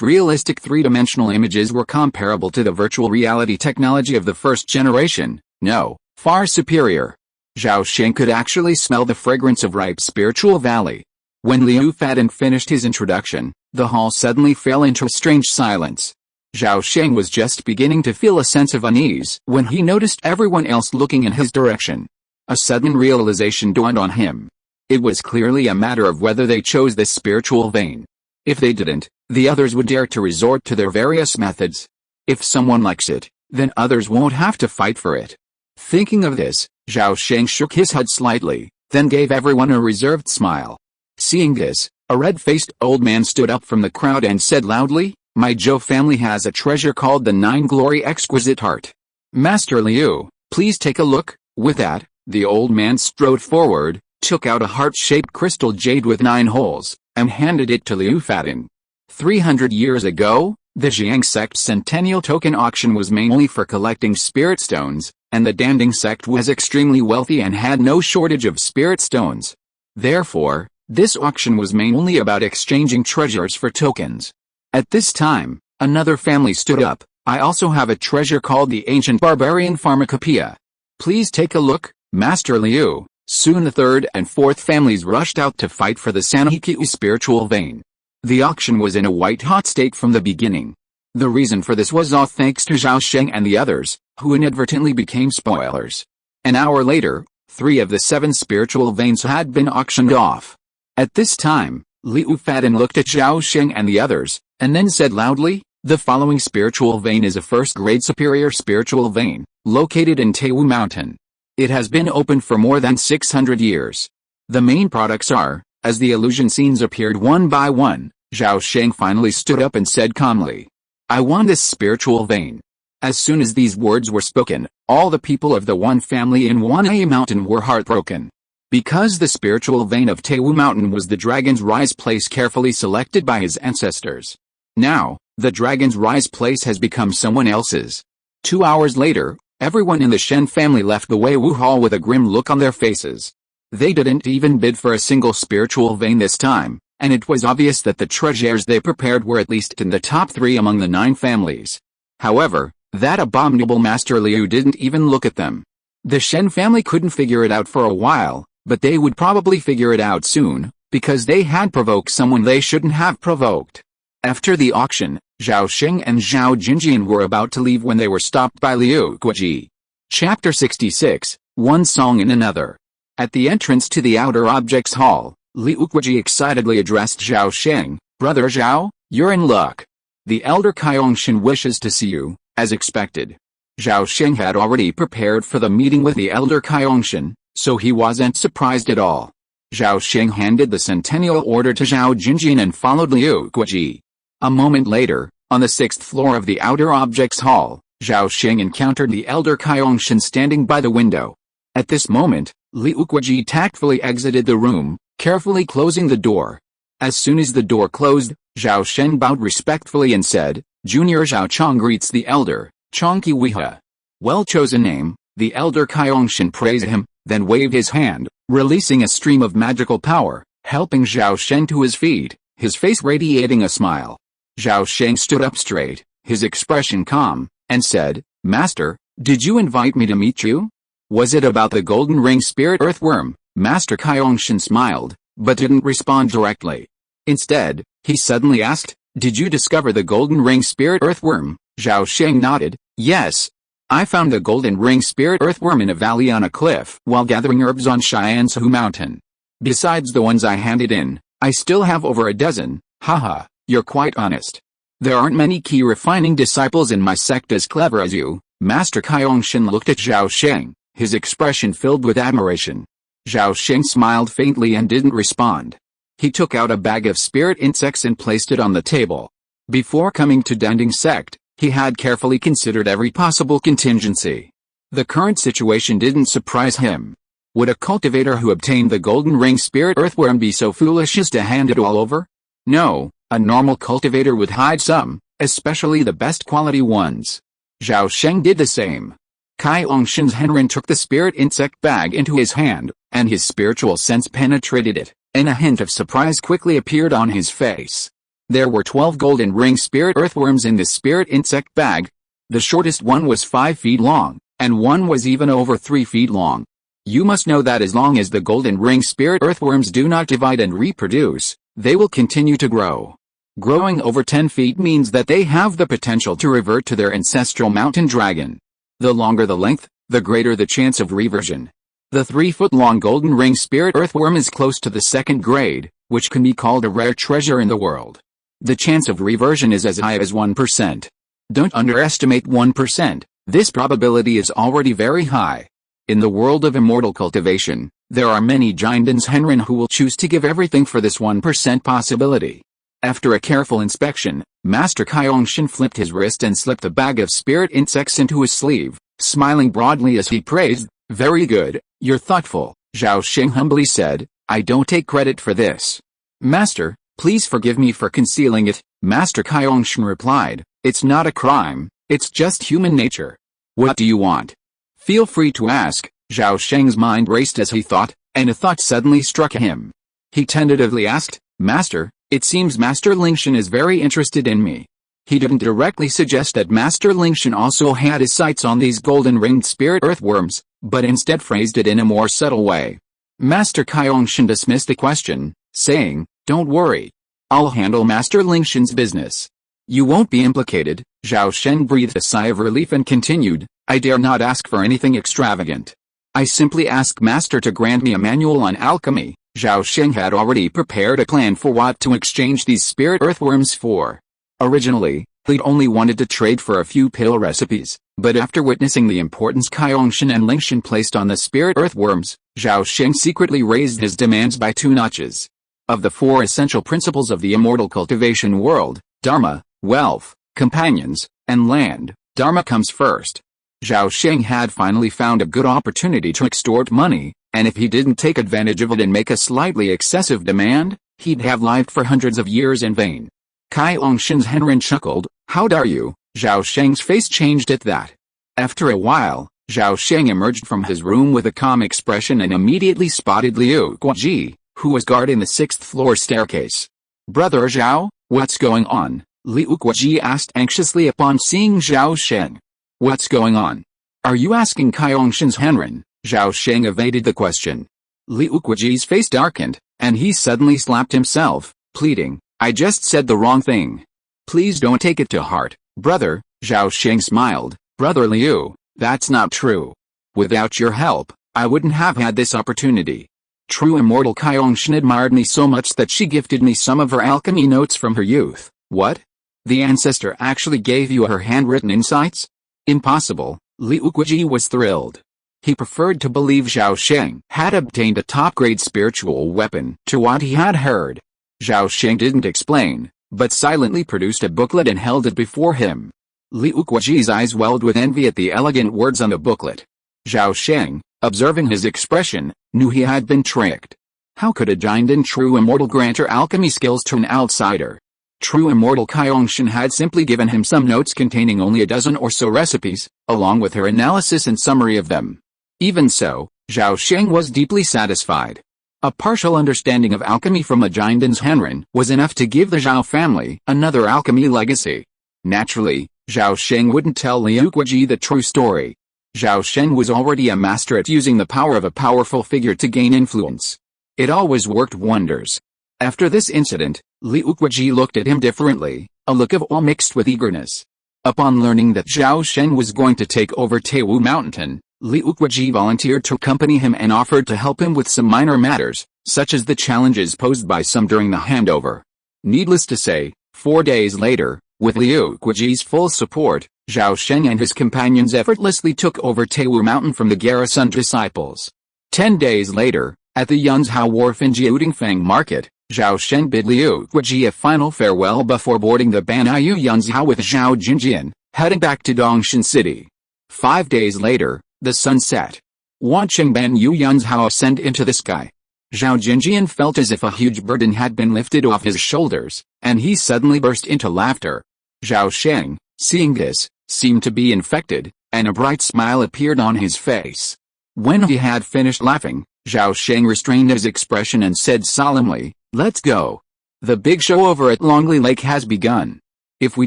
realistic three-dimensional images were comparable to the virtual reality technology of the first generation, no, far superior. Zhao Sheng could actually smell the fragrance of ripe spiritual valley. When Liu Faden finished his introduction, the hall suddenly fell into a strange silence. Zhao Sheng was just beginning to feel a sense of unease when he noticed everyone else looking in his direction. A sudden realization dawned on him. It was clearly a matter of whether they chose this spiritual vein. If they didn't, the others would dare to resort to their various methods. If someone likes it, then others won't have to fight for it. Thinking of this, Zhao Sheng shook his head slightly, then gave everyone a reserved smile. Seeing this, a red-faced old man stood up from the crowd and said loudly, "My Zhou family has a treasure called the Nine Glory Exquisite Heart. Master Liu, please take a look." With that, the old man strode forward, took out a heart-shaped crystal jade with 9 holes, and handed it to Liu Faden. 300 years ago, the Zhang sect's centennial token auction was mainly for collecting spirit stones, and the Danding sect was extremely wealthy and had no shortage of spirit stones. Therefore, this auction was mainly about exchanging treasures for tokens. At this time, another family stood up. "I also have a treasure called the Ancient Barbarian Pharmacopoeia. Please take a look, Master Liu." Soon the third and fourth families rushed out to fight for the Sanhikyu spiritual vein. The auction was in a white-hot state from the beginning. The reason for this was all thanks to Zhao Sheng and the others, who inadvertently became spoilers. An hour later, 3 of the 7 spiritual veins had been auctioned off. At this time, Liu Faden looked at Zhao Sheng and the others, and then said loudly, "The following spiritual vein is a first-grade superior spiritual vein, located in Taiwu Mountain. It has been open for more than 600 years. The main products are," as the illusion scenes appeared one by one, Zhao Sheng finally stood up and said calmly, "I want this spiritual vein." As soon as these words were spoken, all the people of the one family in Wan'e Mountain were heartbroken. Because the spiritual vein of Taiwu Mountain was the Dragon's Rise place carefully selected by his ancestors. Now, the Dragon's Rise place has become someone else's. 2 hours later, everyone in the Shen family left the Weiwu Hall with a grim look on their faces. They didn't even bid for a single spiritual vein this time, and it was obvious that the treasures they prepared were at least in the top 3 among the 9 families. However, that abominable Master Liu didn't even look at them. The Shen family couldn't figure it out for a while, but they would probably figure it out soon, because they had provoked someone they shouldn't have provoked. After the auction, Zhao Sheng and Zhao Jinjian were about to leave when they were stopped by Liu Guoji. Chapter 66, One Song in Another. At the entrance to the outer objects hall, Liu Guoji excitedly addressed Zhao Sheng, "Brother Zhao, you're in luck. The elder Kaiongshan wishes to see you," as expected. Zhao Sheng had already prepared for the meeting with the elder Kaiongshan, so he wasn't surprised at all. Zhao Sheng handed the centennial order to Zhao Jinjian and followed Liu Guoji. A moment later, on the 6th floor of the outer objects hall, Zhao Sheng encountered the elder Kaiongshan standing by the window. At this moment, Liu Guoji tactfully exited the room, carefully closing the door. As soon as the door closed, Zhao Sheng bowed respectfully and said, "Junior Zhao Chong greets the elder, Chongqi Wiha." "Well chosen name," the elder Kaiongshan praised him, then waved his hand, releasing a stream of magical power, helping Zhao Sheng to his feet, his face radiating a smile. Zhao Sheng stood up straight, his expression calm, and said, "Master, did you invite me to meet you? Was it about the golden ring spirit earthworm?" Master Kaiongshan smiled, but didn't respond directly. Instead, he suddenly asked, "Did you discover the golden ring spirit earthworm?" Zhao Sheng nodded, "Yes. I found the golden ring spirit earthworm in a valley on a cliff while gathering herbs on Shiansu Mountain. Besides the ones I handed in, I still have over a dozen." "Haha, you're quite honest. There aren't many key refining disciples in my sect as clever as you." Master Kaiongshan looked at Zhao Sheng, his expression filled with admiration. Zhao Sheng smiled faintly and didn't respond. He took out a bag of spirit insects and placed it on the table. Before coming to Danding sect, he had carefully considered every possible contingency. The current situation didn't surprise him. Would a cultivator who obtained the golden ring spirit earthworm be so foolish as to hand it all over? No, a normal cultivator would hide some, especially the best quality ones. Zhao Sheng did the same. Kai Longshan's Henren took the spirit insect bag into his hand, and his spiritual sense penetrated it, and a hint of surprise quickly appeared on his face. There were 12 golden ring spirit earthworms in the spirit insect bag. The shortest one was 5 feet long, and one was even over 3 feet long. You must know that as long as the golden ring spirit earthworms do not divide and reproduce, they will continue to grow. Growing over 10 feet means that they have the potential to revert to their ancestral mountain dragon. The longer the length, the greater the chance of reversion. The 3-foot-long golden ring spirit earthworm is close to the 2nd grade, which can be called a rare treasure in the world. The chance of reversion is as high as 1%. Don't underestimate 1%, this probability is already very high. In the world of immortal cultivation, there are many Giantans Henren who will choose to give everything for this 1% possibility. After a careful inspection, Master Kai Longshan flipped his wrist and slipped the bag of spirit insects into his sleeve, smiling broadly as he praised, "Very good, you're thoughtful," Zhao Sheng humbly said. "I don't take credit for this. Master, please forgive me for concealing it," Master Kai Longshan replied. "It's not a crime, it's just human nature. What do you want? Feel free to ask." Zhao Sheng's mind raced as he thought, and a thought suddenly struck him. He tentatively asked, "Master, it seems Master Lingshan is very interested in me." He didn't directly suggest that Master Lingshan also had his sights on these golden-ringed spirit earthworms, but instead phrased it in a more subtle way. Master Kai Longshan dismissed the question, saying, "Don't worry. I'll handle Master Lingshan's business. You won't be implicated." Zhao Sheng breathed a sigh of relief and continued, "I dare not ask for anything extravagant. I simply ask Master to grant me a manual on alchemy." Zhao Sheng had already prepared a plan for what to exchange these spirit earthworms for. Originally, he'd only wanted to trade for a few pill recipes, but after witnessing the importance Kai Longshan and Lingshan placed on the spirit earthworms, Zhao Sheng secretly raised his demands by 2 notches. Of the 4 essential principles of the immortal cultivation world, Dharma, wealth, companions, and land, Dharma comes first. Zhao Sheng had finally found a good opportunity to extort money, and if he didn't take advantage of it and make a slightly excessive demand, he'd have lived for hundreds of years in vain. Kai Longshan's Henren chuckled, "How dare you?" Zhao Sheng's face changed at that. After a while, Zhao Sheng emerged from his room with a calm expression and immediately spotted Liu Guoji, who was guarding the 6th-floor staircase. "Brother Zhao, what's going on?" Liu Guoji asked anxiously upon seeing Zhao Sheng. "What's going on? Are you asking Kai Longshan's Henren?" Zhao Sheng evaded the question. Liu Guoji's face darkened, and he suddenly slapped himself, pleading, "I just said the wrong thing. Please don't take it to heart, brother." Zhao Sheng smiled, "Brother Liu, that's not true. Without your help, I wouldn't have had this opportunity. True immortal Kai Longshan admired me so much that she gifted me some of her alchemy notes from her youth." "What? The ancestor actually gave you her handwritten insights?" "Impossible." Liu Guoji was thrilled. He preferred to believe Zhao Sheng had obtained a top-grade spiritual weapon to what he had heard. Zhao Sheng didn't explain, but silently produced a booklet and held it before him. Liu Guoji's eyes welled with envy at the elegant words on the booklet. Zhao Sheng, observing his expression, knew he had been tricked. How could a giant and true immortal grant her alchemy skills to an outsider? True immortal Kai Longshan had simply given him some notes containing only a dozen or so recipes, along with her analysis and summary of them. Even so, Zhao Sheng was deeply satisfied. A partial understanding of alchemy from a Giantans Henren was enough to give the Zhao family another alchemy legacy. Naturally, Zhao Sheng wouldn't tell Liu Guoji the true story. Zhao Sheng was already a master at using the power of a powerful figure to gain influence. It always worked wonders. After this incident, Liu Guoji looked at him differently, a look of awe mixed with eagerness. Upon learning that Zhao Sheng was going to take over Taiwu Mountain, Liu Guoji volunteered to accompany him and offered to help him with some minor matters, such as the challenges posed by some during the handover. Needless to say, 4 days later, with Liu Guoji's full support, Zhao Sheng and his companions effortlessly took over Taiwu Mountain from the garrison disciples. 10 days later, at the Yunzhao Wharf in Jiudingfang Market, Zhao Sheng bid Liu Guoji a final farewell before boarding the Banyu Yunzhao with Zhao Jinjian, heading back to Dongshan City. 5 days later, the sun set. Watching Banyu Yunzhao ascend into the sky, Zhao Jinjian felt as if a huge burden had been lifted off his shoulders, and he suddenly burst into laughter. Zhao Sheng, seeing this, seemed to be infected, and a bright smile appeared on his face. When he had finished laughing, Zhao Sheng restrained his expression and said solemnly, "Let's go. The big show over at Longley Lake has begun. If we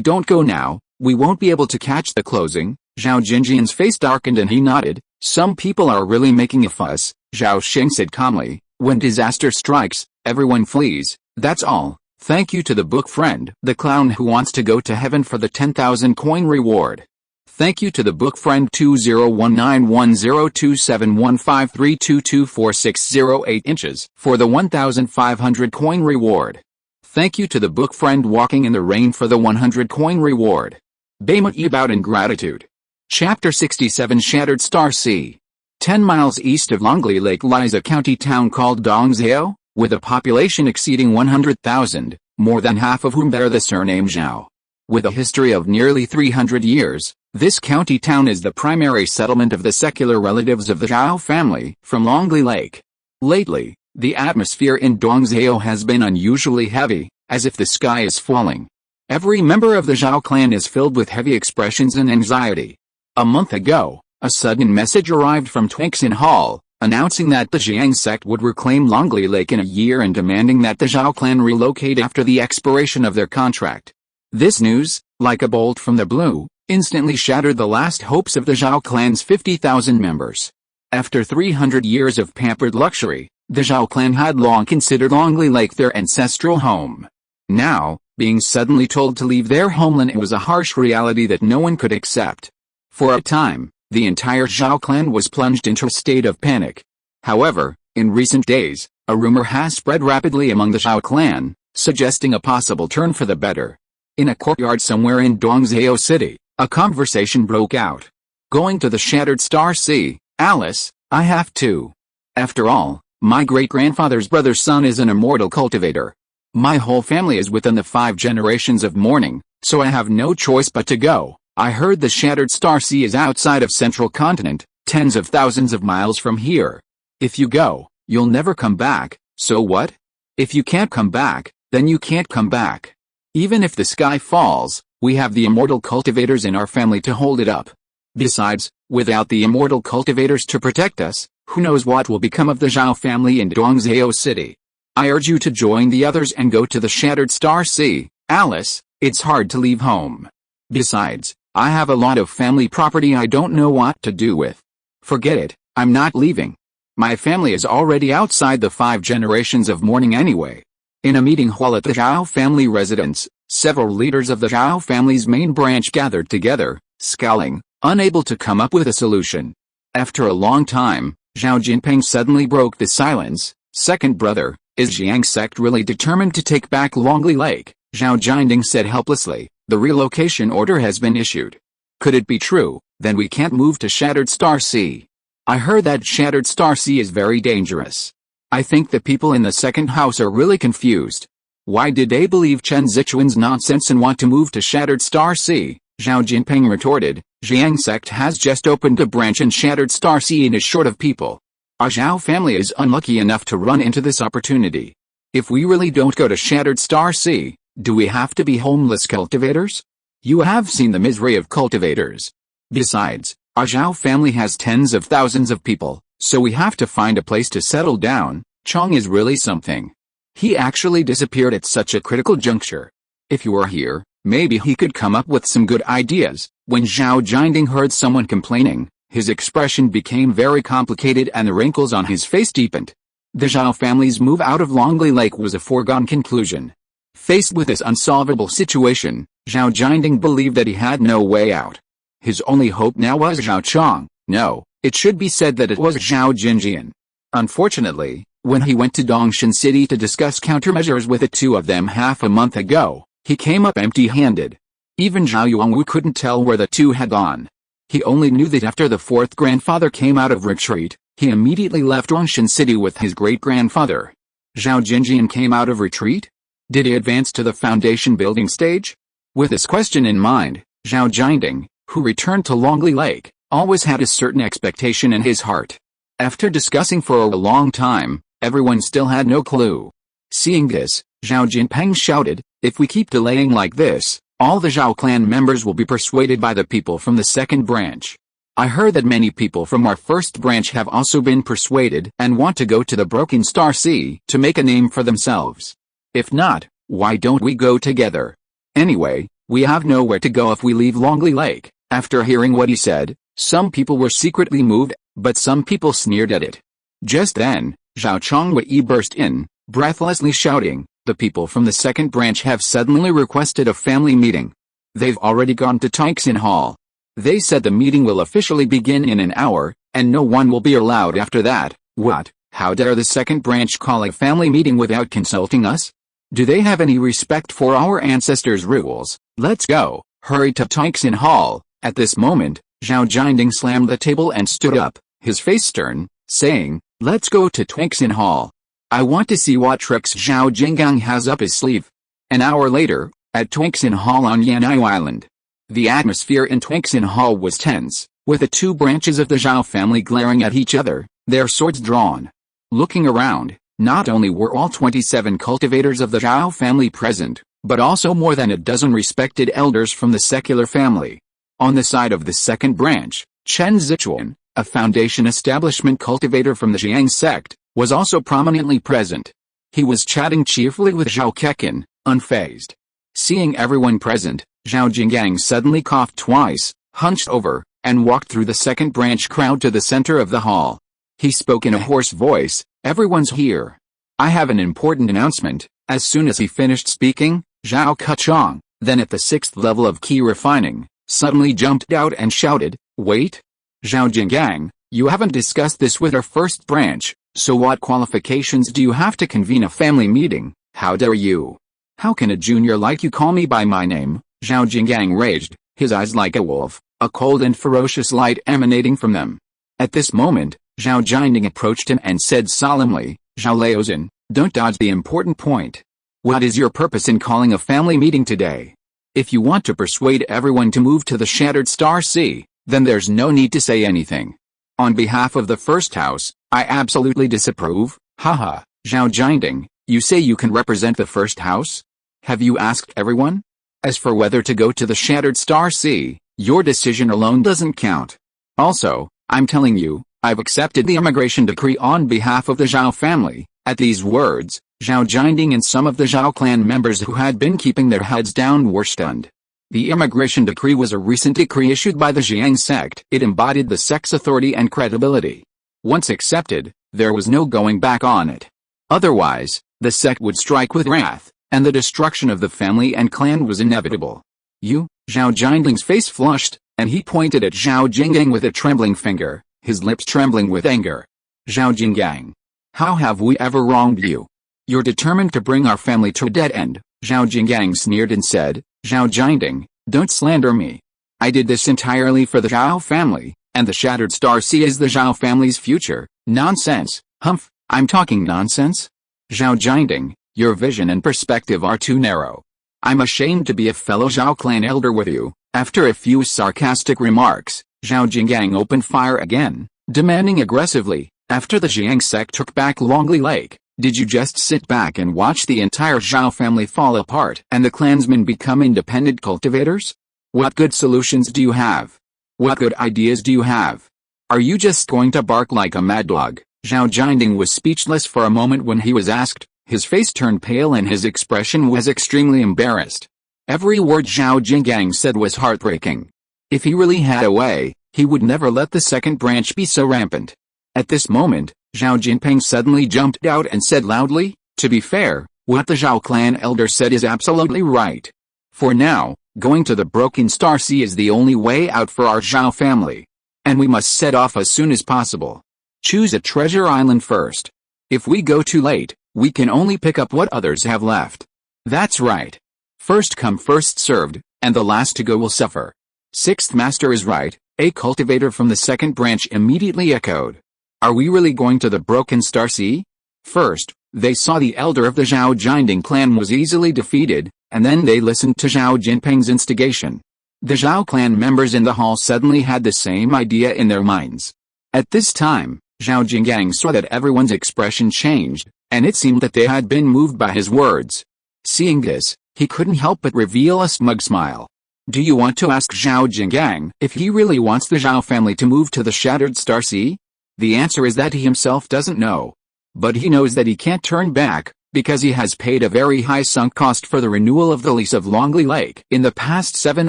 don't go now, we won't be able to catch the closing." Zhao Jinjian's face darkened and he nodded. "Some people are really making a fuss," Zhao Sheng said calmly. "When disaster strikes, everyone flees, that's all. Thank you to the book friend, the clown who wants to go to heaven for the 10,000 coin reward. Thank you to the book friend 2019102715322460 inches for the 1,500 coin reward. Thank you to the book friend walking in the rain for the 100 coin reward." Bema bowed in gratitude. Chapter 67 Shattered Star Sea. 10 miles east of Longley Lake lies a county town called Dongzhao, with a population exceeding 100,000, more than half of whom bear the surname Zhao. With a history of nearly 300 years, this county town is the primary settlement of the secular relatives of the Zhao family from Longley Lake. Lately, the atmosphere in Dongzhao has been unusually heavy, as if the sky is falling. Every member of the Zhao clan is filled with heavy expressions and anxiety. A month ago, a sudden message arrived from Twixin Hall, announcing that the Jiang sect would reclaim Longley Lake in a year and demanding that the Zhao clan relocate after the expiration of their contract. This news, like a bolt from the blue, instantly shattered the last hopes of the Zhao clan's 50,000 members. After 300 years of pampered luxury, the Zhao clan had long considered Longley Lake their ancestral home. Now, being suddenly told to leave their homeland was a harsh reality that no one could accept. For a time, the entire Zhao clan was plunged into a state of panic. However, in recent days, a rumor has spread rapidly among the Zhao clan, suggesting a possible turn for the better. In a courtyard somewhere in Dongzhao City, a conversation broke out. "Going to the Shattered Star Sea, Alice, I have to. After all, my great-grandfather's brother's son is an immortal cultivator. My whole family is within the 5 generations of mourning, so I have no choice but to go. I heard the Shattered Star Sea is outside of Central Continent, tens of thousands of miles from here. If you go, you'll never come back, so what? If you can't come back, then you can't come back. Even if the sky falls, we have the immortal cultivators in our family to hold it up. Besides, without the immortal cultivators to protect us, who knows what will become of the Zhao family in Dongzhao City. I urge you to join the others and go to the Shattered Star Sea, Alice. It's hard to leave home. Besides, I have a lot of family property I don't know what to do with. Forget it, I'm not leaving. My family is already outside the 5 generations of mourning anyway." In a meeting hall at the Zhao family residence, several leaders of the Zhao family's main branch gathered together, scowling, unable to come up with a solution. After a long time, Zhao Jinping suddenly broke the silence. "Second brother, is Jiang sect really determined to take back Longley Lake?" Zhao Jinding said helplessly. "The relocation order has been issued. Could it be true, then we can't move to Shattered Star Sea? I heard that Shattered Star Sea is very dangerous. I think the people in the second house are really confused. Why did they believe Chen Zichuan's nonsense and want to move to Shattered Star Sea?" Zhao Jinping retorted. "Jiang sect has just opened a branch in Shattered Star Sea and is short of people. Our Zhao family is unlucky enough to run into this opportunity. If we really don't go to Shattered Star Sea, do we have to be homeless cultivators? You have seen the misery of cultivators. Besides, our Zhao family has tens of thousands of people, so we have to find a place to settle down." Chong is really something. He actually disappeared at such a critical juncture. If you were here, maybe he could come up with some good ideas. When Zhao Jinding heard someone complaining, his expression became very complicated and the wrinkles on his face deepened. The Zhao family's move out of Longley Lake was a foregone conclusion. Faced with this unsolvable situation, Zhao Jinding believed that he had no way out. His only hope now was Zhao Chong. No, it should be said that it was Zhao Jinjian. Unfortunately, when he went to Dongshan City to discuss countermeasures with the two of them half a month ago, he came up empty-handed. Even Zhao Yuanwu couldn't tell where the two had gone. He only knew that after the 4th grandfather came out of retreat, he immediately left Dongshan City with his great-grandfather. Zhao Jinjian came out of retreat? Did he advance to the foundation building stage? With this question in mind, Zhao Jinding, who returned to Longley Lake, always had a certain expectation in his heart. After discussing for a long time, everyone still had no clue. Seeing this, Zhao Jinping shouted, "If we keep delaying like this, All the Zhao clan members will be persuaded by the people from the second branch. I heard that many people from our first branch have also been persuaded and want to go to the Broken Star Sea to make a name for themselves. If not, why don't we go together? Anyway, we have nowhere to go if we leave Longley Lake. After hearing what he said, some people were secretly moved, but some people sneered at it. Just then, Zhao Chongwei burst in, breathlessly shouting, "The people from the second branch have suddenly requested a family meeting. They've already gone to Tixin Hall. They said the meeting will officially begin in an hour, and no one will be allowed after that." What? How dare the second branch call a family meeting without consulting us? Do they have any respect for our ancestors' rules? Let's go, hurry to Tixin Hall. At this moment, Zhao Jinding slammed the table and stood up, his face stern, saying, "Let's go to Tixin Hall. I want to see what tricks Zhao Jinggang has up his sleeve." An hour later, at Tixin Hall on Yanai Island. The atmosphere in Tixin Hall was tense, with the two branches of the Zhao family glaring at each other, their swords drawn. Looking around, not only were all 27 cultivators of the Zhao family present, but also more than a dozen respected elders from the secular family. On the side of the second branch, Chen Zichuan, a foundation establishment cultivator from the Jiang sect, was also prominently present. He was chatting cheerfully with Zhao Kekin, unfazed. Seeing everyone present, Zhao Jinggang suddenly coughed twice, hunched over, and walked through the second branch crowd to the center of the hall. He spoke in a hoarse voice, "Everyone's here. I have an important announcement." As soon as he finished speaking, Zhao Kuchong, then at the 6th level of key refining, suddenly jumped out and shouted, "Wait! Zhao Jinggang, you haven't discussed this with our first branch, so what qualifications do you have to convene a family meeting? How dare you? How can a junior like you call me by my name?" Zhao Jinggang raged, his eyes like a wolf, a cold and ferocious light emanating from them. At this moment, Zhao Jinding approached him and said solemnly, "Zhao Laozhen, don't dodge the important point. What is your purpose in calling a family meeting today? If you want to persuade everyone to move to the Shattered Star Sea, then there's no need to say anything. On behalf of the first house, I absolutely disapprove." Haha, Zhao Jinding, you say you can represent the first house? Have you asked everyone? As for whether to go to the Shattered Star Sea, your decision alone doesn't count. Also, I'm telling you, I've accepted the immigration decree on behalf of the Zhao family. At these words, Zhao Jinding and some of the Zhao clan members who had been keeping their heads down were stunned. The immigration decree was a recent decree issued by the Jiang sect. It embodied the sect's authority and credibility. Once accepted, there was no going back on it. Otherwise, the sect would strike with wrath, and the destruction of the family and clan was inevitable. Zhao Jinding's face flushed, and he pointed at Zhao Jinggang with a trembling finger, his lips trembling with anger. "Zhao Jinggang, how have we ever wronged you? You're determined to bring our family to a dead end." Zhao Jinggang sneered and said, "Zhao Jinding, don't slander me. I did this entirely for the Zhao family, and the Shattered Star Sea is the Zhao family's future." "Nonsense, Humph, I'm talking nonsense? Zhao Jinding, your vision and perspective are too narrow. I'm ashamed to be a fellow Zhao clan elder with you." After a few sarcastic remarks, Zhao Jinggang opened fire again, demanding aggressively, "After the Jiang sect took back Longley Lake, did you just sit back and watch the entire Zhao family fall apart and the clansmen become independent cultivators? What good solutions do you have? What good ideas do you have? Are you just going to bark like a mad dog?" Zhao Jinding was speechless for a moment when he was asked. His face turned pale and his expression was extremely embarrassed. Every word Zhao Jinggang said was heartbreaking. If he really had a way, he would never let the second branch be so rampant. At this moment, Zhao Jinping suddenly jumped out and said loudly, "To be fair, what the Zhao clan elder said is absolutely right. For now, going to the Broken Star Sea is the only way out for our Zhao family. And we must set off as soon as possible. Choose a treasure island first. If we go too late, we can only pick up what others have left. That's right. First come first served, and the last to go will suffer." "Sixth master is right," a cultivator from the second branch immediately echoed. "Are we really going to the Broken Star Sea?" First, they saw the elder of the Zhao Jinding clan was easily defeated, and then they listened to Zhao Jinping's instigation. The Zhao clan members in the hall suddenly had the same idea in their minds. At this time, Zhao Jinggang saw that everyone's expression changed, and it seemed that they had been moved by his words. Seeing this, He couldn't help but reveal a smug smile. Do you want to ask Zhao Jinggang if he really wants the Zhao family to move to the Shattered Star Sea? The answer is that he himself doesn't know. But he knows that he can't turn back, because he has paid a very high sunk cost for the renewal of the lease of Longley Lake in the past 7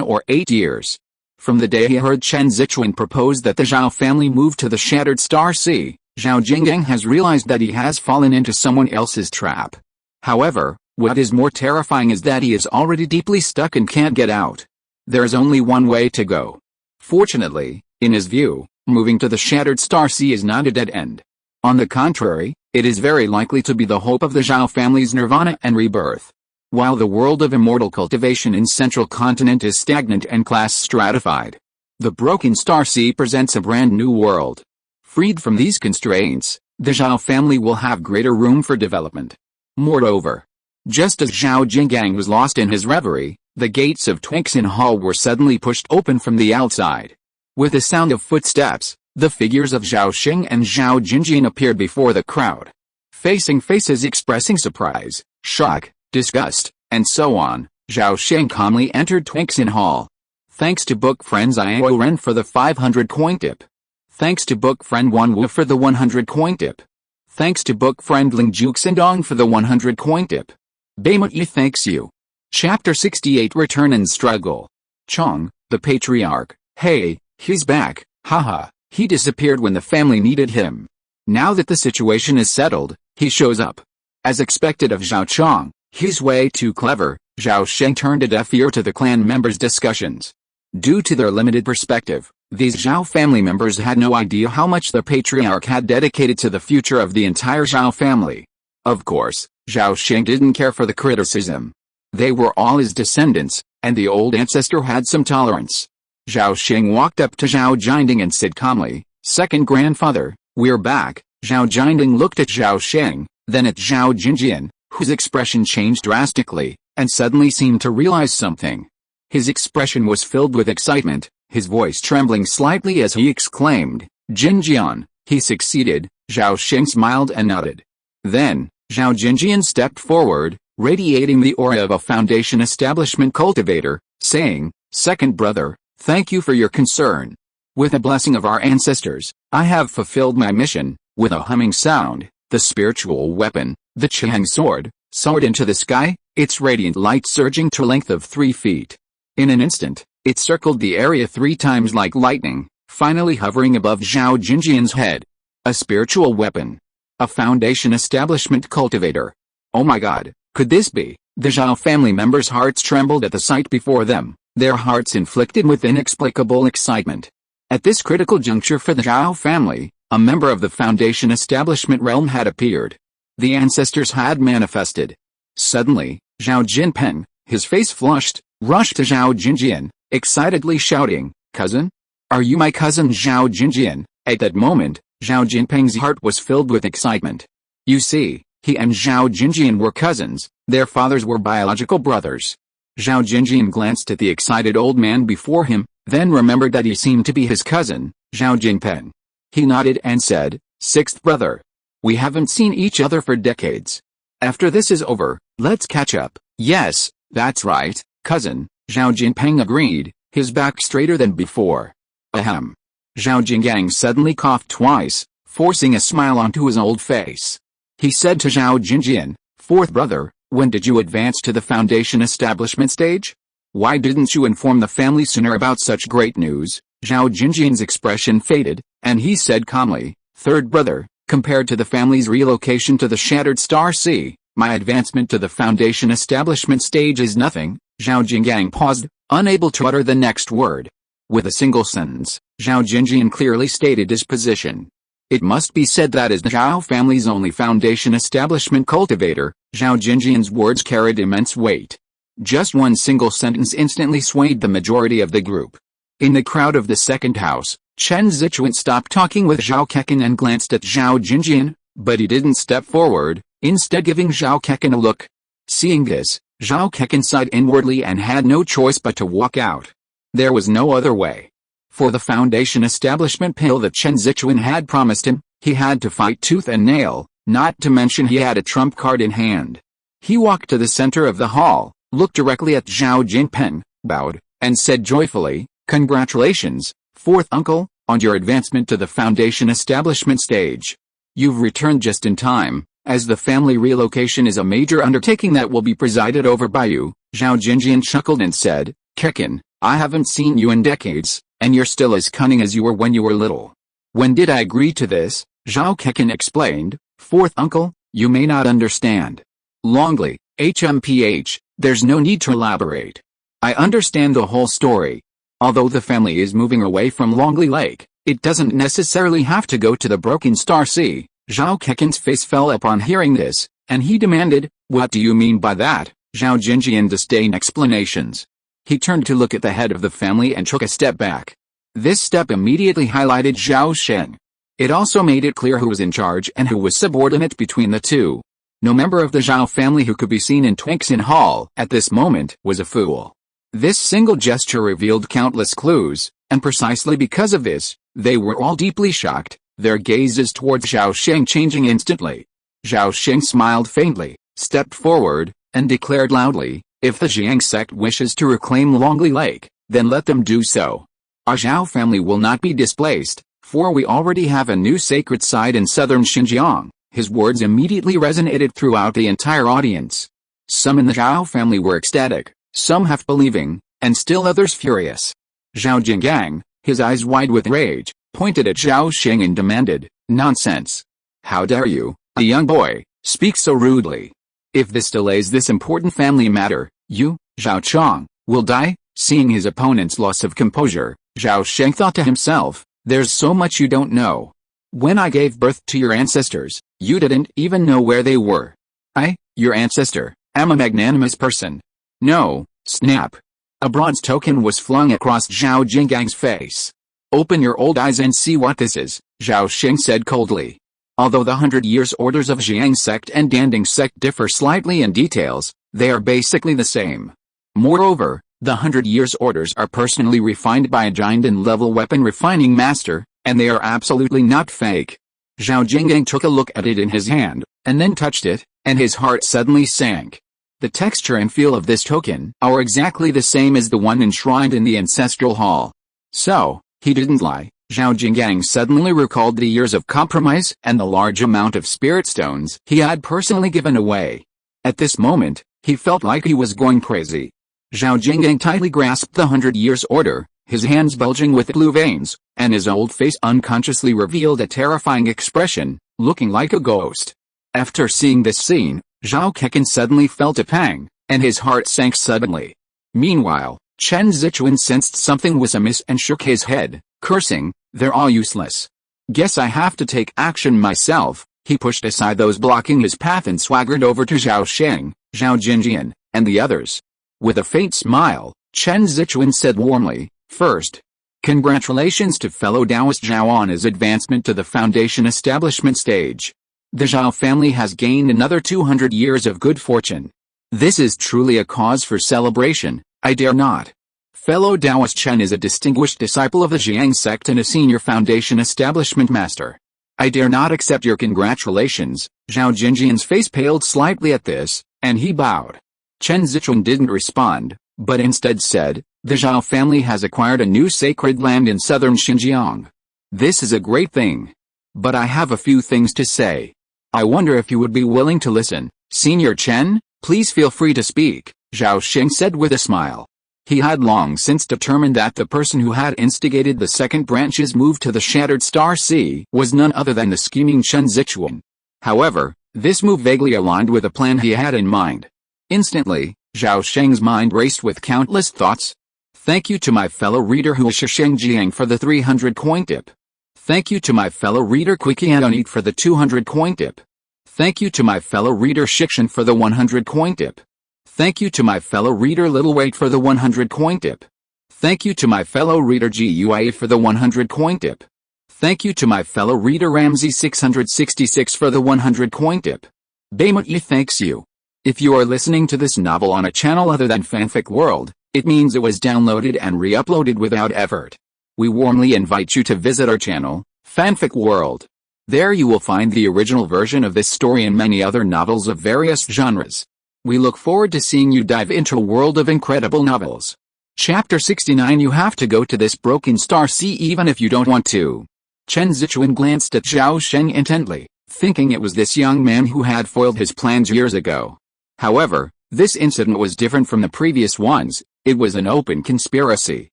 or 8 years. From the day he heard Chen Zichuan propose that the Zhao family move to the Shattered Star Sea, Zhao Jinggang has realized that he has fallen into someone else's trap. However, what is more terrifying is that he is already deeply stuck and can't get out. There is only one way to go. Fortunately, in his view, moving to the Shattered Star Sea is not a dead end. On the contrary, it is very likely to be the hope of the Zhao family's nirvana and rebirth. While the world of immortal cultivation in Central Continent is stagnant and class stratified, the Broken Star Sea presents a brand new world. Freed from these constraints, the Zhao family will have greater room for development. Moreover, just as Zhao Jinggang was lost in his reverie, the gates of Twixin Hall were suddenly pushed open from the outside. With the sound of footsteps, the figures of Zhao Sheng and Zhao Jinjian appeared before the crowd. Facing faces expressing surprise, shock, disgust, and so on, Zhao Sheng calmly entered Twixin Hall. Thanks to book friends Iao Ren for the 500 coin tip. Thanks to book friend Wan Wu for the 100 coin tip. Thanks to book friend Ling Juxindong for the 100 coin tip. Beima Yi thanks you. Chapter 68 Return and Struggle. Chong, the patriarch, hey, he's back, haha, he disappeared when the family needed him. Now that the situation is settled, he shows up. As expected of Zhao Chong, he's way too clever. Zhao Sheng turned a deaf ear to the clan members' discussions. Due to their limited perspective, these Zhao family members had no idea how much the patriarch had dedicated to the future of the entire Zhao family. Of course, Zhao Sheng didn't care for the criticism. They were all his descendants, and the old ancestor had some tolerance. Zhao Sheng walked up to Zhao Jinding and said calmly, "Second grandfather, we're back." Zhao Jinding looked at Zhao Sheng, then at Zhao Jinjian, whose expression changed drastically, and suddenly seemed to realize something. His expression was filled with excitement, his voice trembling slightly as he exclaimed, "Jinjian, he succeeded." Zhao Sheng smiled and nodded. Then, Zhao Jinjian stepped forward, radiating the aura of a foundation establishment cultivator, saying, "Second brother, thank you for your concern. With the blessing of our ancestors, I have fulfilled my mission." With a humming sound, the spiritual weapon, the Chang sword, soared into the sky, its radiant light surging to a length of 3 feet. In an instant, it circled the area 3 times like lightning, finally hovering above Zhao Jinjian's head. A spiritual weapon. A foundation establishment cultivator. Oh my god, could this be? The Zhao family members' hearts trembled at the sight before them, their hearts inflicted with inexplicable excitement. At this critical juncture for the Zhao family, a member of the foundation establishment realm had appeared. The ancestors had manifested. Suddenly, Zhao Jinpeng, his face flushed, rushed to Zhao Jinjian, excitedly shouting, "Cousin? Are you my cousin Zhao Jinjian?" At that moment, Zhao Jinpeng's heart was filled with excitement. You see, he and Zhao Jinjian were cousins, their fathers were biological brothers. Zhao Jinjian glanced at the excited old man before him, then remembered that he seemed to be his cousin, Zhao Jinpeng. He nodded and said, "Sixth brother. We haven't seen each other for decades. After this is over, let's catch up." "Yes, that's right, cousin," Zhao Jinpeng agreed, his back straighter than before. Ahem. Zhao Jinggang suddenly coughed twice, forcing a smile onto his old face. He said to Zhao Jinjian, "Fourth brother, when did you advance to the foundation establishment stage? Why didn't you inform the family sooner about such great news?" Zhao Jinjian's expression faded, and he said calmly, "Third brother, compared to the family's relocation to the Shattered Star Sea, my advancement to the foundation establishment stage is nothing." Zhao Jinggang paused, unable to utter the next word. With a single sentence, Zhao Jinjian clearly stated his position. It must be said that as the Zhao family's only foundation establishment cultivator, Zhao Jinjian's words carried immense weight. Just one single sentence instantly swayed the majority of the group. In the crowd of the second house, Chen Zichuan stopped talking with Zhao Kekin and glanced at Zhao Jinjian, but he didn't step forward, instead giving Zhao Kekin a look. Seeing this, Zhao Kekin sighed inwardly and had no choice but to walk out. There was no other way. For the foundation establishment pill that Chen Zichuan had promised him, he had to fight tooth and nail, not to mention he had a trump card in hand. He walked to the center of the hall, looked directly at Zhao Jinpeng, bowed, and said joyfully, "Congratulations, fourth uncle, on your advancement to the foundation establishment stage. You've returned just in time, as the family relocation is a major undertaking that will be presided over by you." Zhao Jinjian chuckled and said, "Kekin, I haven't seen you in decades, and you're still as cunning as you were when you were little." "When did I agree to this?" Zhao Kekin explained. "Fourth uncle, you may not understand. Longly, HMPH, there's no need to elaborate. I understand the whole story. Although the family is moving away from Longley Lake, it doesn't necessarily have to go to the Broken Star Sea." Zhao Kekin's face fell upon hearing this, and he demanded, "What do you mean by that?" Zhao Jinjian disdained explanations. He turned to look at the head of the family and took a step back. This step immediately highlighted Zhao Sheng. It also made it clear who was in charge and who was subordinate between the two. No member of the Zhao family who could be seen in Twanksin Hall at this moment was a fool. This single gesture revealed countless clues, and precisely because of this, they were all deeply shocked, their gazes towards Zhao Sheng changing instantly. Zhao Sheng smiled faintly, stepped forward, and declared loudly, "If the Jiang sect wishes to reclaim Longley Lake, then let them do so. Our Zhao family will not be displaced, for we already have a new sacred site in southern Xinjiang." His words immediately resonated throughout the entire audience. Some in the Zhao family were ecstatic, some half-believing, and still others furious. Zhao Jinggang, his eyes wide with rage, pointed at Zhao Sheng and demanded, "Nonsense! How dare you, a young boy, speak so rudely? If this delays this important family matter, you, Zhao Chong, will die." Seeing his opponent's loss of composure, Zhao Sheng thought to himself, "There's so much you don't know. When I gave birth to your ancestors, you didn't even know where they were. I, your ancestor, am a magnanimous person." "No." Snap. A bronze token was flung across Zhao Jinggang's face. "Open your old eyes and see what this is," Zhao Sheng said coldly. Although the 100 Years Orders of Jiang sect and Danding sect differ slightly in details, they are basically the same. Moreover, the 100 Years Orders are personally refined by a giant-level weapon refining master, and they are absolutely not fake. Zhao Jinggang took a look at it in his hand, and then touched it, and his heart suddenly sank. The texture and feel of this token are exactly the same as the one enshrined in the ancestral hall. So, he didn't lie. Zhao Jinggang suddenly recalled the years of compromise and the large amount of spirit stones he had personally given away. At this moment, he felt like he was going crazy. Zhao Jinggang tightly grasped the 100 Years Order, his hands bulging with blue veins, and his old face unconsciously revealed a terrifying expression, looking like a ghost. After seeing this scene, Zhao Kekin suddenly felt a pang, and his heart sank suddenly. Meanwhile, Chen Zichuan sensed something was amiss and shook his head, cursing, "They're all useless. Guess I have to take action myself." He pushed aside those blocking his path and swaggered over to Zhao Sheng, Zhao Jinjian, and the others. With a faint smile, Chen Zichuan said warmly, "First, congratulations to fellow Taoist Zhao on his advancement to the foundation establishment stage. The Zhao family has gained another 200 years of good fortune. This is truly a cause for celebration, I dare not. Fellow Taoist Chen is a distinguished disciple of the Jiang sect and a senior foundation establishment master. I dare not accept your congratulations." Zhao Jinjian's face paled slightly at this, and he bowed. Chen Zichuan didn't respond, but instead said, "The Zhao family has acquired a new sacred land in southern Xinjiang. This is a great thing. But I have a few things to say. I wonder if you would be willing to listen." "Senior Chen, please feel free to speak," Zhao Sheng said with a smile. He had long since determined that the person who had instigated the second branch's move to the Shattered Star Sea was none other than the scheming Chen Zichuan. However, this move vaguely aligned with a plan he had in mind. Instantly, Zhao Sheng's mind raced with countless thoughts. Thank you to my fellow reader Huisha Shengjiang for the 300 coin tip. Thank you to my fellow reader Quikianonit for the 200 coin tip. Thank you to my fellow reader Shikshan for the 100 coin tip. Thank you to my fellow reader Little Weight for the 100 coin tip. Thank you to my fellow reader GUIA for the 100 coin tip. Thank you to my fellow reader Ramsey 666 for the 100 coin tip. Baymuti thanks you. If you are listening to this novel on a channel other than Fanfic World, it means it was downloaded and re-uploaded without effort. We warmly invite you to visit our channel, Fanfic World. There you will find the original version of this story and many other novels of various genres. We look forward to seeing you dive into a world of incredible novels. Chapter 69. You have to go to this broken star sea even if you don't want to. Chen Zichuan glanced at Zhao Sheng intently, thinking it was this young man who had foiled his plans years ago. However, this incident was different from the previous ones. It was an open conspiracy.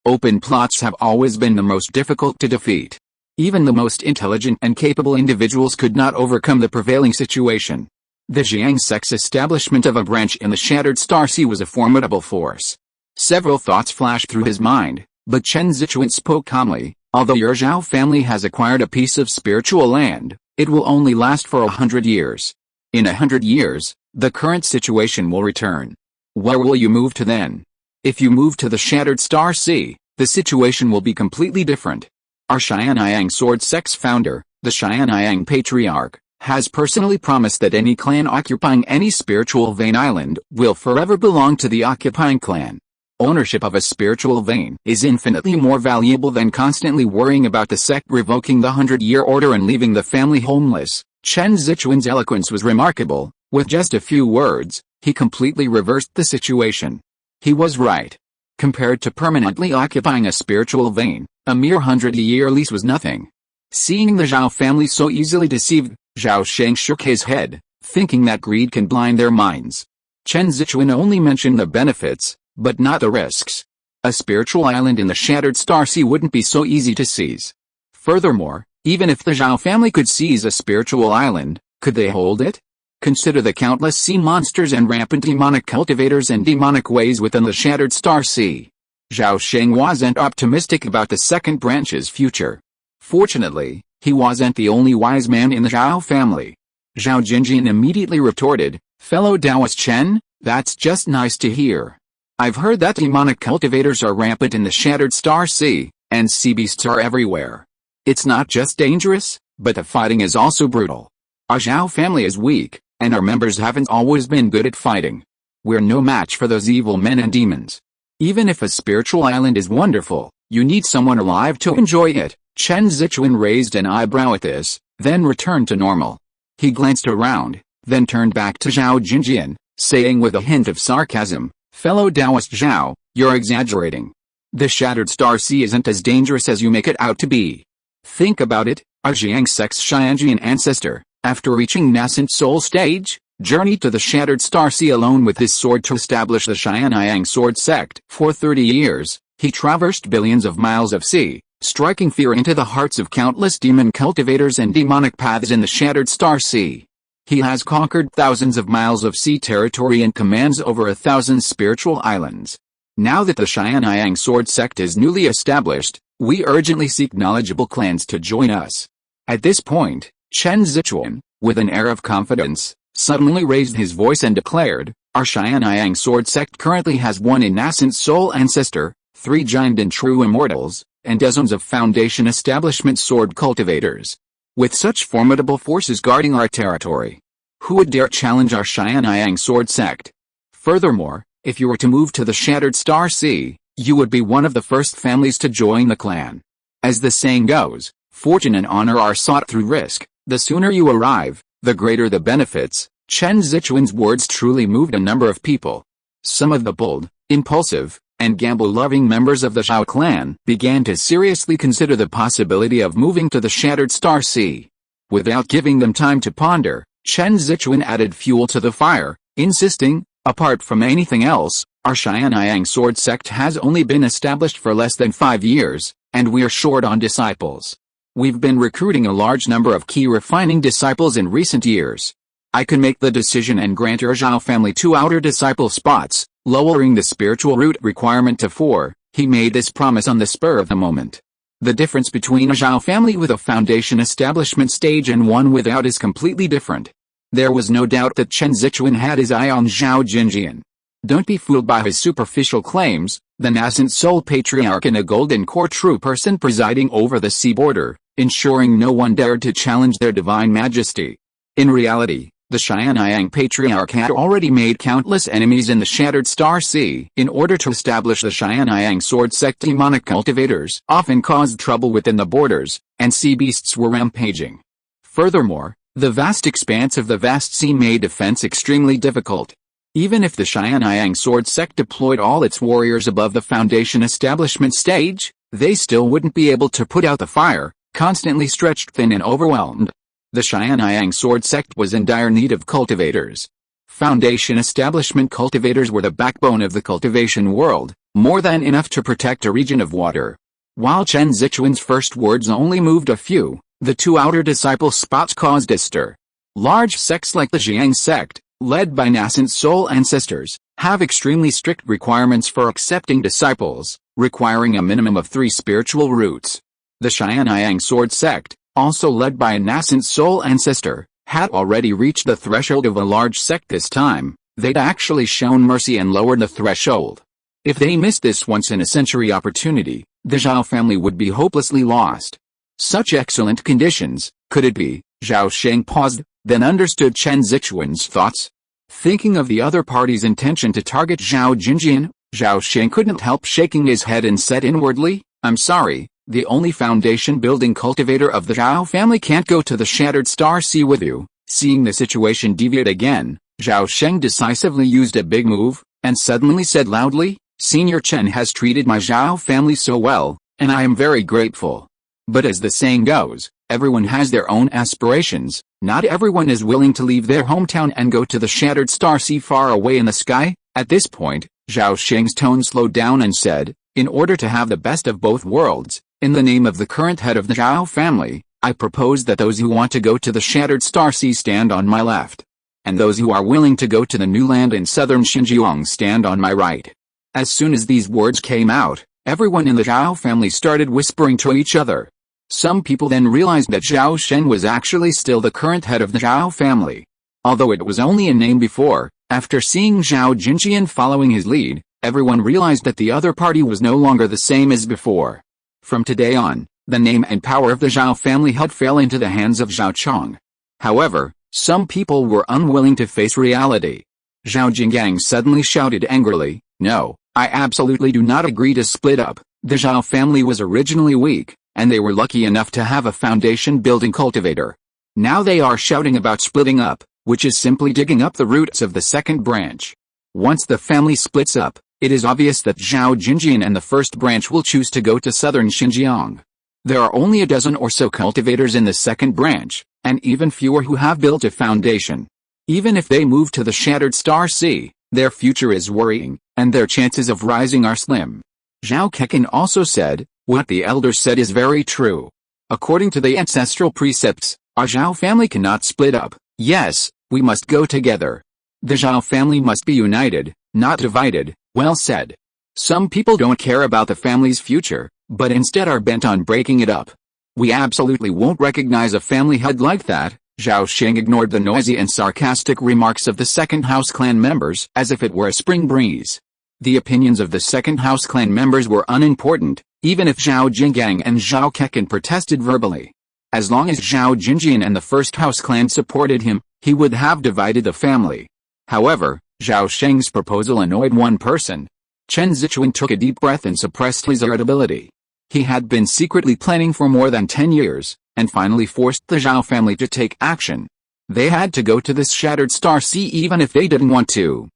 Open plots have always been the most difficult to defeat. Even the most intelligent and capable individuals could not overcome the prevailing situation. The Jiang sect's establishment of a branch in the Shattered Star Sea was a formidable force. Several thoughts flashed through his mind, but Chen Zichuan spoke calmly. Although your Zhao family has acquired a piece of spiritual land, it will only last for 100 years. In 100 years, the current situation will return. Where will you move to then? If you move to the Shattered Star Sea, the situation will be completely different. Our Xianyang Sword Sect's founder, the Xianyang Patriarch, has personally promised that any clan occupying any spiritual vein island will forever belong to the occupying clan. Ownership of a spiritual vein is infinitely more valuable than constantly worrying about the sect revoking the 100-year order and leaving the family homeless. Chen Zichuan's eloquence was remarkable. With just a few words, he completely reversed the situation. He was right. Compared to permanently occupying a spiritual vein, a mere 100-year lease was nothing. Seeing the Zhao family so easily deceived, Zhao Sheng shook his head, thinking that greed can blind their minds. Chen Zichuan only mentioned the benefits, but not the risks. A spiritual island in the Shattered Star Sea wouldn't be so easy to seize. Furthermore, even if the Zhao family could seize a spiritual island, could they hold it? Consider the countless sea monsters and rampant demonic cultivators and demonic ways within the Shattered Star Sea. Zhao Sheng wasn't optimistic about the second branch's future. Fortunately, he wasn't the only wise man in the Zhao family. Zhao Jinjian immediately retorted, "Fellow Taoist Chen, that's just nice to hear. I've heard that demonic cultivators are rampant in the Shattered Star Sea, and sea beasts are everywhere. It's not just dangerous, but the fighting is also brutal. Our Zhao family is weak, and our members haven't always been good at fighting. We're no match for those evil men and demons. Even if a spiritual island is wonderful, you need someone alive to enjoy it." Chen Zichuan raised an eyebrow at this, then returned to normal. He glanced around, then turned back to Zhao Jinjian, saying with a hint of sarcasm, "Fellow Taoist Zhao, you're exaggerating. The Shattered Star Sea isn't as dangerous as you make it out to be. Think about it, our Jiang sect's Xianjian ancestor, after reaching nascent soul stage, journeyed to the Shattered Star Sea alone with his sword to establish the Xianyang Sword Sect. For 30 years, he traversed billions of miles of sea, striking fear into the hearts of countless demon cultivators and demonic paths in the Shattered Star Sea. He has conquered thousands of miles of sea territory and commands over 1,000 spiritual islands. Now that the Xianyang Sword Sect is newly established, we urgently seek knowledgeable clans to join us." At this point, Chen Zichuan, with an air of confidence, suddenly raised his voice and declared, "Our Xianyang Sword Sect currently has one innascent soul ancestor, 3 giant and true immortals, and dozens of foundation establishment sword cultivators. With such formidable forces guarding our territory, who would dare challenge our Xianyang Sword Sect? Furthermore, if you were to move to the Shattered Star Sea, you would be one of the first families to join the clan. As the saying goes, fortune and honor are sought through risk. The sooner you arrive, the greater the benefits." Chen Zichuan's words truly moved a number of people. Some of the bold, impulsive, and gamble-loving members of the Zhao clan began to seriously consider the possibility of moving to the Shattered Star Sea. Without giving them time to ponder, Chen Zichuan added fuel to the fire, insisting, "Apart from anything else, our Xianyang Sword Sect has only been established for less than 5 years, and we're short on disciples. We've been recruiting a large number of key refining disciples in recent years. I can make the decision and grant your Zhao family 2 outer disciple spots, lowering the spiritual root requirement to 4. He made this promise on the spur of the moment. The difference between a Zhao family with a foundation establishment stage and one without is completely different. There was no doubt that Chen Zichuan had his eye on Zhao Jinjian. Don't be fooled by his superficial claims. The nascent soul patriarch and a golden core true person presiding over the sea border, ensuring no one dared to challenge their divine majesty. In reality, the Xianyang Patriarch had already made countless enemies in the Shattered Star Sea. In order to establish the Xianyang Sword Sect, demonic cultivators often caused trouble within the borders, and sea beasts were rampaging. Furthermore, the vast expanse of the vast sea made defense extremely difficult. Even if the Xianyang sword sect deployed all its warriors above the foundation establishment stage, they still wouldn't be able to put out the fire, constantly stretched thin and overwhelmed. The Xianyang sword sect was in dire need of cultivators. Foundation establishment cultivators were the backbone of the cultivation world, more than enough to protect a region of water. While Chen Zichuan's first words only moved a few, the two outer disciple spots caused a stir. Large sects like the Jiang sect, led by nascent soul ancestors, have extremely strict requirements for accepting disciples, requiring a minimum of 3 spiritual roots. The Xianyang sword sect, also led by a nascent soul ancestor, had already reached the threshold of a large sect this time. They'd actually shown mercy and lowered the threshold. If they missed this once-in-a-century opportunity, the Zhao family would be hopelessly lost. Such excellent conditions, could it be? Zhao Sheng paused, then understood Chen Zichuan's thoughts. Thinking of the other party's intention to target Zhao Jinjian, Zhao Sheng couldn't help shaking his head and said inwardly, "I'm sorry, the only foundation-building cultivator of the Zhao family can't go to the Shattered Star Sea with you." Seeing the situation deviate again, Zhao Sheng decisively used a big move, and suddenly said loudly, "Senior Chen has treated my Zhao family so well, and I am very grateful. But as the saying goes, everyone has their own aspirations. Not everyone is willing to leave their hometown and go to the Shattered Star Sea far away in the sky." At this point, Zhao Sheng's tone slowed down and said, "In order to have the best of both worlds, in the name of the current head of the Zhao family, I propose that those who want to go to the Shattered Star Sea stand on my left, and those who are willing to go to the new land in southern Xinjiang stand on my right." As soon as these words came out, everyone in the Zhao family started whispering to each other. Some people then realized that Zhao Sheng was actually still the current head of the Zhao family. Although it was only a name before, after seeing Zhao Jinjian following his lead, everyone realized that the other party was no longer the same as before. From today on, the name and power of the Zhao family had fell into the hands of Zhao Chong. However, some people were unwilling to face reality. Zhao Jingang suddenly shouted angrily, "No, I absolutely do not agree to split up. The Zhao family was originally weak, and they were lucky enough to have a foundation-building cultivator. Now they are shouting about splitting up, which is simply digging up the roots of the second branch. Once the family splits up, it is obvious that Zhao Jinjian and the first branch will choose to go to southern Xinjiang. There are only a dozen or so cultivators in the second branch, and even fewer who have built a foundation. Even if they move to the Shattered Star Sea, their future is worrying, and their chances of rising are slim." Zhao Keqin also said, "What the elders said is very true. According to the ancestral precepts, our Zhao family cannot split up. Yes, we must go together. The Zhao family must be united, not divided." Well said. Some people don't care about the family's future, but instead are bent on breaking it up. We absolutely won't recognize a family head like that. Zhao Sheng ignored the noisy and sarcastic remarks of the second house clan members as if it were a spring breeze. The opinions of the second house clan members were unimportant, even if Zhao Jingang and Zhao Keqin protested verbally. As long as Zhao Jinjian and the first house clan supported him, he would have divided the family. However, Zhao Sheng's proposal annoyed one person. Chen Zichuan took a deep breath and suppressed his irritability. He had been secretly planning for more than 10 years, and finally forced the Zhao family to take action. They had to go to this Shattered Star Sea even if they didn't want to.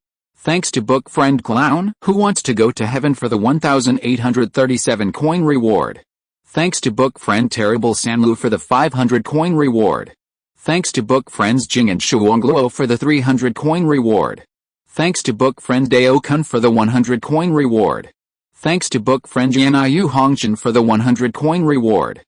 Thanks to Book Friend Clown, who wants to go to heaven for the 1,837 coin reward. Thanks to Book Friend Terrible Sanlu for the 500 coin reward. Thanks to Book Friends Jing and Shuangluo for the 300 coin reward. Thanks to Book Friend Dao Kun for the 100 coin reward. Thanks to Book Friend Jianiyu Hongchen for the 100 coin reward.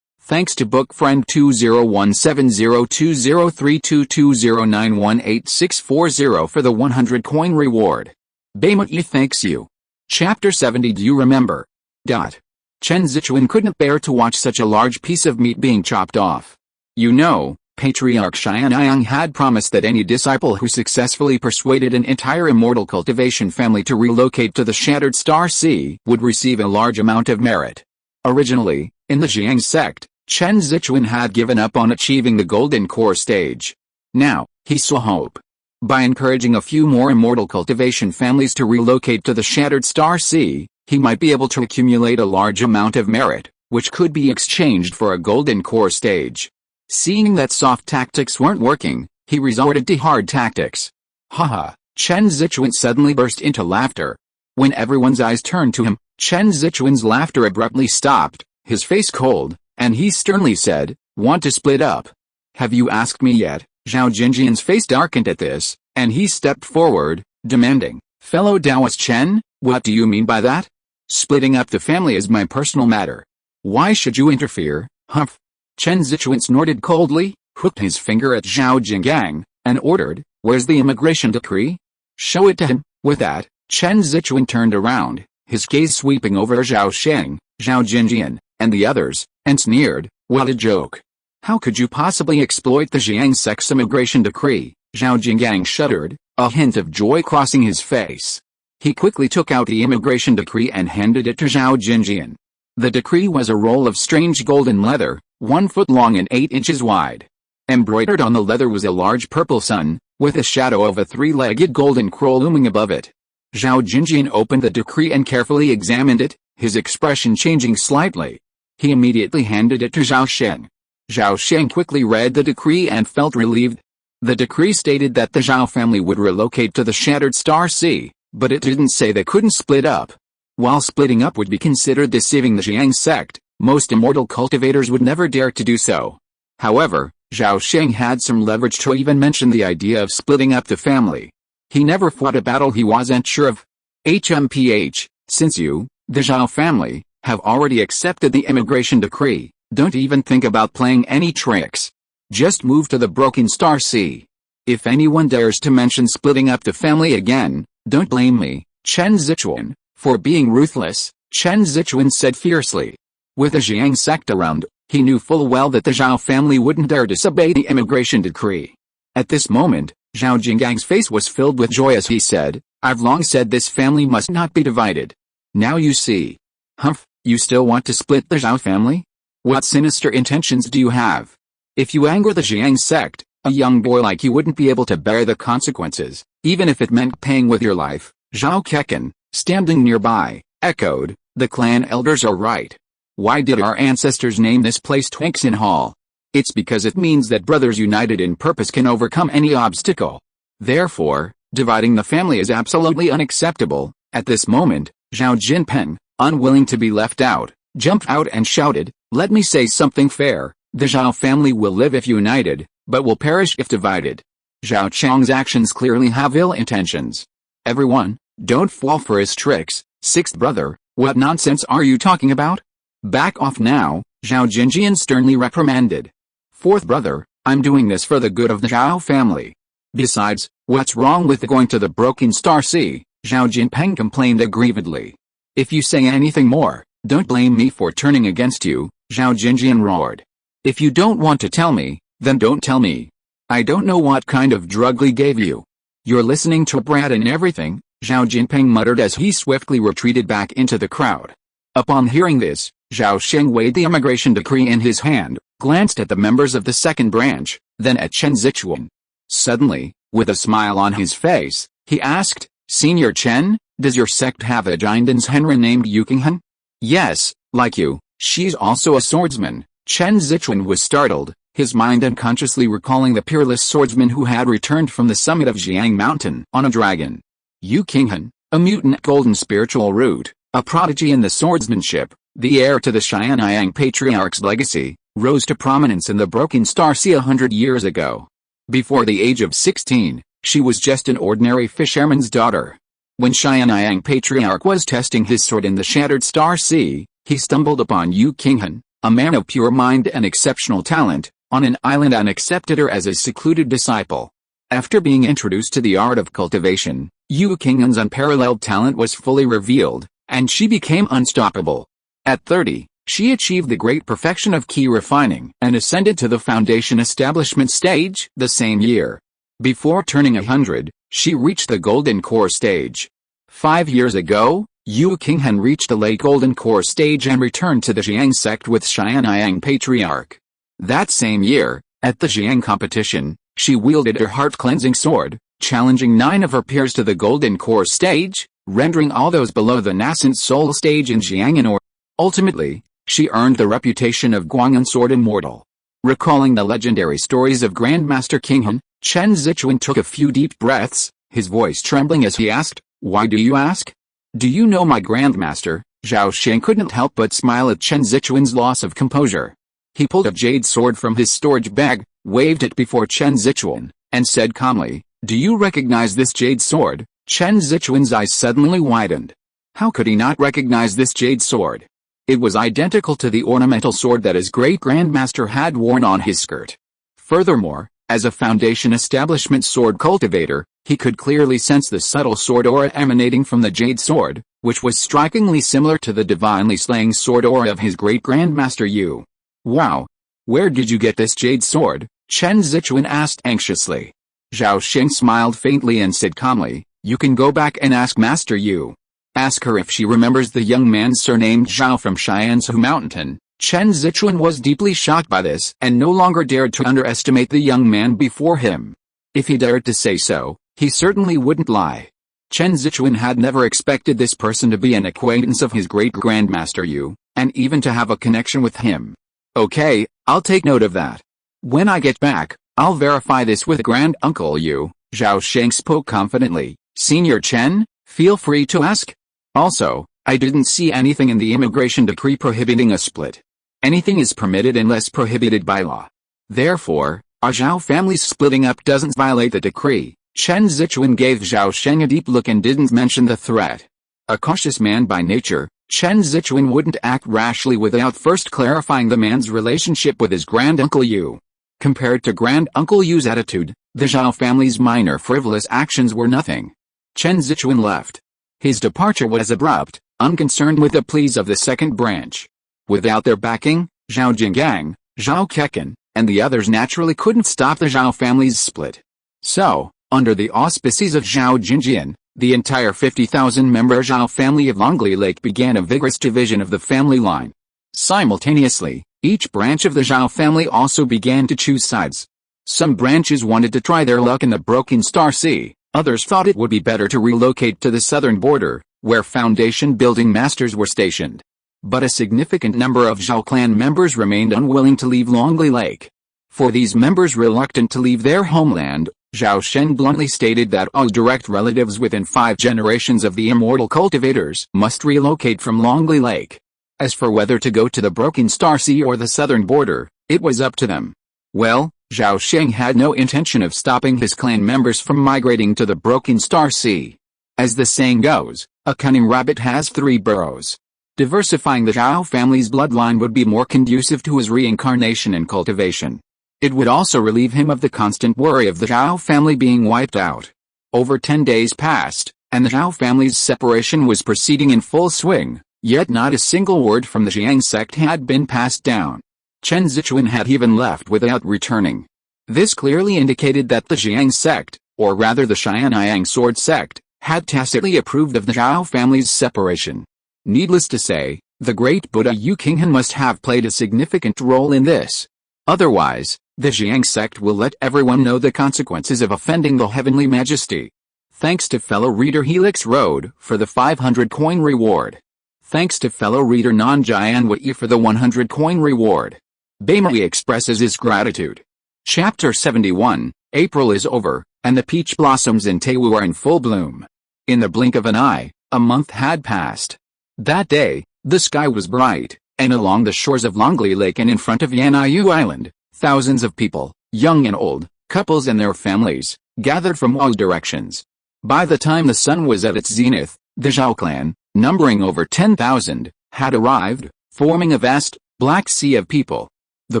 Thanks to Book Friend 20170203220918640 for the 100 coin reward. Baimuyi thanks you. Chapter 70. Do you remember? Chen Zichuan couldn't bear to watch such a large piece of meat being chopped off. You know, Patriarch Xianyang had promised that any disciple who successfully persuaded an entire immortal cultivation family to relocate to the Shattered Star Sea would receive a large amount of merit. Originally, in the Jiang sect, Chen Zichuan had given up on achieving the golden core stage. Now, he saw hope. By encouraging a few more immortal cultivation families to relocate to the Shattered Star Sea, he might be able to accumulate a large amount of merit, which could be exchanged for a golden core stage. Seeing that soft tactics weren't working, he resorted to hard tactics. Haha, Chen Zichuan suddenly burst into laughter. When everyone's eyes turned to him, Chen Zichuan's laughter abruptly stopped, his face cold, and he sternly said, "Want to split up? Have you asked me yet?" Zhao Jinjian's face darkened at this, and he stepped forward, demanding, "Fellow Taoist Chen, what do you mean by that? Splitting up the family is my personal matter. Why should you interfere?" Humph. Chen Zichuan snorted coldly, hooked his finger at Zhao Jingang, and ordered, "Where's the immigration decree? Show it to him." With that, Chen Zichuan turned around, his gaze sweeping over Zhao Sheng, Zhao Jinjian, and the others, and sneered, "What a joke. How could you possibly exploit the Jiang sect's immigration decree?" Zhao Jingang shuddered, a hint of joy crossing his face. He quickly took out the immigration decree and handed it to Zhao Jinjian. The decree was a roll of strange golden leather, 1 foot long and 8 inches wide. Embroidered on the leather was a large purple sun, with a shadow of a 3-legged golden crow looming above it. Zhao Jinjian opened the decree and carefully examined it, his expression changing slightly. He immediately handed it to Zhao Sheng. Zhao Sheng quickly read the decree and felt relieved. The decree stated that the Zhao family would relocate to the Shattered Star Sea, but it didn't say they couldn't split up. While splitting up would be considered deceiving the Jiang sect, most immortal cultivators would never dare to do so. However, Zhao Sheng had some leverage to even mention the idea of splitting up the family. He never fought a battle he wasn't sure of. HMPH, since you, the Zhao family, have already accepted the immigration decree, don't even think about playing any tricks. Just move to the Broken Star Sea. If anyone dares to mention splitting up the family again, don't blame me, Chen Zichuan, for being ruthless, Chen Zichuan said fiercely. With the Jiang sect around, he knew full well that the Zhao family wouldn't dare disobey the immigration decree. At this moment, Zhao Jinggang's face was filled with joy as he said, "I've long said this family must not be divided. Now you see." "Humph, you still want to split the Zhao family? What sinister intentions do you have? If you anger the Jiang sect, a young boy like you wouldn't be able to bear the consequences, even if it meant paying with your life." Zhao Keqin, standing nearby, echoed, "The clan elders are right. Why did our ancestors name this place Twanksin Hall? It's because it means that brothers united in purpose can overcome any obstacle. Therefore, dividing the family is absolutely unacceptable." At this moment, Zhao Jinpeng, unwilling to be left out, jumped out and shouted, "Let me say something fair. The Zhao family will live if united, but will perish if divided." Zhao Chang's actions clearly have ill intentions. "Everyone, don't fall for his tricks." "Sixth brother, what nonsense are you talking about? Back off now," Zhao Jinjian sternly reprimanded. "Fourth brother, I'm doing this for the good of the Zhao family. Besides, what's wrong with going to the Broken Star Sea?" Zhao Jinpeng complained aggrievedly. "If you say anything more, don't blame me for turning against you," Zhao Jinjian roared. "If you don't want to tell me, then don't tell me. I don't know what kind of drug Li gave you. You're listening to a brat and everything," Zhao Jinpeng muttered as he swiftly retreated back into the crowd. Upon hearing this, Zhao Sheng weighed the immigration decree in his hand, glanced at the members of the second branch, then at Chen Zichuan. Suddenly, with a smile on his face, he asked, "Senior Chen, does your sect have a Jindan's Henren named Yu Qinghan?" "Yes, like you, she's also a swordsman." Chen Zichuan was startled, his mind unconsciously recalling the peerless swordsman who had returned from the summit of Jiang Mountain on a dragon. Yu Qinghan, a mutant golden spiritual root, a prodigy in the swordsmanship, the heir to the Xianyang Patriarch's legacy, rose to prominence in the Broken Star Sea 100 years ago. Before the age of 16, she was just an ordinary fisherman's daughter. When Xianyang Patriarch was testing his sword in the Shattered Star Sea, he stumbled upon Yu Qinghan, a man of pure mind and exceptional talent, on an island and accepted her as his secluded disciple. After being introduced to the art of cultivation, Yu Qinghan's unparalleled talent was fully revealed, and she became unstoppable. At 30, she achieved the great perfection of key refining and ascended to the foundation establishment stage the same year. Before turning 100, she reached the golden core stage. 5 years ago, Yu Qinghan reached the late golden core stage and returned to the Jiang sect with Xianyang Patriarch. That same year, at the Jiang competition, she wielded her heart-cleansing sword, challenging 9 of her peers to the golden core stage, rendering all those below the nascent soul stage in Jiang in order. Ultimately, she earned the reputation of Guang'an Sword Immortal. Recalling the legendary stories of Grandmaster Qinghan, Chen Zichuan took a few deep breaths, his voice trembling as he asked, "Why do you ask? Do you know my grandmaster?" Zhao Sheng couldn't help but smile at Chen Zichuan's loss of composure. He pulled a jade sword from his storage bag, waved it before Chen Zichuan, and said calmly, "Do you recognize this jade sword?" Chen Zichuan's eyes suddenly widened. How could he not recognize this jade sword? It was identical to the ornamental sword that his great-grandmaster had worn on his skirt. Furthermore, as a Foundation establishment sword cultivator, he could clearly sense the subtle sword aura emanating from the jade sword, which was strikingly similar to the divinely slaying sword aura of his great-grandmaster Yu. "Wow! Where did you get this jade sword?" Chen Zichuan asked anxiously. Zhao Sheng smiled faintly and said calmly, "You can go back and ask Master Yu. Ask her if she remembers the young man surnamed Zhao from Xianzhou Mountain." Chen Zichuan was deeply shocked by this and no longer dared to underestimate the young man before him. If he dared to say so, he certainly wouldn't lie. Chen Zichuan had never expected this person to be an acquaintance of his great-grandmaster Yu, and even to have a connection with him. "Okay, I'll take note of that. When I get back, I'll verify this with Grand-Uncle Yu." Zhao Sheng spoke confidently. "Senior Chen, feel free to ask. Also, I didn't see anything in the immigration decree prohibiting a split. Anything is permitted unless prohibited by law. Therefore, our Zhao family's splitting up doesn't violate the decree." Chen Zichuan gave Zhao Sheng a deep look and didn't mention the threat. A cautious man by nature, Chen Zichuan wouldn't act rashly without first clarifying the man's relationship with his Grand-Uncle Yu. Compared to Grand-Uncle Yu's attitude, the Zhao family's minor frivolous actions were nothing. Chen Zichuan left. His departure was abrupt, unconcerned with the pleas of the second branch. Without their backing, Zhao Jinggang, Zhao Keqin, and the others naturally couldn't stop the Zhao family's split. So, under the auspices of Zhao Jinjian, the entire 50,000-member Zhao family of Longli Lake began a vigorous division of the family line. Simultaneously, each branch of the Zhao family also began to choose sides. Some branches wanted to try their luck in the Broken Star Sea, others thought it would be better to relocate to the southern border, where foundation-building masters were stationed. But a significant number of Zhao clan members remained unwilling to leave Longli Lake. For these members reluctant to leave their homeland, Zhao Sheng bluntly stated that all direct relatives within 5 generations of the immortal cultivators must relocate from Longli Lake. As for whether to go to the Broken Star Sea or the southern border, it was up to them. Well, Zhao Sheng had no intention of stopping his clan members from migrating to the Broken Star Sea. As the saying goes, a cunning rabbit has 3 burrows. Diversifying the Zhao family's bloodline would be more conducive to his reincarnation and cultivation. It would also relieve him of the constant worry of the Zhao family being wiped out. Over 10 days passed, and the Zhao family's separation was proceeding in full swing, yet not a single word from the Jiang sect had been passed down. Chen Zichuan had even left without returning. This clearly indicated that the Jiang sect, or rather the Xianyang sword sect, had tacitly approved of the Zhao family's separation. Needless to say, the great Buddha Yu Qinghan must have played a significant role in this. Otherwise, the Jiang sect will let everyone know the consequences of offending the Heavenly Majesty. Thanks to fellow reader Helix Road for the 500 coin reward. Thanks to fellow reader Nanjian Wei for the 100 coin reward. Baimei expresses his gratitude. Chapter 71, April is over, and the peach blossoms in Taiwu are in full bloom. In the blink of an eye, a month had passed. That day, the sky was bright, and along the shores of Longli Lake and in front of Yanaiyu Island, thousands of people, young and old, couples and their families, gathered from all directions. By the time the sun was at its zenith, the Zhao clan, numbering over 10,000, had arrived, forming a vast, black sea of people. The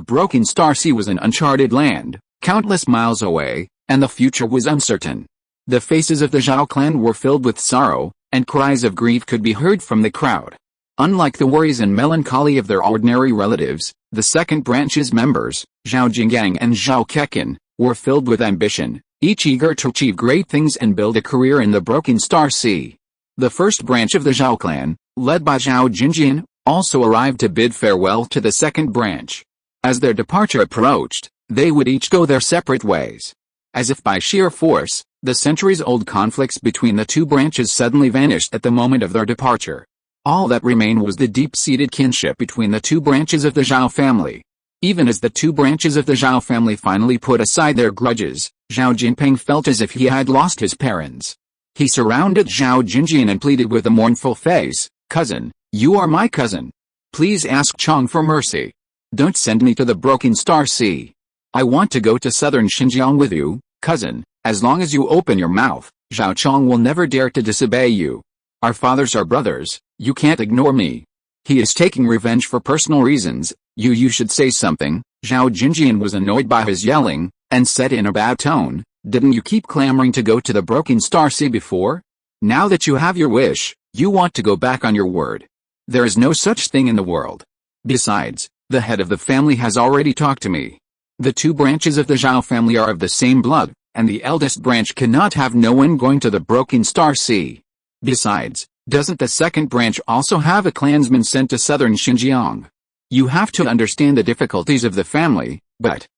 Broken Star Sea was an uncharted land, countless miles away, and the future was uncertain. The faces of the Zhao clan were filled with sorrow, and cries of grief could be heard from the crowd. Unlike the worries and melancholy of their ordinary relatives, the second branch's members, Zhao Jinggang and Zhao Keqin, were filled with ambition, each eager to achieve great things and build a career in the Broken Star Sea. The first branch of the Zhao clan, led by Zhao Jinjian, also arrived to bid farewell to the second branch. As their departure approached, they would each go their separate ways. As if by sheer force, the centuries-old conflicts between the two branches suddenly vanished at the moment of their departure. All that remained was the deep-seated kinship between the two branches of the Zhao family. Even as the two branches of the Zhao family finally put aside their grudges, Zhao Jinping felt as if he had lost his parents. He surrounded Zhao Jinjian and pleaded with a mournful face, "Cousin, you are my cousin. Please ask Chong for mercy. Don't send me to the Broken Star Sea. I want to go to southern Xinjiang with you, cousin. As long as you open your mouth, Zhao Chong will never dare to disobey you. Our fathers are brothers, you can't ignore me. He is taking revenge for personal reasons, you should say something." Zhao Jinjian was annoyed by his yelling, and said in a bad tone, "Didn't you keep clamoring to go to the Broken Star Sea before? Now that you have your wish, you want to go back on your word. There is no such thing in the world. Besides, the head of the family has already talked to me. The two branches of the Zhao family are of the same blood, and the eldest branch cannot have no one going to the Broken Star Sea. Besides, doesn't the second branch also have a clansman sent to southern Xinjiang? You have to understand the difficulties of the family, but,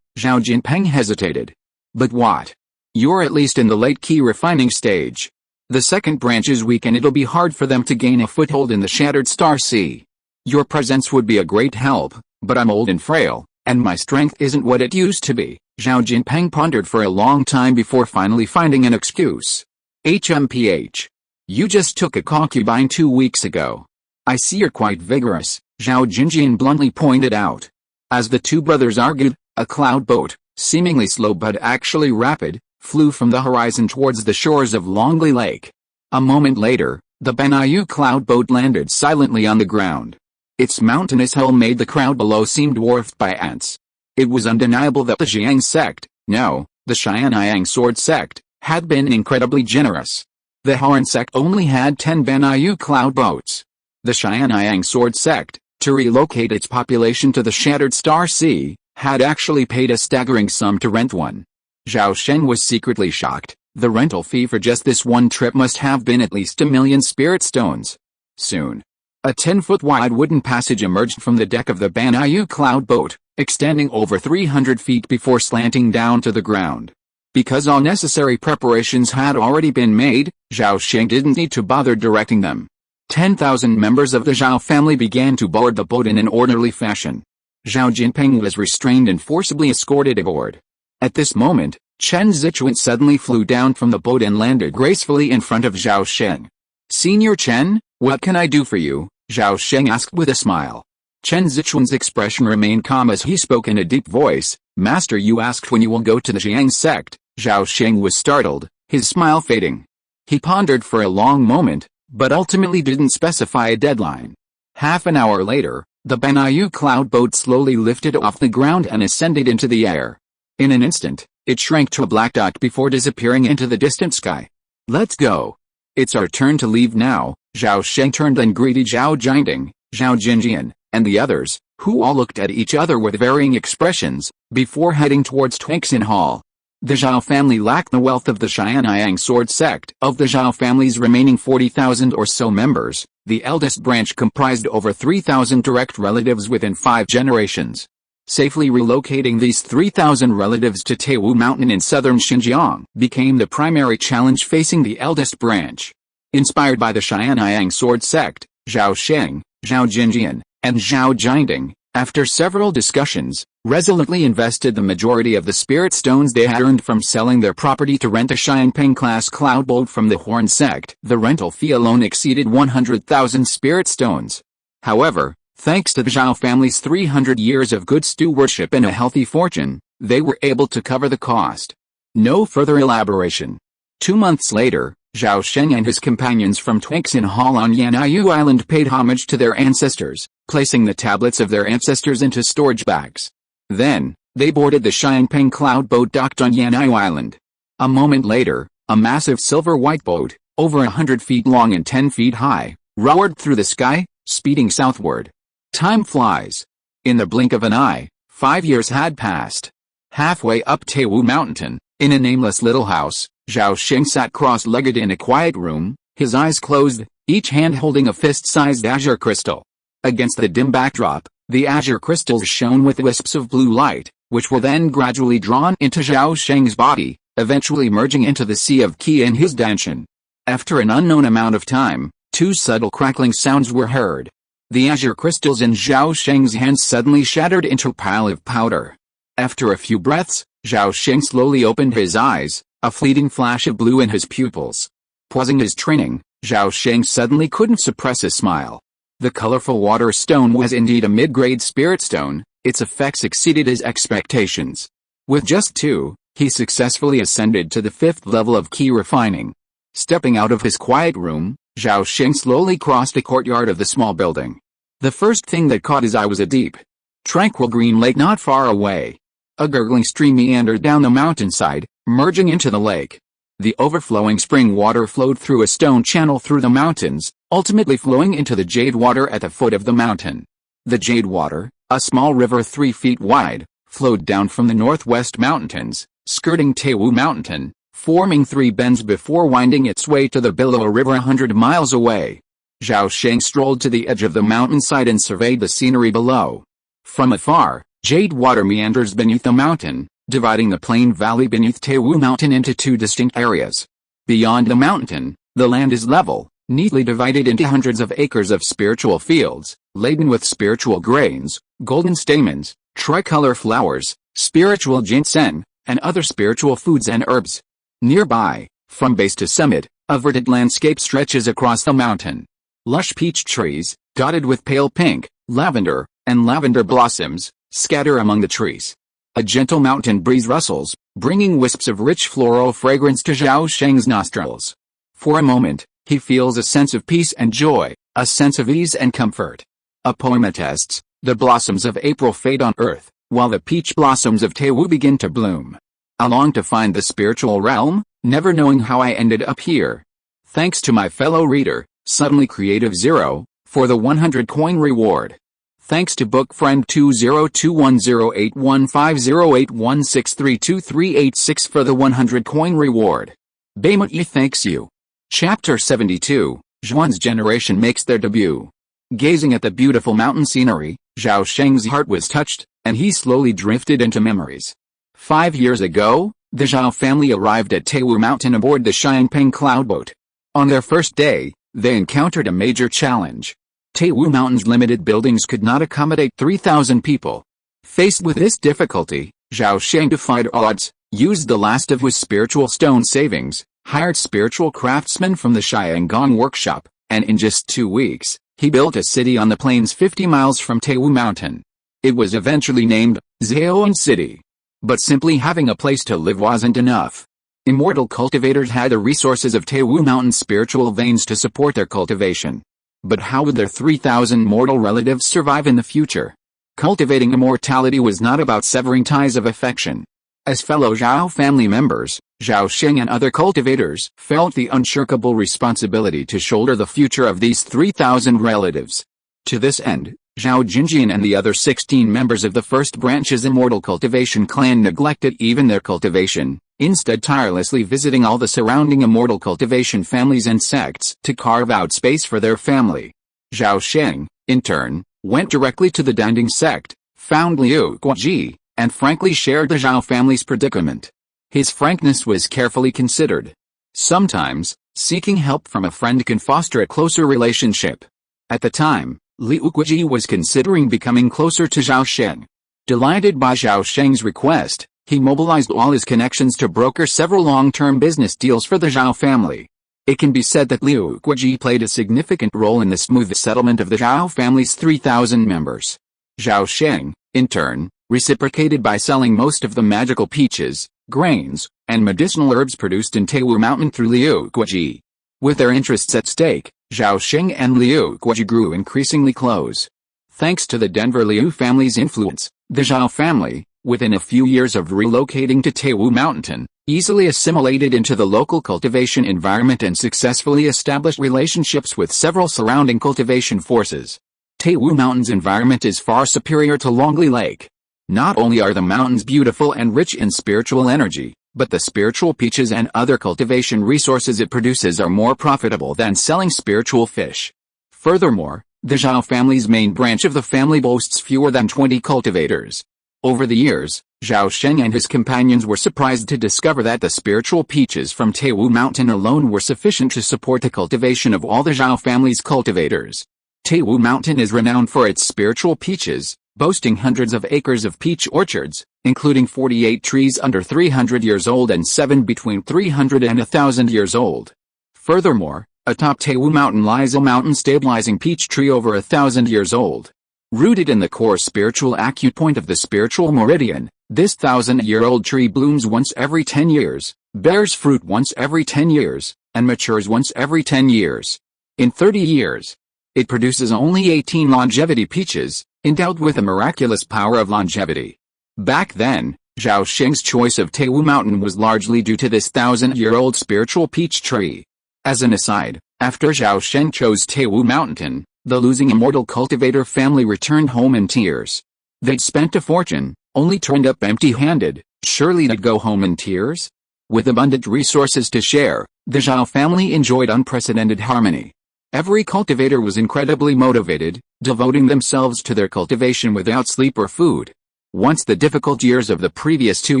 Zhao Jinping hesitated. But what? You're at least in the late key refining stage. The second branch is weak and it'll be hard for them to gain a foothold in the Shattered Star Sea. Your presence would be a great help, but I'm old and frail, and my strength isn't what it used to be." Zhao Jinping pondered for a long time before finally finding an excuse. "HMPH. You just took a concubine 2 weeks ago. I see you're quite vigorous," Zhao Jinjian bluntly pointed out. As the two brothers argued, a cloud boat, seemingly slow but actually rapid, flew from the horizon towards the shores of Longli Lake. A moment later, the Banyu cloud boat landed silently on the ground. Its mountainous hull made the crowd below seem dwarfed by ants. It was undeniable that the Jiang sect, no, the Xianyang sword sect, had been incredibly generous. The Horn sect only had 10 Banyu cloud boats. The Xianyang sword sect, to relocate its population to the Shattered Star Sea, had actually paid a staggering sum to rent one. Zhao Sheng was secretly shocked. The rental fee for just this one trip must have been at least 1 million spirit stones. Soon, a 10-foot-wide wooden passage emerged from the deck of the Banyu cloud boat, extending over 300 feet before slanting down to the ground. Because all necessary preparations had already been made, Zhao Sheng didn't need to bother directing them. 10,000 members of the Zhao family began to board the boat in an orderly fashion. Zhao Jinping was restrained and forcibly escorted aboard. At this moment, Chen Zichuan suddenly flew down from the boat and landed gracefully in front of Zhao Sheng. "Senior Chen, what can I do for you?" Zhao Sheng asked with a smile. Chen Zichuan's expression remained calm as he spoke in a deep voice. "Master, you asked when you will go to the Jiang sect." Zhao Sheng was startled, his smile fading. He pondered for a long moment, but ultimately didn't specify a deadline. Half an hour later, the Banyu cloud boat slowly lifted off the ground and ascended into the air. In an instant, it shrank to a black dot before disappearing into the distant sky. "Let's go. It's our turn to leave now." Zhao Sheng turned and greeted Zhao Jinding, Zhao Jinjian, and the others, who all looked at each other with varying expressions, before heading towards Twinksin Hall. The Zhao family lacked the wealth of the Xianyang sword sect. Of the Zhao family's remaining 40,000 or so members, the eldest branch comprised over 3,000 direct relatives within 5 generations. Safely relocating these 3,000 relatives to Taiwu Mountain in southern Xinjiang became the primary challenge facing the eldest branch. Inspired by the Xianyang sword sect, Zhao Sheng, Zhao Jinjian, and Zhao Jinding, after several discussions, resolutely invested the majority of the spirit stones they had earned from selling their property to rent a Xiangping-class cloud boat from the Horn sect. The rental fee alone exceeded 100,000 spirit stones. However, thanks to the Zhao family's 300 years of good stewardship and a healthy fortune, they were able to cover the cost. No further elaboration. 2 months later, Zhao Sheng and his companions from Twinksin Hall on Yan'yu Island paid homage to their ancestors, placing the tablets of their ancestors into storage bags. Then, they boarded the Xiangping cloud boat docked on Yan'yu Island. A moment later, a massive silver-white boat, over 100 feet long and 10 feet high, roared through the sky, speeding southward. Time flies. In the blink of an eye, 5 years had passed. Halfway up Taiwu Mountain, in a nameless little house, Zhao Sheng sat cross-legged in a quiet room, his eyes closed, each hand holding a fist-sized azure crystal. Against the dim backdrop, the azure crystals shone with wisps of blue light, which were then gradually drawn into Zhao Sheng's body, eventually merging into the sea of qi in his danshan. After an unknown amount of time, 2 subtle crackling sounds were heard. The azure crystals in Zhao Sheng's hands suddenly shattered into a pile of powder. After a few breaths, Zhao Sheng slowly opened his eyes, a fleeting flash of blue in his pupils. Pausing his training, Zhao Sheng suddenly couldn't suppress a smile. The colorful water stone was indeed a mid-grade spirit stone, its effects exceeded his expectations. With just 2, he successfully ascended to the 5th level of key refining. Stepping out of his quiet room, Zhao Sheng slowly crossed the courtyard of the small building. The first thing that caught his eye was a deep, tranquil green lake not far away. A gurgling stream meandered down the mountainside, merging into the lake. The overflowing spring water flowed through a stone channel through the mountains, ultimately flowing into the jade water at the foot of the mountain. The jade water, a small river 3 feet wide, flowed down from the northwest mountains, skirting Taiwu Mountain, forming 3 bends before winding its way to the Billow River 100 miles away. Zhao Sheng strolled to the edge of the mountainside and surveyed the scenery below. From afar, jade water meanders beneath the mountain, dividing the plain valley beneath Taiwu Mountain into 2 distinct areas. Beyond the mountain, the land is level, neatly divided into hundreds of acres of spiritual fields, laden with spiritual grains, golden stamens, tricolor flowers, spiritual ginseng, and other spiritual foods and herbs. Nearby, from base to summit, a verdant landscape stretches across the mountain. Lush peach trees, dotted with pale pink, lavender, and lavender blossoms, scatter among the trees. A gentle mountain breeze rustles, bringing wisps of rich floral fragrance to Zhao Sheng's nostrils. For a moment, he feels a sense of peace and joy, a sense of ease and comfort. A poem attests, the blossoms of April fade on earth, while the peach blossoms of Taiwu begin to bloom. I long to find the spiritual realm, never knowing how I ended up here. Thanks to my fellow reader, Suddenly Creative 0, for the 100 coin reward. Thanks to book friend 202108150816323886 for the 100 coin reward. Baimut thanks you. Chapter 72, Zhuan's generation makes their debut. Gazing at the beautiful mountain scenery, Zhao Sheng's heart was touched, and he slowly drifted into memories. 5 years ago, the Zhao family arrived at Taiwu Mountain aboard the Xiangpeng cloudboat. On their first day, they encountered a major challenge. Taiwu Mountain's limited buildings could not accommodate 3,000 people. Faced with this difficulty, Zhao Sheng defied odds, used the last of his spiritual stone savings, hired spiritual craftsmen from the Xiangong workshop, and in just 2 weeks, he built a city on the plains 50 miles from Taiwu Mountain. It was eventually named Zhaoan City. But simply having a place to live wasn't enough. Immortal cultivators had the resources of Taiwu Mountain's spiritual veins to support their cultivation. But how would their 3,000 mortal relatives survive in the future? Cultivating immortality was not about severing ties of affection. As fellow Zhao family members, Zhao Sheng and other cultivators felt the unshakable responsibility to shoulder the future of these 3,000 relatives. To this end, Zhao Jinjian and the other 16 members of the first branch's immortal cultivation clan neglected even their cultivation, instead tirelessly visiting all the surrounding immortal cultivation families and sects to carve out space for their family. Zhao Sheng, in turn, went directly to the Danding sect, found Liu Guoji, and frankly shared the Zhao family's predicament. His frankness was carefully considered. Sometimes, seeking help from a friend can foster a closer relationship. At the time, Liu Guoji was considering becoming closer to Zhao Sheng. Delighted by Zhao Sheng's request, he mobilized all his connections to broker several long-term business deals for the Zhao family. It can be said that Liu Guoji played a significant role in the smooth settlement of the Zhao family's 3,000 members. Zhao Sheng, in turn, reciprocated by selling most of the magical peaches, grains, and medicinal herbs produced in Taiwu Mountain through Liu Guoji. With their interests at stake, Zhao Sheng and Liu Guoji grew increasingly close. Thanks to the Denver Liu family's influence, the Zhao family, within a few years of relocating to Taiwu Mountain, easily assimilated into the local cultivation environment and successfully established relationships with several surrounding cultivation forces. Taiwu Mountain's environment is far superior to Longli Lake. Not only are the mountains beautiful and rich in spiritual energy, but the spiritual peaches and other cultivation resources it produces are more profitable than selling spiritual fish. Furthermore, the Zhao family's main branch of the family boasts fewer than 20 cultivators. Over the years, Zhao Sheng and his companions were surprised to discover that the spiritual peaches from Taiwu Mountain alone were sufficient to support the cultivation of all the Zhao family's cultivators. Taiwu Mountain is renowned for its spiritual peaches, boasting hundreds of acres of peach orchards, including 48 trees under 300 years old and 7 between 300 and 1,000 years old. Furthermore, atop Taiwu Mountain lies a mountain-stabilizing peach tree over 1,000 years old. Rooted in the core spiritual acupoint of the spiritual meridian, this 1,000-year-old tree blooms once every 10 years, bears fruit once every 10 years, and matures once every 10 years. In 30 years, it produces only 18 longevity peaches, endowed with a miraculous power of longevity. Back then, Zhao Sheng's choice of Taiwu Mountain was largely due to this 1,000-year-old spiritual peach tree. As an aside, after Zhao Sheng chose Taiwu Mountain, the losing Immortal cultivator family returned home in tears. They'd spent a fortune, only turned up empty-handed. Surely they'd go home in tears? With abundant resources to share, the Zhao family enjoyed unprecedented harmony. Every cultivator was incredibly motivated, devoting themselves to their cultivation without sleep or food. Once the difficult years of the previous 2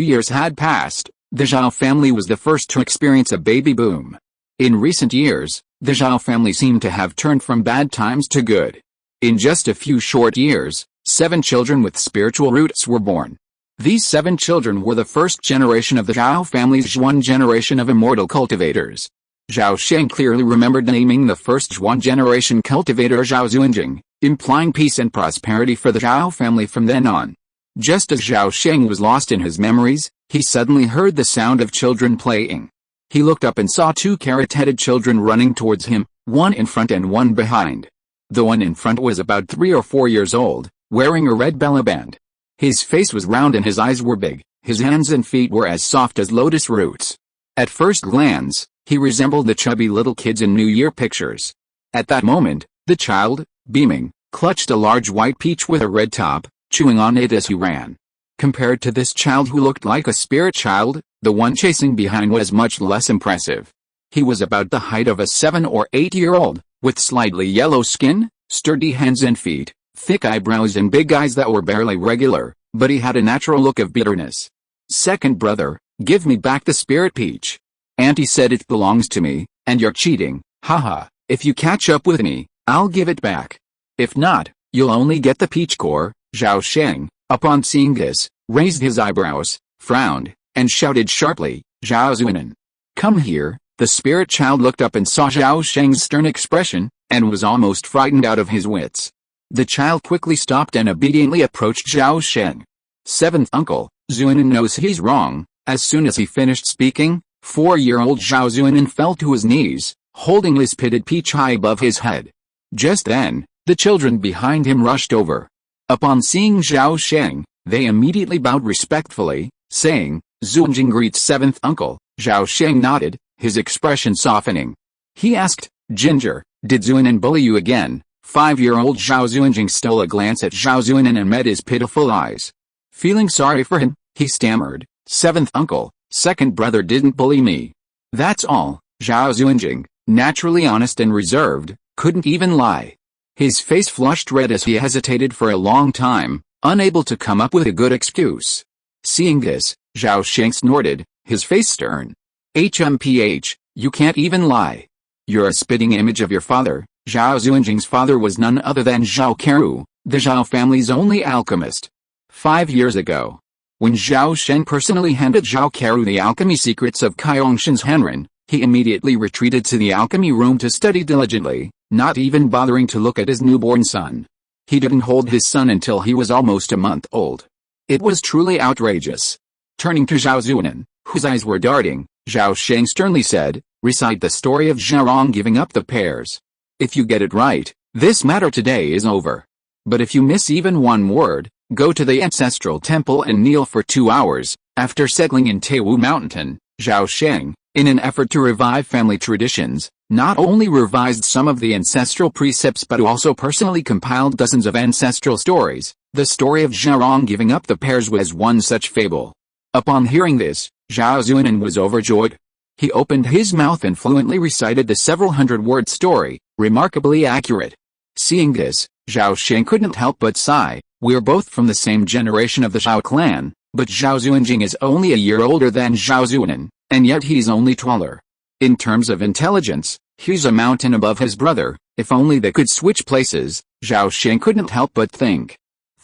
years had passed, the Zhao family was the first to experience a baby boom. In recent years, the Zhao family seemed to have turned from bad times to good. In just a few short years, 7 children with spiritual roots were born. These 7 children were the first generation of the Zhao family's Zhuan generation of immortal cultivators. Zhao Sheng clearly remembered naming the first Zhuan generation cultivator Zhao Zuanjing, implying peace and prosperity for the Zhao family from then on. Just as Zhao Sheng was lost in his memories, he suddenly heard the sound of children playing. He looked up and saw 2 carrot-headed children running towards him, one in front and one behind. The one in front was about 3 or 4 years old, wearing a red belly band. His face was round and his eyes were big, his hands and feet were as soft as lotus roots. At first glance, he resembled the chubby little kids in New Year pictures. At that moment, the child, beaming, clutched a large white peach with a red top, chewing on it as he ran. Compared to this child who looked like a spirit child, the one chasing behind was much less impressive. He was about the height of a 7 or 8-year-old, with slightly yellow skin, sturdy hands and feet, thick eyebrows and big eyes that were barely regular, but he had a natural look of bitterness. "Second brother, give me back the spirit peach. Auntie said it belongs to me, and you're cheating, haha. If you catch up with me, I'll give it back. If not, you'll only get the peach core." Zhao Sheng, upon seeing this, raised his eyebrows, frowned, and shouted sharply, "Zhao Zuanan, come here." The spirit child looked up and saw Zhao Sheng's stern expression, and was almost frightened out of his wits. The child quickly stopped and obediently approached Zhao Sheng. "Seventh uncle, Zuanan knows he's wrong." As soon as he finished speaking, 4-year-old Zhao Zuanan fell to his knees, holding his pitted peach high above his head. Just then, the children behind him rushed over. Upon seeing Zhao Sheng, they immediately bowed respectfully, saying, "Zuanjing greets 7th uncle." Zhao Sheng nodded, his expression softening. He asked, "Ginger, did Zuanan bully you again?" 5-year-old Zhao Zuanjing stole a glance at Zhao Zuanan and met his pitiful eyes. Feeling sorry for him, he stammered, "7th uncle, second brother didn't bully me. That's all." Zhao Zuanjing, naturally honest and reserved, couldn't even lie. His face flushed red as he hesitated for a long time, unable to come up with a good excuse. Seeing this, Zhao Sheng snorted, his face stern. "HMPH, you can't even lie. You're a spitting image of your father." Zhao Zuanjing's father was none other than Zhao Keru, the Zhao family's only alchemist. 5 years ago, when Zhao Sheng personally handed Zhao Keru the alchemy secrets of Kaiongshan's Henren, he immediately retreated to the alchemy room to study diligently, not even bothering to look at his newborn son. He didn't hold his son until he was almost a month old. It was truly outrageous. Turning to Zhao Zuanan, whose eyes were darting, Zhao Sheng sternly said, "Recite the story of Zhaorong giving up the pears. If you get it right, this matter today is over. But if you miss even one word, go to the ancestral temple and kneel for 2 hours." After settling in Taiwu Mountain, Zhao Sheng, in an effort to revive family traditions, not only revised some of the ancestral precepts but also personally compiled dozens of ancestral stories. The story of Zhaorong giving up the pears was one such fable. Upon hearing this, Zhao Zuanan was overjoyed. He opened his mouth and fluently recited the several hundred-word story, remarkably accurate. Seeing this, Zhao Sheng couldn't help but sigh. "We're both from the same generation of the Zhao clan, but Zhao Zuanjing is only a year older than Zhao Zuanan, and yet he's only taller. In terms of intelligence, he's a mountain above his brother. If only they could switch places." Zhao Sheng couldn't help but think.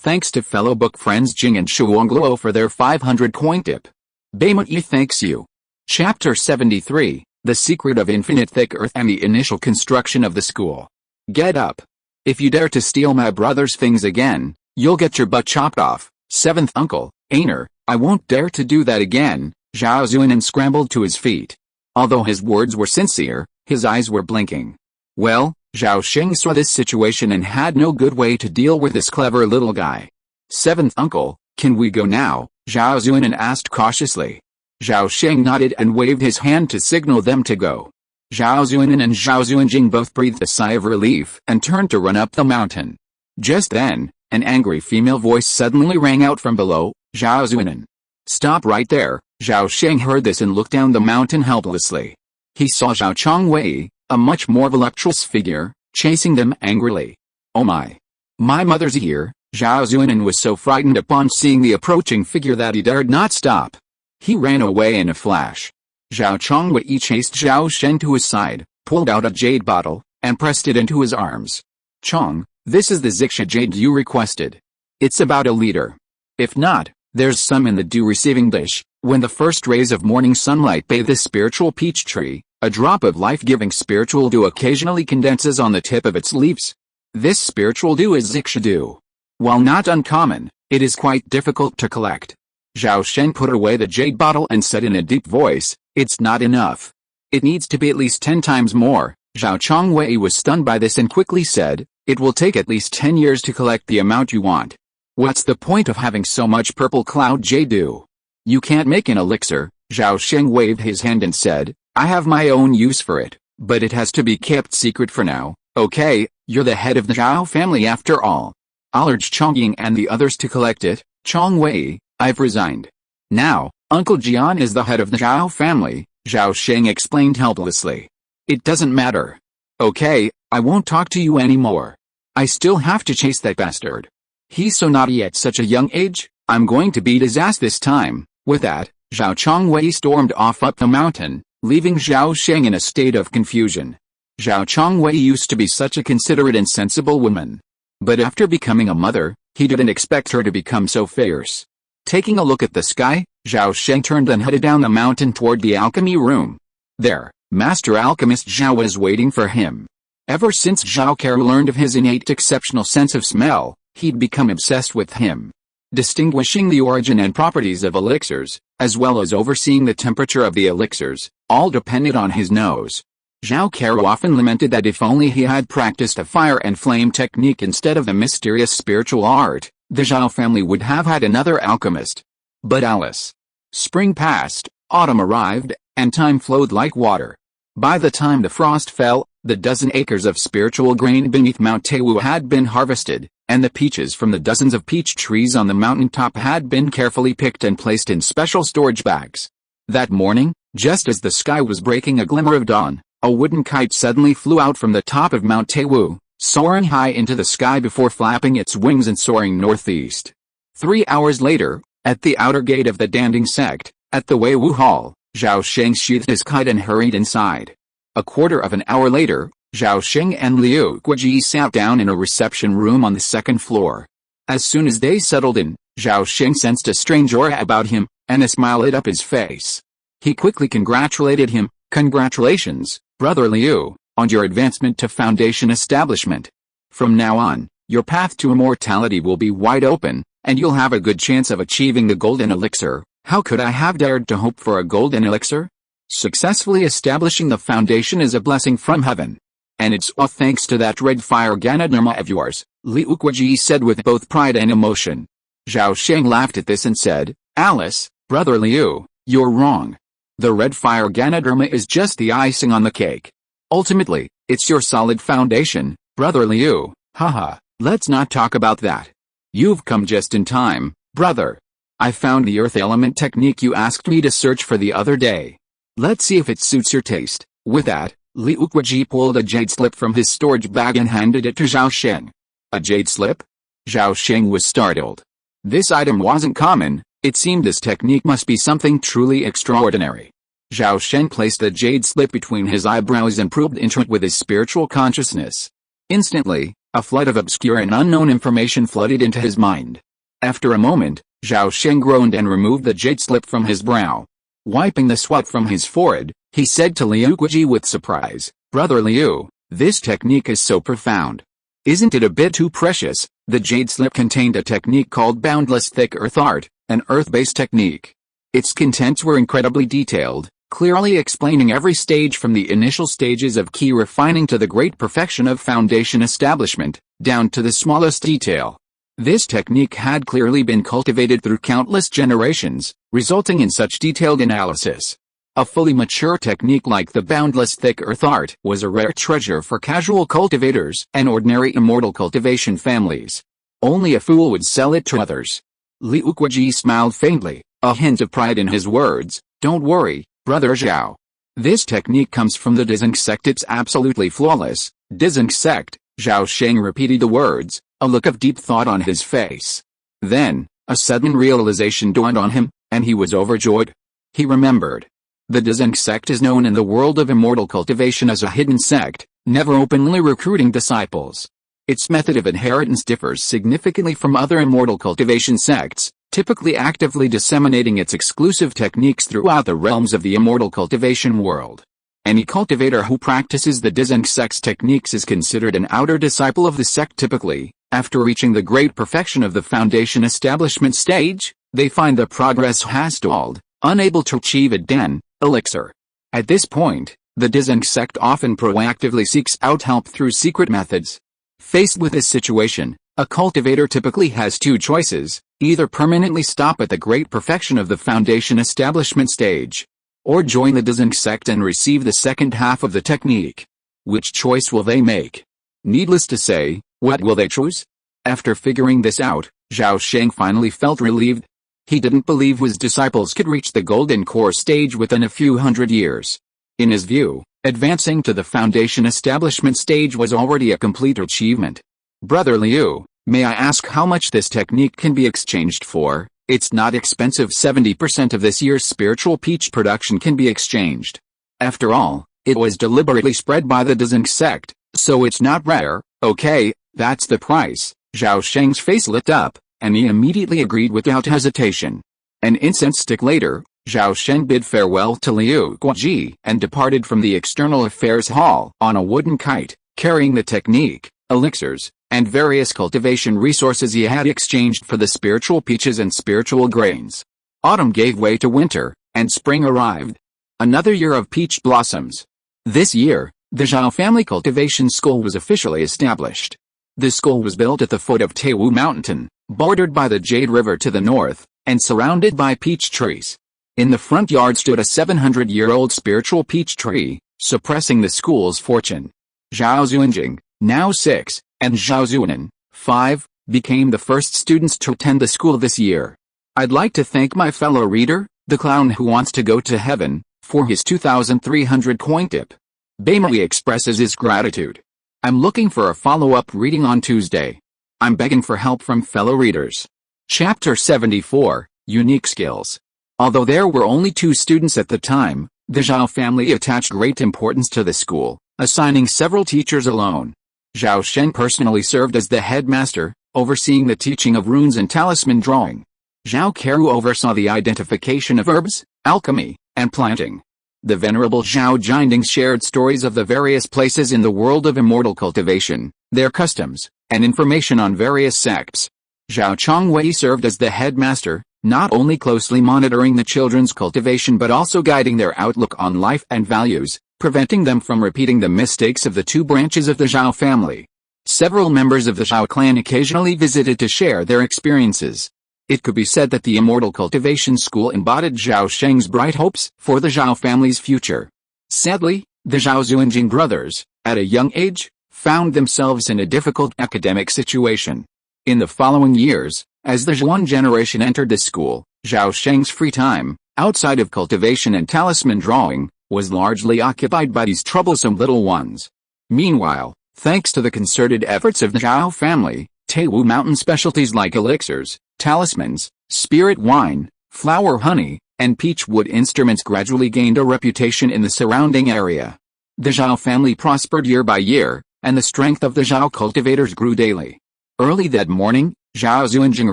Thanks to fellow book friends Jing and Shuangluo for their 500 coin tip. Beimuyi thanks you. Chapter 73, The Secret of Infinite Thick Earth and the Initial Construction of the School. Get up. If you dare to steal my brother's things again, you'll get your butt chopped off. 7th Uncle, Aner, I won't dare to do that again. Zhao Zuanan scrambled to his feet. Although his words were sincere, his eyes were blinking. Well, Zhao Sheng saw this situation and had no good way to deal with this clever little guy. 7th Uncle, can we go now? Zhao Zuanan asked cautiously. Zhao Sheng nodded and waved his hand to signal them to go. Zhao Zuanan and Zhao Zuanjing both breathed a sigh of relief and turned to run up the mountain. Just then, an angry female voice suddenly rang out from below. Zhao Zuanan. Stop right there. Zhao Sheng heard this and looked down the mountain helplessly. He saw Zhao Chongwei, a much more voluptuous figure, chasing them angrily. Oh my! My mother's here. Zhao Zuanan was so frightened upon seeing the approaching figure that he dared not stop. He ran away in a flash. Zhao Chongwei chased Zhao Sheng to his side, pulled out a jade bottle, and pressed it into his arms. Chong, this is the Xixia jade you requested. It's about a liter. If not, there's some in the dew receiving dish. When the first rays of morning sunlight bathe this spiritual peach tree, a drop of life-giving spiritual dew occasionally condenses on the tip of its leaves. This spiritual dew is Xixia dew. While not uncommon, it is quite difficult to collect. Zhao Sheng put away the jade bottle and said in a deep voice, it's not enough. It needs to be at least 10 times more. Zhao Chongwei was stunned by this and quickly said, it will take at least 10 years to collect the amount you want. What's the point of having so much purple cloud jade dew? You can't make an elixir. Zhao Sheng waved his hand and said, I have my own use for it, but it has to be kept secret for now. Okay, you're the head of the Zhao family after all. I'll urge Chongying and the others to collect it. Chongwei, I've resigned. Now, Uncle Jian is the head of the Zhao family, Zhao Sheng explained helplessly. It doesn't matter. Okay, I won't talk to you anymore. I still have to chase that bastard. He's so naughty at such a young age. I'm going to beat his ass this time. With that, Zhao Chongwei stormed off up the mountain, leaving Zhao Sheng in a state of confusion. Zhao Chongwei used to be such a considerate and sensible woman. But after becoming a mother, he didn't expect her to become so fierce. Taking a look at the sky, Zhao Sheng turned and headed down the mountain toward the alchemy room. There, Master Alchemist Zhao was waiting for him. Ever since Zhao Kero learned of his innate exceptional sense of smell, he'd become obsessed with him. Distinguishing the origin and properties of elixirs, as well as overseeing the temperature of the elixirs, all depended on his nose. Zhao Kero often lamented that if only he had practiced a fire and flame technique instead of the mysterious spiritual art, the Zhao family would have had another alchemist. But alas! Spring passed, autumn arrived, and time flowed like water. By the time the frost fell, the dozen acres of spiritual grain beneath Mount Taiwu had been harvested, and the peaches from the dozens of peach trees on the mountaintop had been carefully picked and placed in special storage bags. That morning, just as the sky was breaking a glimmer of dawn, a wooden kite suddenly flew out from the top of Mount Taiwu, soaring high into the sky before flapping its wings and soaring northeast. 3 hours later, at the outer gate of the Danding sect, at the Weiwu Hall, Zhao Sheng sheathed his kite and hurried inside. A quarter of an hour later, Zhao Sheng and Liu Guiji sat down in a reception room on the second floor. As soon as they settled in, Zhao Sheng sensed a strange aura about him, and a smile lit up his face. He quickly congratulated him. Congratulations, Brother Liu, on your advancement to Foundation establishment. From now on, your path to immortality will be wide open, and you'll have a good chance of achieving the golden elixir. How could I have dared to hope for a golden elixir? Successfully establishing the foundation is a blessing from heaven. And it's all thanks to that red fire Ganadharma of yours, Liu Guiji said with both pride and emotion. Zhao Sheng laughed at this and said, Alice, Brother Liu, you're wrong. The red fire Ganadharma is just the icing on the cake. Ultimately, it's your solid foundation, Brother Liu. Haha, let's not talk about that. You've come just in time, brother. I found the earth element technique you asked me to search for the other day. Let's see if it suits your taste. With that, Liu Guiji pulled a jade slip from his storage bag and handed it to Zhao Sheng. A jade slip? Zhao Sheng was startled. This item wasn't common. It seemed this technique must be something truly extraordinary. Zhao Sheng placed the jade slip between his eyebrows and probed into it with his spiritual consciousness. Instantly, A flood of obscure and unknown information flooded into his mind. After a moment, Zhao Sheng groaned and removed the jade slip from his brow. Wiping the sweat from his forehead, he said to Liu Guji with surprise, "Brother Liu, this technique is so profound. Isn't it a bit too precious?" The jade slip contained a technique called Boundless Thick Earth Art, an earth-based technique. Its contents were incredibly detailed, clearly explaining every stage from the initial stages of key refining to the great perfection of foundation establishment, down to the smallest detail. This technique had clearly been cultivated through countless generations, resulting in such detailed analysis. A fully mature technique like the Boundless Thick Earth Art was a rare treasure for casual cultivators and ordinary immortal cultivation families. Only a fool would sell it to others. Liu Guji smiled faintly, a hint of pride in his words. "Don't worry, Brother Zhao. This technique comes from the Dizeng sect. It's absolutely flawless." Dizeng sect, Zhao Sheng repeated the words, a look of deep thought on his face. Then, a sudden realization dawned on him, and he was overjoyed. He remembered. The Dizeng sect is known in the world of immortal cultivation as a hidden sect, never openly recruiting disciples. Its method of inheritance differs significantly from other immortal cultivation sects, typically actively disseminating its exclusive techniques throughout the realms of the immortal cultivation world. Any cultivator who practices the Dizeng sect's techniques is considered an outer disciple of the sect. Typically, after reaching the great perfection of the foundation establishment stage, they find their progress has stalled, unable to achieve a den, elixir. At this point, the Dizeng sect often proactively seeks out help through secret methods. Faced with this situation, a cultivator typically has two choices: either permanently stop at the great perfection of the foundation establishment stage, or join the Dizeng sect and receive the second half of the technique. Which choice will they make? Needless to say, what will they choose? After figuring this out, Zhao Sheng finally felt relieved. He didn't believe his disciples could reach the golden core stage within a few hundred years. In his view, advancing to the foundation establishment stage was already a complete achievement. "Brother Liu, may I ask how much this technique can be exchanged for?" "It's not expensive. 70% of this year's spiritual peach production can be exchanged. After all, it was deliberately spread by the Dizeng sect, so it's not rare." "Okay, that's the price." Zhao Sheng's face lit up, and he immediately agreed without hesitation. An incense stick later, Zhao Sheng bid farewell to Liu Guji and departed from the External Affairs Hall on a wooden kite, carrying the technique, elixirs, and various cultivation resources he had exchanged for the spiritual peaches and spiritual grains. Autumn gave way to winter, and spring arrived. Another year of peach blossoms. This year, the Zhao family cultivation school was officially established. The school was built at the foot of Taiwu Mountain, bordered by the Jade River to the north, and surrounded by peach trees. In the front yard stood a 700-year-old spiritual peach tree, suppressing the school's fortune. Zhao Zunjing, now 6, and Zhao Zuanan, 5, became the first students to attend the school this year. "I'd like to thank my fellow reader, the clown who wants to go to heaven, for his 2,300 coin tip. Baimui expresses his gratitude. I'm looking for a follow-up reading on Tuesday. I'm begging for help from fellow readers." Chapter 74, Unique Skills. Although there were only 2 students at the time, the Zhao family attached great importance to the school, assigning several teachers alone. Zhao Sheng personally served as the headmaster, overseeing the teaching of runes and talisman drawing. Zhao Keru oversaw the identification of herbs, alchemy, and planting. The venerable Zhao Jinding shared stories of the various places in the world of immortal cultivation, their customs, and information on various sects. Zhao Chongwei served as the headmaster, not only closely monitoring the children's cultivation but also guiding their outlook on life and values, preventing them from repeating the mistakes of the 2 branches of the Zhao family. Several members of the Zhao clan occasionally visited to share their experiences. It could be said that the Immortal Cultivation School embodied Zhao Sheng's bright hopes for the Zhao family's future. Sadly, the Zhao Zunjing brothers, at a young age, found themselves in a difficult academic situation. In the following years, as the Zhuan generation entered the school, Zhao Sheng's free time, outside of cultivation and talisman drawing, was largely occupied by these troublesome little ones. Meanwhile, thanks to the concerted efforts of the Zhao family, Taiwu Mountain specialties like elixirs, talismans, spirit wine, flower honey, and peach wood instruments gradually gained a reputation in the surrounding area. The Zhao family prospered year by year, and the strength of the Zhao cultivators grew daily. Early that morning, Zhao Xuanjing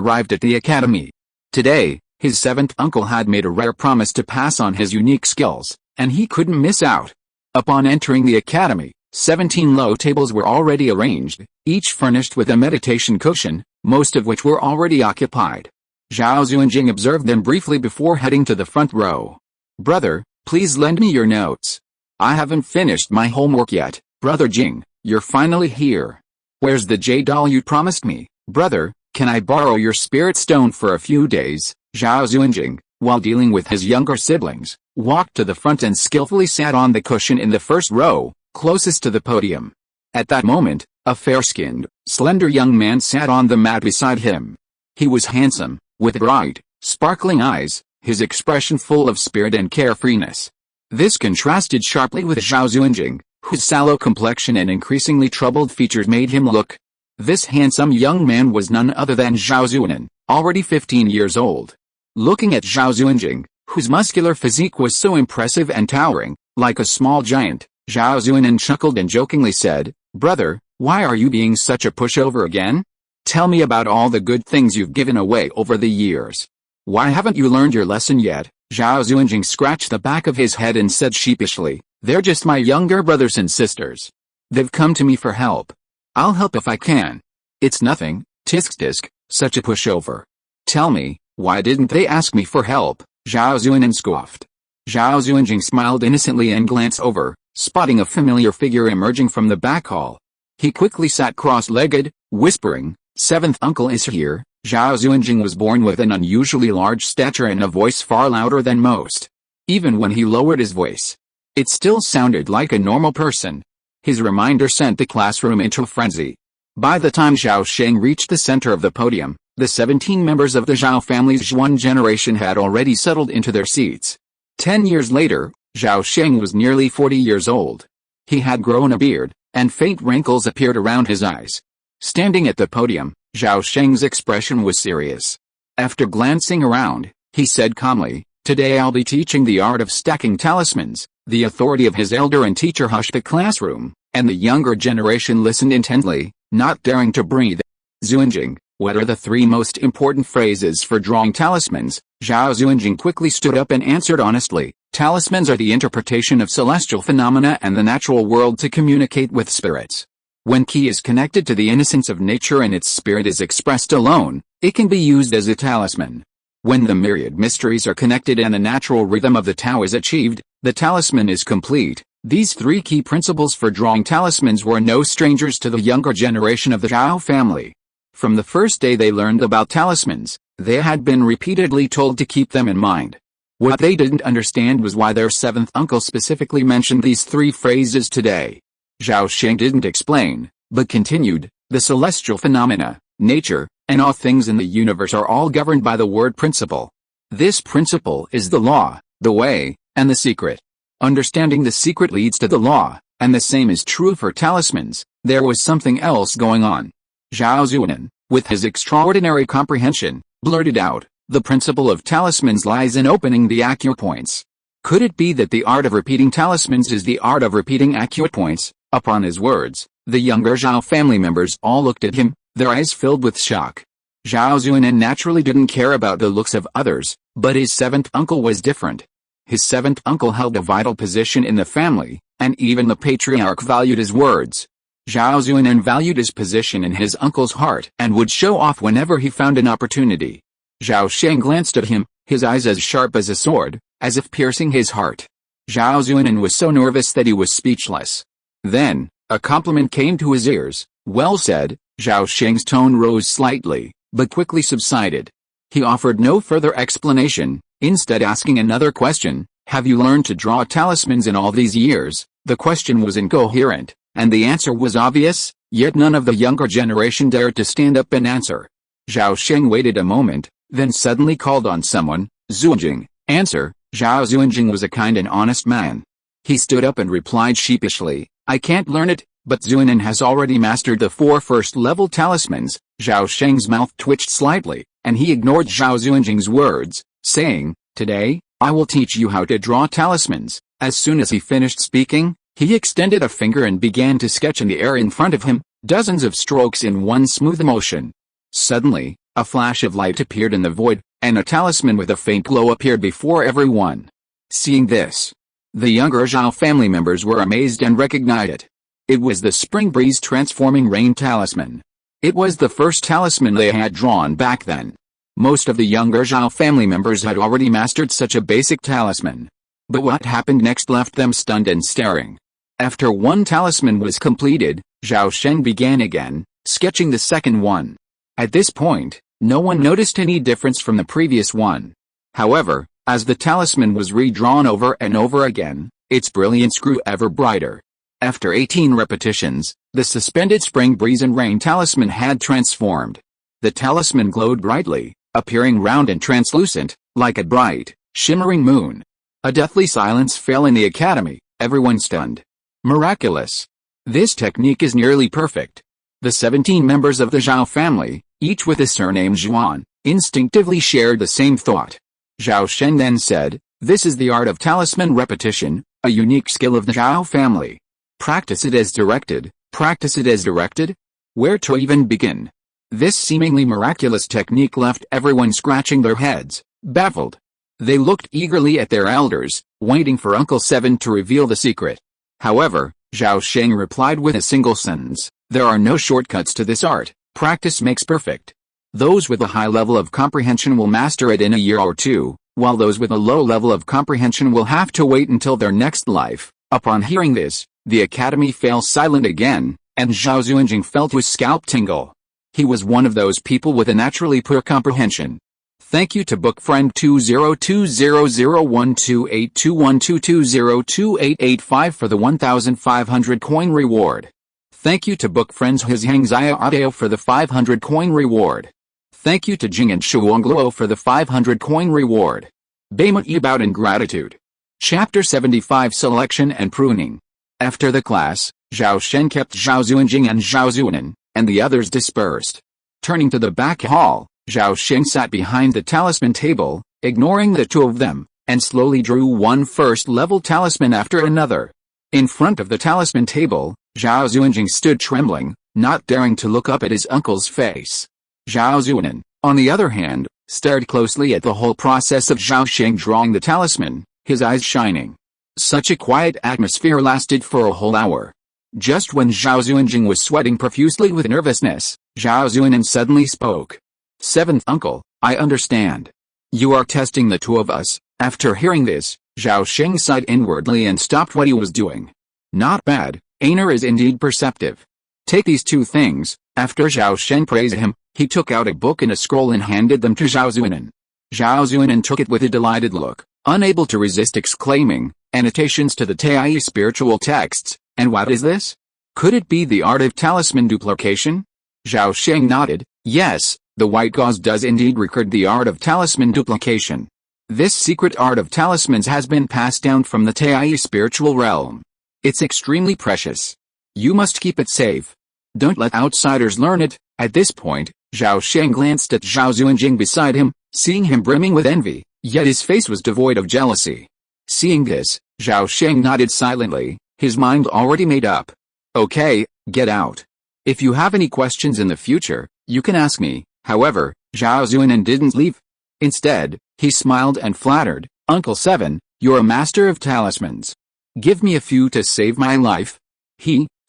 arrived at the academy. Today, his seventh uncle had made a rare promise to pass on his unique skills, and he couldn't miss out. Upon entering the academy, 17 low tables were already arranged, each furnished with a meditation cushion, most of which were already occupied. Zhao Xuanjing observed them briefly before heading to the front row. "Brother, please lend me your notes. I haven't finished my homework yet." "Brother Jing, you're finally here. Where's the jade doll you promised me?" "Brother, can I borrow your spirit stone for a few days?" Zhao Xuanjing, while dealing with his younger siblings, walked to the front and skillfully sat on the cushion in the first row, closest to the podium. At that moment, a fair-skinned, slender young man sat on the mat beside him. He was handsome, with bright, sparkling eyes, his expression full of spirit and carefreeness. This contrasted sharply with Zhao Xuanjing, whose sallow complexion and increasingly troubled features made him look. This handsome young man was none other than Zhao Xuanan, already 15 years old. Looking at Zhao Xuanjing, whose muscular physique was so impressive and towering, like a small giant, Zhao Xuanan chuckled and jokingly said, "Brother, why are you being such a pushover again? Tell me about all the good things you've given away over the years. Why haven't you learned your lesson yet?" Zhao Xuanjing scratched the back of his head and said sheepishly, "They're just my younger brothers and sisters. They've come to me for help. I'll help if I can. It's nothing, tisk-tisk, such a pushover. Tell me, why didn't they ask me for help?" Zhao Xuanan scoffed. Zhao Xuanjing smiled innocently and glanced over, spotting a familiar figure emerging from the back hall. He quickly sat cross-legged, whispering, "Seventh uncle is here." Zhao Xuanjing was born with an unusually large stature and a voice far louder than most. Even when he lowered his voice, it still sounded like a normal person. His reminder sent the classroom into a frenzy. By the time Zhao Sheng reached the center of the podium, the 17 members of the Zhao family's Zhuan generation had already settled into their seats. 10 years later, Zhao Sheng was nearly 40 years old. He had grown a beard, and faint wrinkles appeared around his eyes. Standing at the podium, Zhao Sheng's expression was serious. After glancing around, he said calmly, "Today I'll be teaching the art of stacking talismans." The authority of his elder and teacher hushed the classroom, and the younger generation listened intently, not daring to breathe. "Xuanjing, what are the 3 most important phrases for drawing talismans?" Zhao Xuanjing quickly stood up and answered honestly, "Talismans are the interpretation of celestial phenomena and the natural world to communicate with spirits. When ki is connected to the innocence of nature and its spirit is expressed alone, it can be used as a talisman. When the myriad mysteries are connected and the natural rhythm of the Tao is achieved, the talisman is complete." These 3 key principles for drawing talismans were no strangers to the younger generation of the Zhao family. From the first day they learned about talismans, they had been repeatedly told to keep them in mind. What they didn't understand was why their 7th uncle specifically mentioned these 3 phrases today. Zhao Sheng didn't explain, but continued, "The celestial phenomena, nature, and all things in the universe are all governed by the word principle. This principle is the law, the way, and the secret. Understanding the secret leads to the law, and the same is true for talismans." There was something else going on. Zhao Xuanan, with his extraordinary comprehension, blurted out, "The principle of talismans lies in opening the accurate points. Could it be that the art of repeating talismans is the art of repeating accurate points?" Upon his words, the younger Zhao family members all looked at him, their eyes filled with shock. Zhao Xuanan naturally didn't care about the looks of others, but his 7th uncle was different. His 7th uncle held a vital position in the family, and even the patriarch valued his words. Zhao Xuanan valued his position in his uncle's heart and would show off whenever he found an opportunity. Zhao Sheng glanced at him, his eyes as sharp as a sword, as if piercing his heart. Zhao Xuanan was so nervous that he was speechless. Then, a compliment came to his ears. "Well said." Zhao Sheng's tone rose slightly, but quickly subsided. He offered no further explanation, instead asking another question, "Have you learned to draw talismans in all these years?" The question was incoherent, and the answer was obvious, yet none of the younger generation dared to stand up and answer. Zhao Sheng waited a moment, then suddenly called on someone, "Xuanjing, answer." Zhao Xuanjing was a kind and honest man. He stood up and replied sheepishly, "I can't learn it, but Xuanan has already mastered the 4 first-level talismans." Zhao Sheng's mouth twitched slightly, and he ignored Zhao Xuanjing's words, saying, "Today, I will teach you how to draw talismans." As soon as he finished speaking, He extended a finger and began to sketch in the air in front of him, dozens of strokes in one smooth motion. Suddenly, a flash of light appeared in the void, and a talisman with a faint glow appeared before everyone. Seeing this, the younger Zhao family members were amazed and recognized it. It was the Spring Breeze Transforming Rain Talisman. It was the first talisman they had drawn back then. Most of the younger Zhao family members had already mastered such a basic talisman. But what happened next left them stunned and staring. After one talisman was completed, Zhao Sheng began again, sketching the second one. At this point, no one noticed any difference from the previous one. However, as the talisman was redrawn over and over again, its brilliance grew ever brighter. After 18 repetitions, the suspended Spring Breeze and Rain talisman had transformed. The talisman glowed brightly, appearing round and translucent, like a bright, shimmering moon. A deathly silence fell in the academy, everyone stunned. Miraculous! This technique is nearly perfect. The 17 members of the Zhao family, each with the surname Zhuan, instinctively shared the same thought. Zhao Sheng then said, "This is the art of talisman repetition, a unique skill of the Zhao family. Practice it as directed, practice it as directed? Where to even begin?" This seemingly miraculous technique left everyone scratching their heads, baffled. They looked eagerly at their elders, waiting for Uncle Seven to reveal the secret. However, Zhao Sheng replied with a single sentence, "There are no shortcuts to this art, practice makes perfect. Those with a high level of comprehension will master it in a year or two, while those with a low level of comprehension will have to wait until their next life." Upon hearing this, the academy fell silent again, and Zhao Xuanjing felt his scalp tingle. He was one of those people with a naturally poor comprehension. Thank you to book friend 20200128212202885 for the 1,500 coin reward. Thank you to book friends Hizhangzia Audio for the 500 coin reward. Thank you to Jing and Shuangluo for the 500 coin reward. Bema about ingratitude. Chapter 75 Selection and Pruning. After the class, Zhao Sheng kept Zhao Xuanjing and Zhao Zuanan, and the others dispersed. Turning to the back hall, Zhao Sheng sat behind the talisman table, ignoring the two of them, and slowly drew one first-level talisman after another. In front of the talisman table, Zhao Xuanjing stood trembling, not daring to look up at his uncle's face. Zhao Zuanan, on the other hand, stared closely at the whole process of Zhao Sheng drawing the talisman, his eyes shining. Such a quiet atmosphere lasted for a whole hour. Just when Zhao Xuanjing was sweating profusely with nervousness, Zhao Zuanan suddenly spoke. "Seventh uncle, I understand. You are testing the two of us." After hearing this, Zhao Sheng sighed inwardly and stopped what he was doing. Not bad, Aner is indeed perceptive. Take these two things. After Zhao Sheng praised him, he took out a book and a scroll and handed them to Zhao Zuanan. Zhao Zuanan took it with a delighted look, unable to resist exclaiming, "Annotations to the Tai spiritual texts, and what is this? Could it be the art of talisman duplication?" Zhao Sheng nodded, "Yes, the White Gauze does indeed record the art of talisman duplication. This secret art of talismans has been passed down from the Tai spiritual realm. It's extremely precious. You must keep it safe. Don't let outsiders learn it." At this point, Zhao Sheng glanced at Zhao Xuanjing beside him, seeing him brimming with envy, yet his face was devoid of jealousy. Seeing this, Zhao Sheng nodded silently, his mind already made up. "Okay, get out. If you have any questions in the future, you can ask me." However, Zhao Zuanan didn't leave. Instead, he smiled and flattered, "Uncle Seven, you're a master of talismans. Give me a few to save my life."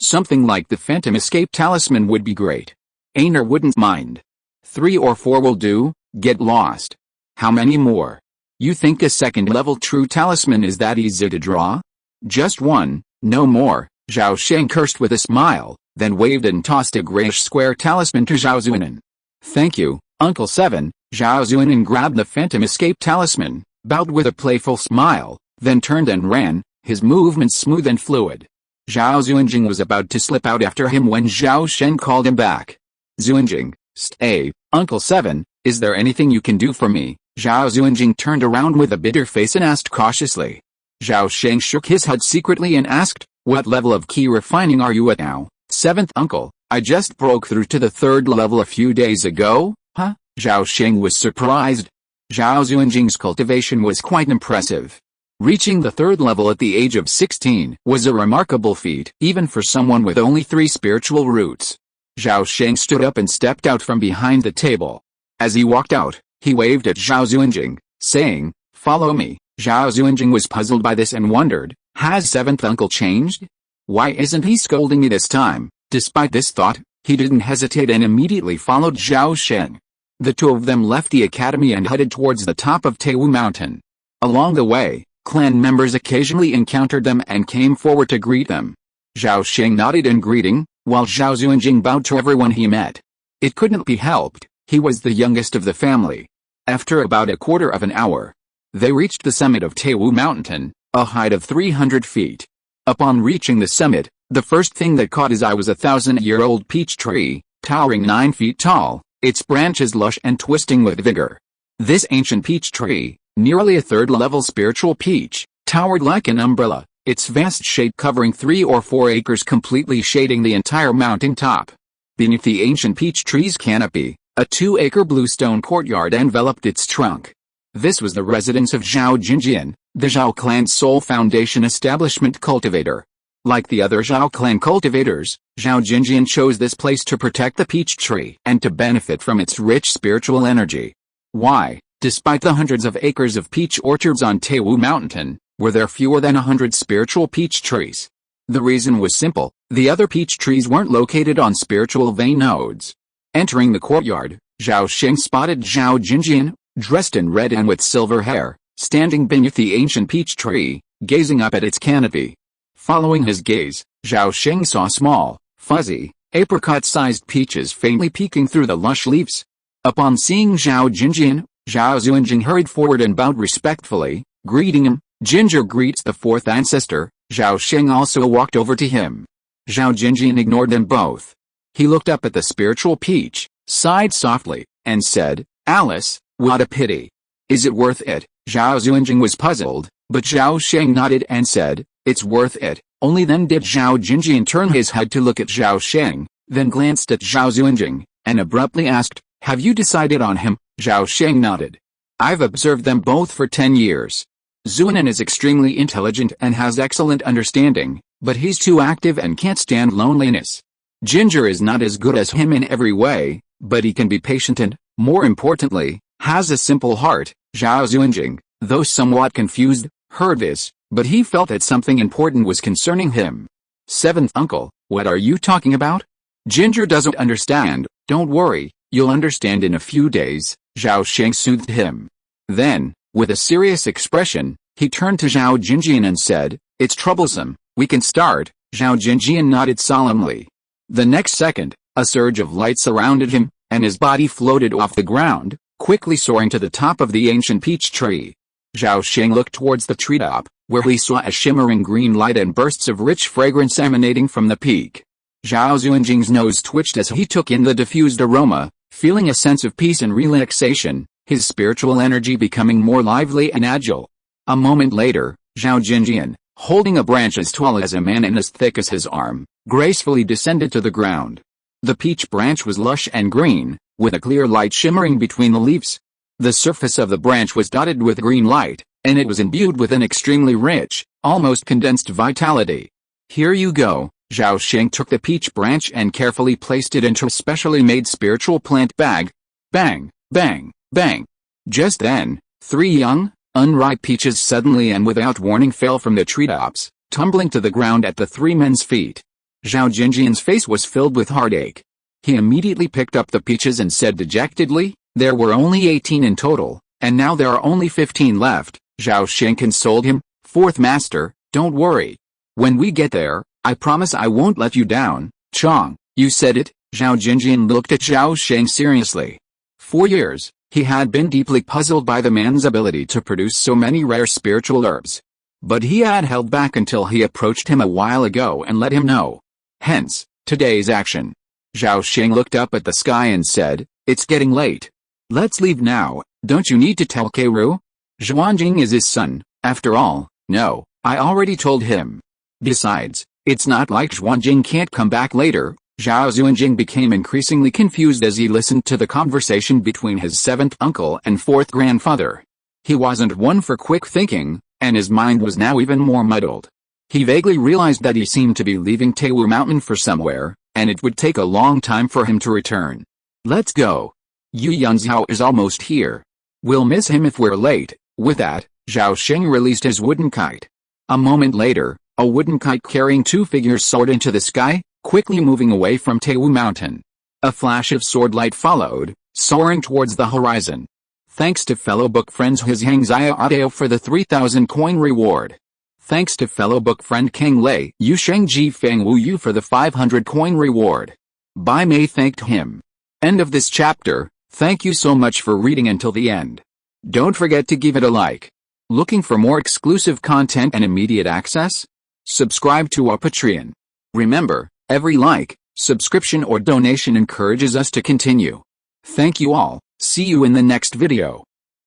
Something like the Phantom Escape talisman would be great. Aner wouldn't mind. 3 or 4 will do. Get lost. How many more? You think a second-level true talisman is that easy to draw? Just one, no more. Zhao Sheng cursed with a smile, then waved and tossed a grayish square talisman to Zhao Zuanan. "Thank you, Uncle Seven." Zhao Zuanan grabbed the Phantom Escape talisman, bowed with a playful smile, then turned and ran, his movements smooth and fluid. Zhao Xuanjing was about to slip out after him when Zhao Sheng called him back. "Xuanjing, stay, Uncle Seven, is there anything you can do for me?" Zhao Xuanjing turned around with a bitter face and asked cautiously. Zhao Sheng shook his head secretly and asked, "What level of key refining are you at now?" "Seventh uncle, I just broke through to the 3rd level a few days ago." "Huh?" Zhao Sheng was surprised. Zhao Xuanjing's cultivation was quite impressive. Reaching the third level at the age of 16 was a remarkable feat, even for someone with only 3 spiritual roots. Zhao Sheng stood up and stepped out from behind the table. As he walked out, he waved at Zhao Xuanjing, saying, "Follow me." Zhao Xuanjing was puzzled by this and wondered, has seventh uncle changed? Why isn't he scolding me this time? Despite this thought, he didn't hesitate and immediately followed Zhao Sheng. The two of them left the academy and headed towards the top of Taiwu Mountain. Along the way, clan members occasionally encountered them and came forward to greet them. Zhao Sheng nodded in greeting, while Zhao Xuanjing bowed to everyone he met. It couldn't be helped, he was the youngest of the family. After about a quarter of an hour, they reached the summit of Taiwu Mountain, a height of 300 feet. Upon reaching the summit, the first thing that caught his eye was a 1,000-year-old peach tree, towering 9 feet tall, its branches lush and twisting with vigor. This ancient peach tree, nearly a third-level spiritual peach, towered like an umbrella, its vast shape covering 3 or 4 acres completely shading the entire mountain top. Beneath the ancient peach tree's canopy, a 2-acre bluestone courtyard enveloped its trunk. This was the residence of Zhao Jinjian, the Zhao clan's sole foundation establishment cultivator. Like the other Zhao clan cultivators, Zhao Jinjian chose this place to protect the peach tree and to benefit from its rich spiritual energy. Why, despite the hundreds of acres of peach orchards on Taiwu Mountain, were there fewer than 100 spiritual peach trees? The reason was simple, the other peach trees weren't located on spiritual vein nodes. Entering the courtyard, Zhao Sheng spotted Zhao Jinjian, dressed in red and with silver hair, standing beneath the ancient peach tree, gazing up at its canopy. Following his gaze, Zhao Sheng saw small, fuzzy, apricot-sized peaches faintly peeking through the lush leaves. Upon seeing Zhao Jinjian, Zhao Xuanjing hurried forward and bowed respectfully, greeting him. Ginger greets the fourth ancestor. Zhao Sheng also walked over to him. Zhao Jinjian ignored them both. He looked up at the spiritual peach, sighed softly, and said, "Alice, what a pity. Is it worth it?" Zhao Xuanjing was puzzled, but Zhao Sheng nodded and said, "It's worth it." Only then did Zhao Jinjian turn his head to look at Zhao Sheng, then glanced at Zhao Xuanjing, and abruptly asked, "Have you decided on him?" Zhao Sheng nodded. "I've observed them both for 10 years. Xuanan is extremely intelligent and has excellent understanding, but he's too active and can't stand loneliness. Ginger is not as good as him in every way, but he can be patient and, more importantly, has a simple heart." Zhao Xuanjing, though somewhat confused, heard this, but he felt that something important was concerning him. "Seventh uncle, what are you talking about? Ginger doesn't understand." "Don't worry, you'll understand in a few days," Zhao Sheng soothed him. Then, with a serious expression, he turned to Zhao Jinjian and said, "It's troublesome, we can start." Zhao Jinjian nodded solemnly. The next second, a surge of light surrounded him, and his body floated off the ground, quickly soaring to the top of the ancient peach tree. Zhao Sheng looked towards the treetop, where he saw a shimmering green light and bursts of rich fragrance emanating from the peak. Zhao Xuanjing's nose twitched as he took in the diffused aroma, feeling a sense of peace and relaxation, his spiritual energy becoming more lively and agile. A moment later, Zhao Jinjian, holding a branch as tall as a man and as thick as his arm, gracefully descended to the ground. The peach branch was lush and green, with a clear light shimmering between the leaves. The surface of the branch was dotted with green light, and it was imbued with an extremely rich, almost condensed vitality. "Here you go." Zhao Sheng took the peach branch and carefully placed it into a specially made spiritual plant bag. Bang, bang, bang. Just then, 3 young, unripe peaches suddenly and without warning fell from the treetops, tumbling to the ground at the 3 men's feet. Zhao Jinjian's face was filled with heartache. He immediately picked up the peaches and said dejectedly, "There were only 18 in total, and now there are only 15 left." Zhao Sheng consoled him, "Fourth master, don't worry. When we get there, I promise I won't let you down." "Chong, you said it." Zhao Jinjian looked at Zhao Sheng seriously. For years, he had been deeply puzzled by the man's ability to produce so many rare spiritual herbs. But he had held back until he approached him a while ago and let him know. Hence, today's action. Zhao Sheng looked up at the sky and said, "It's getting late. Let's leave now." "Don't you need to tell Keiru? Xuanjing is his son, after all." "No, I already told him. Besides, it's not like Xuanjing can't come back later." Zhao Xuanjing became increasingly confused as he listened to the conversation between his 7th uncle and 4th grandfather. He wasn't one for quick thinking, and his mind was now even more muddled. He vaguely realized that he seemed to be leaving Taiwu Mountain for somewhere, and it would take a long time for him to return. Let's go. Yu Yunzhao is almost here. We'll miss him if we're late. With that, Zhao Sheng released his wooden kite. A moment later, a wooden kite carrying two figures soared into the sky, quickly moving away from Taiwu Mountain. A flash of sword light followed, soaring towards the horizon. Thanks to fellow book friends His Hangzia Adeo for the 3,000 coin reward. Thanks to fellow book friend Kang Lei Yu Sheng Ji Feng Wu Yu for the 500 coin reward. Bai Mei thanked him. End of this chapter. Thank you so much for reading until the end. Don't forget to give it a like. Looking for more exclusive content and immediate access? Subscribe to our Patreon. Remember, every like, subscription or donation encourages us to continue. Thank you all. See you in the next video.